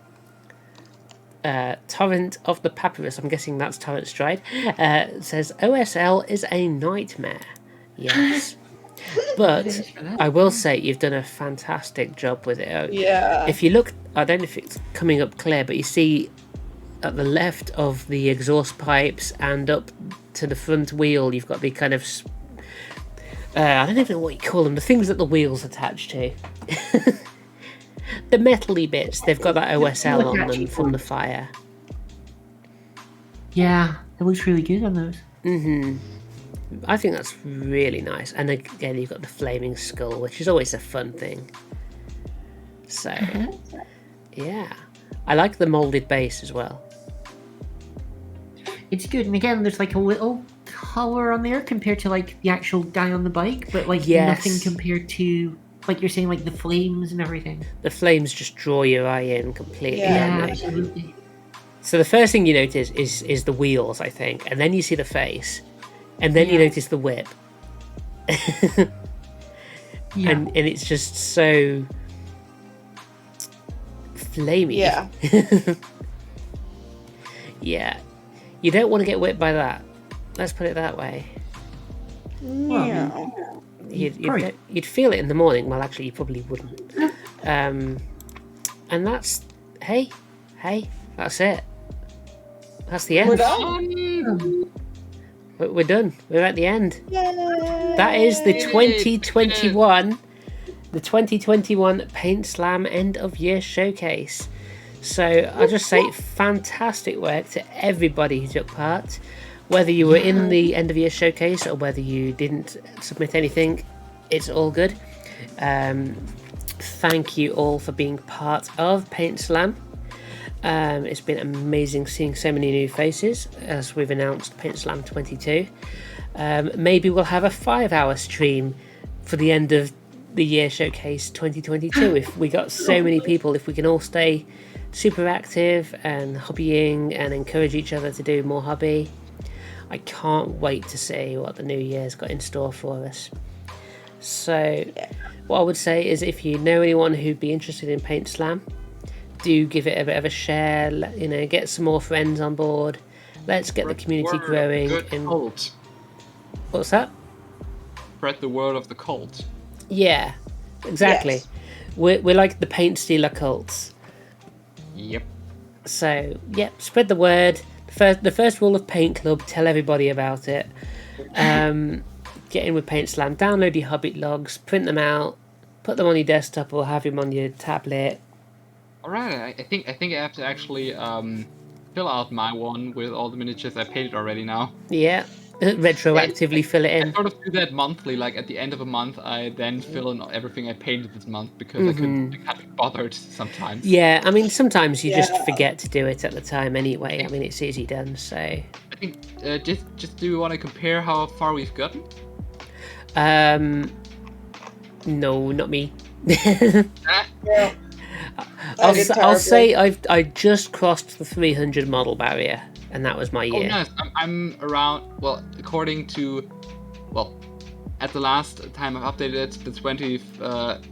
Torrent of the Papyrus, I'm guessing that's Torrent Stride, says OSL is a nightmare. Yes. But I will say you've done a fantastic job with it. Yeah. If you look, I don't know if it's coming up clear, but you see at the left of the exhaust pipes and up to the front wheel, you've got the kind of, I don't even know what you call them, the things that the wheels attach to. The metally bits, they've got that OSL on them from the fire. Yeah, it looks really good on those. Mm-hmm. I think that's really nice. And again, you've got the flaming skull, which is always a fun thing. So, yeah. I like the moulded base as well. It's good, and again, there's like a little color on there compared to like the actual guy on the bike, but like nothing compared to, like you're saying, like the flames and everything. The flames just draw your eye in completely. Yeah, don't they? absolutely. So the first thing you notice is the wheels, I think, and then you see the face. And then you notice the whip. And it's just so flamey. Yeah. Yeah. You don't want to get whipped by that. Let's put it that way. Yeah. You'd feel it in the morning. Well, actually, you probably wouldn't. And that's... Hey, that's it. That's the end. We're done. We're done. We're at the end. Yay. That is the 2021 PAINTSLAM end of year showcase. So I'll just say fantastic work to everybody who took part. Whether you were in the end of year showcase or whether you didn't submit anything, it's all good. Thank you all for being part of PAINTSLAM. It's been amazing seeing so many new faces as we've announced PAINTSLAM 22. Maybe we'll have a 5-hour stream for the end of the year showcase 2022 if we got so many people, if we can all stay super active and hobbying and encourage each other to do more hobby. I can't wait to see what the new year's got in store for us. So what I would say is if you know anyone who'd be interested in PAINTSLAM, do give it a bit of a share, get some more friends on board. Let's get the community growing. Cult. What's that? Spread the word of the cult. Yeah, exactly. Yes. We're like the paint stealer cults. Yep. So, spread the word. The first rule of Paint Club, tell everybody about it. Get in with PAINTSLAM, download your Hobbit logs, print them out, put them on your desktop or have them on your tablet. Alright, I think I have to actually fill out my one with all the miniatures I painted already now. Yeah, retroactively fill it I in. sort of do that monthly, like at the end of a month I then fill in everything I painted this month because I can't be bothered sometimes. Yeah, I mean sometimes you just forget to do it at the time anyway. I mean it's easy done, so... I think, just do you want to compare how far we've gotten? No, not me. Yeah. I'll say I just crossed the 300 model barrier, and that was my year. Oh, nice. I'm around. Well, according to, at the last time I've updated it, the 20th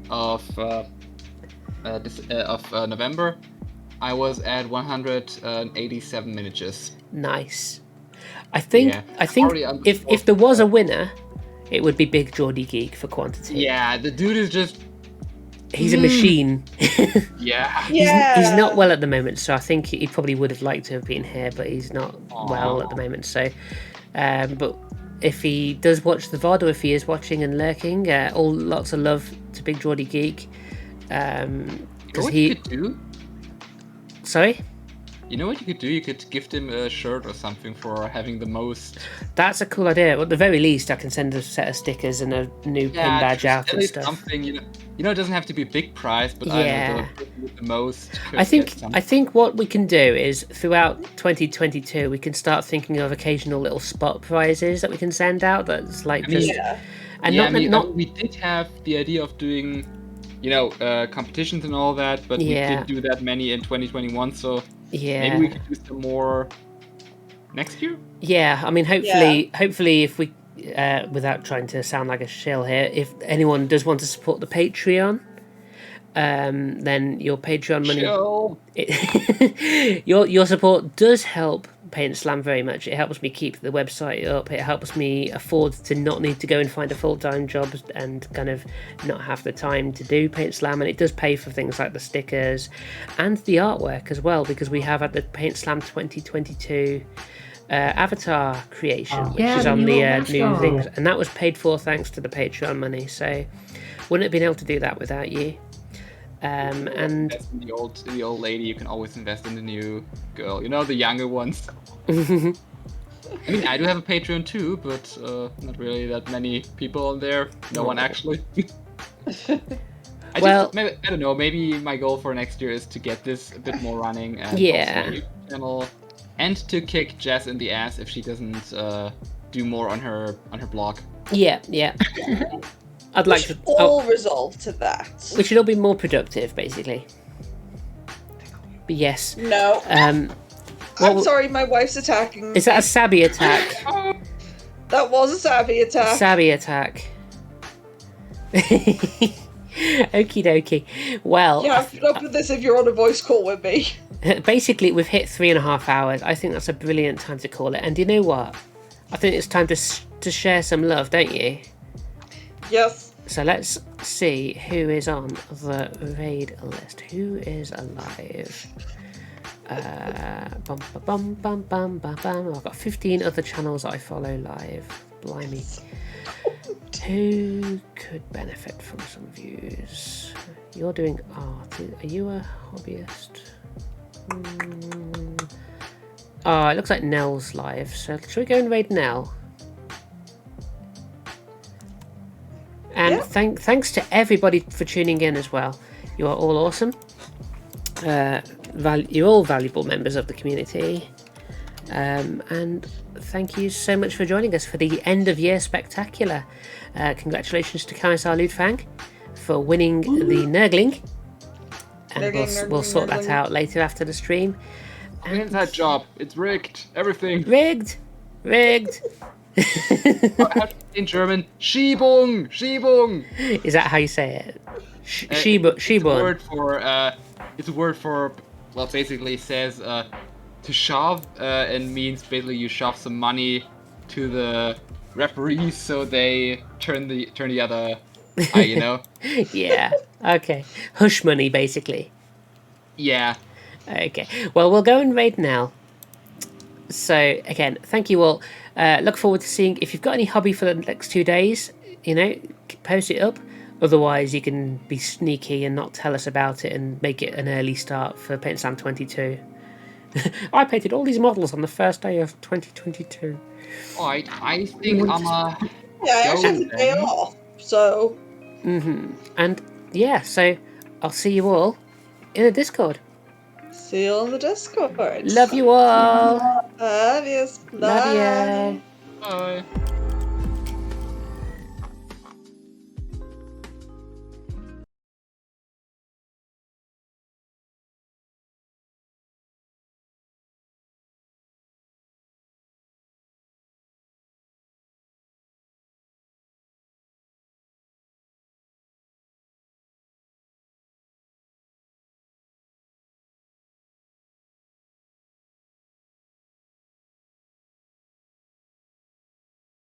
of November, I was at 187 miniatures. Nice. I think Yeah. if there was a winner, it would be Big Geordie Geek for quantity. Yeah, the dude is just... He's a machine. Yeah. He's not well at the moment, so I think he probably would have liked to have been here, but he's not well at the moment. So, but if he does watch the VOD, or if he is watching and lurking, lots of love to Big Geordie Geek. What you could do? Sorry? You know what you could do? You could gift him a shirt or something for having the most. That's a cool idea. At the very least, I can send a set of stickers and a new pin badge out at and least stuff. Something, it doesn't have to be a big prize, but Yeah. I know the most. I think what we can do is throughout 2022 we can start thinking of occasional little spot prizes that we can send out. That's like we did have the idea of doing, competitions and all that, but we didn't do that many in 2021. So maybe we could do some more next year. Yeah, I mean, hopefully, if we, without trying to sound like a shill here, if anyone does want to support the Patreon, then your Patreon money, your support does help PAINTSLAM very much. It helps me keep the website up. It helps me afford to not need to go and find a full-time job and kind of not have the time to do PAINTSLAM. And it does pay for things like the stickers and the artwork as well, because we have had the PAINTSLAM 2022 avatar creation, which is on the new things, and that was paid for thanks to the Patreon money. So wouldn't have been able to do that without you. And the old lady, you can always invest in the new girl. The younger ones. I mean, I do have a Patreon too, but not really that many people on there. No one actually. I don't know. Maybe my goal for next year is to get this a bit more running and also a YouTube channel, and to kick Jess in the ass if she doesn't do more on her blog. Yeah. I'd like to all resolve to that. We should all be more productive, basically. But yes. No. I'm sorry, my wife's attacking. Is that a Sabby attack? That was a Sabby attack. Sabby attack. Okie dokie. Well, you have to put up with this if you're on a voice call with me. Basically, we've hit 3.5 hours. I think that's a brilliant time to call it. And you know what? I think it's time to share some love, don't you? Yes. So let's see who is on the raid list. Who is alive? I've got 15 other channels that I follow live. Blimey. Who could benefit from some views? You're doing art. Are you a hobbyist? Oh, it looks like Nell's live. So should we go and raid Nell? And thanks to everybody for tuning in as well. You are all awesome. You're all valuable members of the community. And thank you so much for joining us for the end of year spectacular. Congratulations to Kaisar Ludfang for winning the Nurgling. And we'll sort that out later after the stream. And that job. It's rigged. Everything. Rigged. In German, Schiebung. Is that how you say it? Schiebung. It's a word for. Well, basically says to shove, and means basically you shove some money to the referees so they turn the other eye. Yeah. Okay. Hush money, basically. Yeah. Okay. Well, we'll go and raid now. So again, thank you all. Look forward to seeing if you've got any hobby for the next 2 days. Post it up. Otherwise, you can be sneaky and not tell us about it and make it an early start for PAINTSLAM 22. I painted all these models on the first day of 2022. Alright, I think I'm I actually had a day off, so. And yeah, so I'll see you all in the Discord. See you on the Discord. Love you all. Love you. Love you. Bye.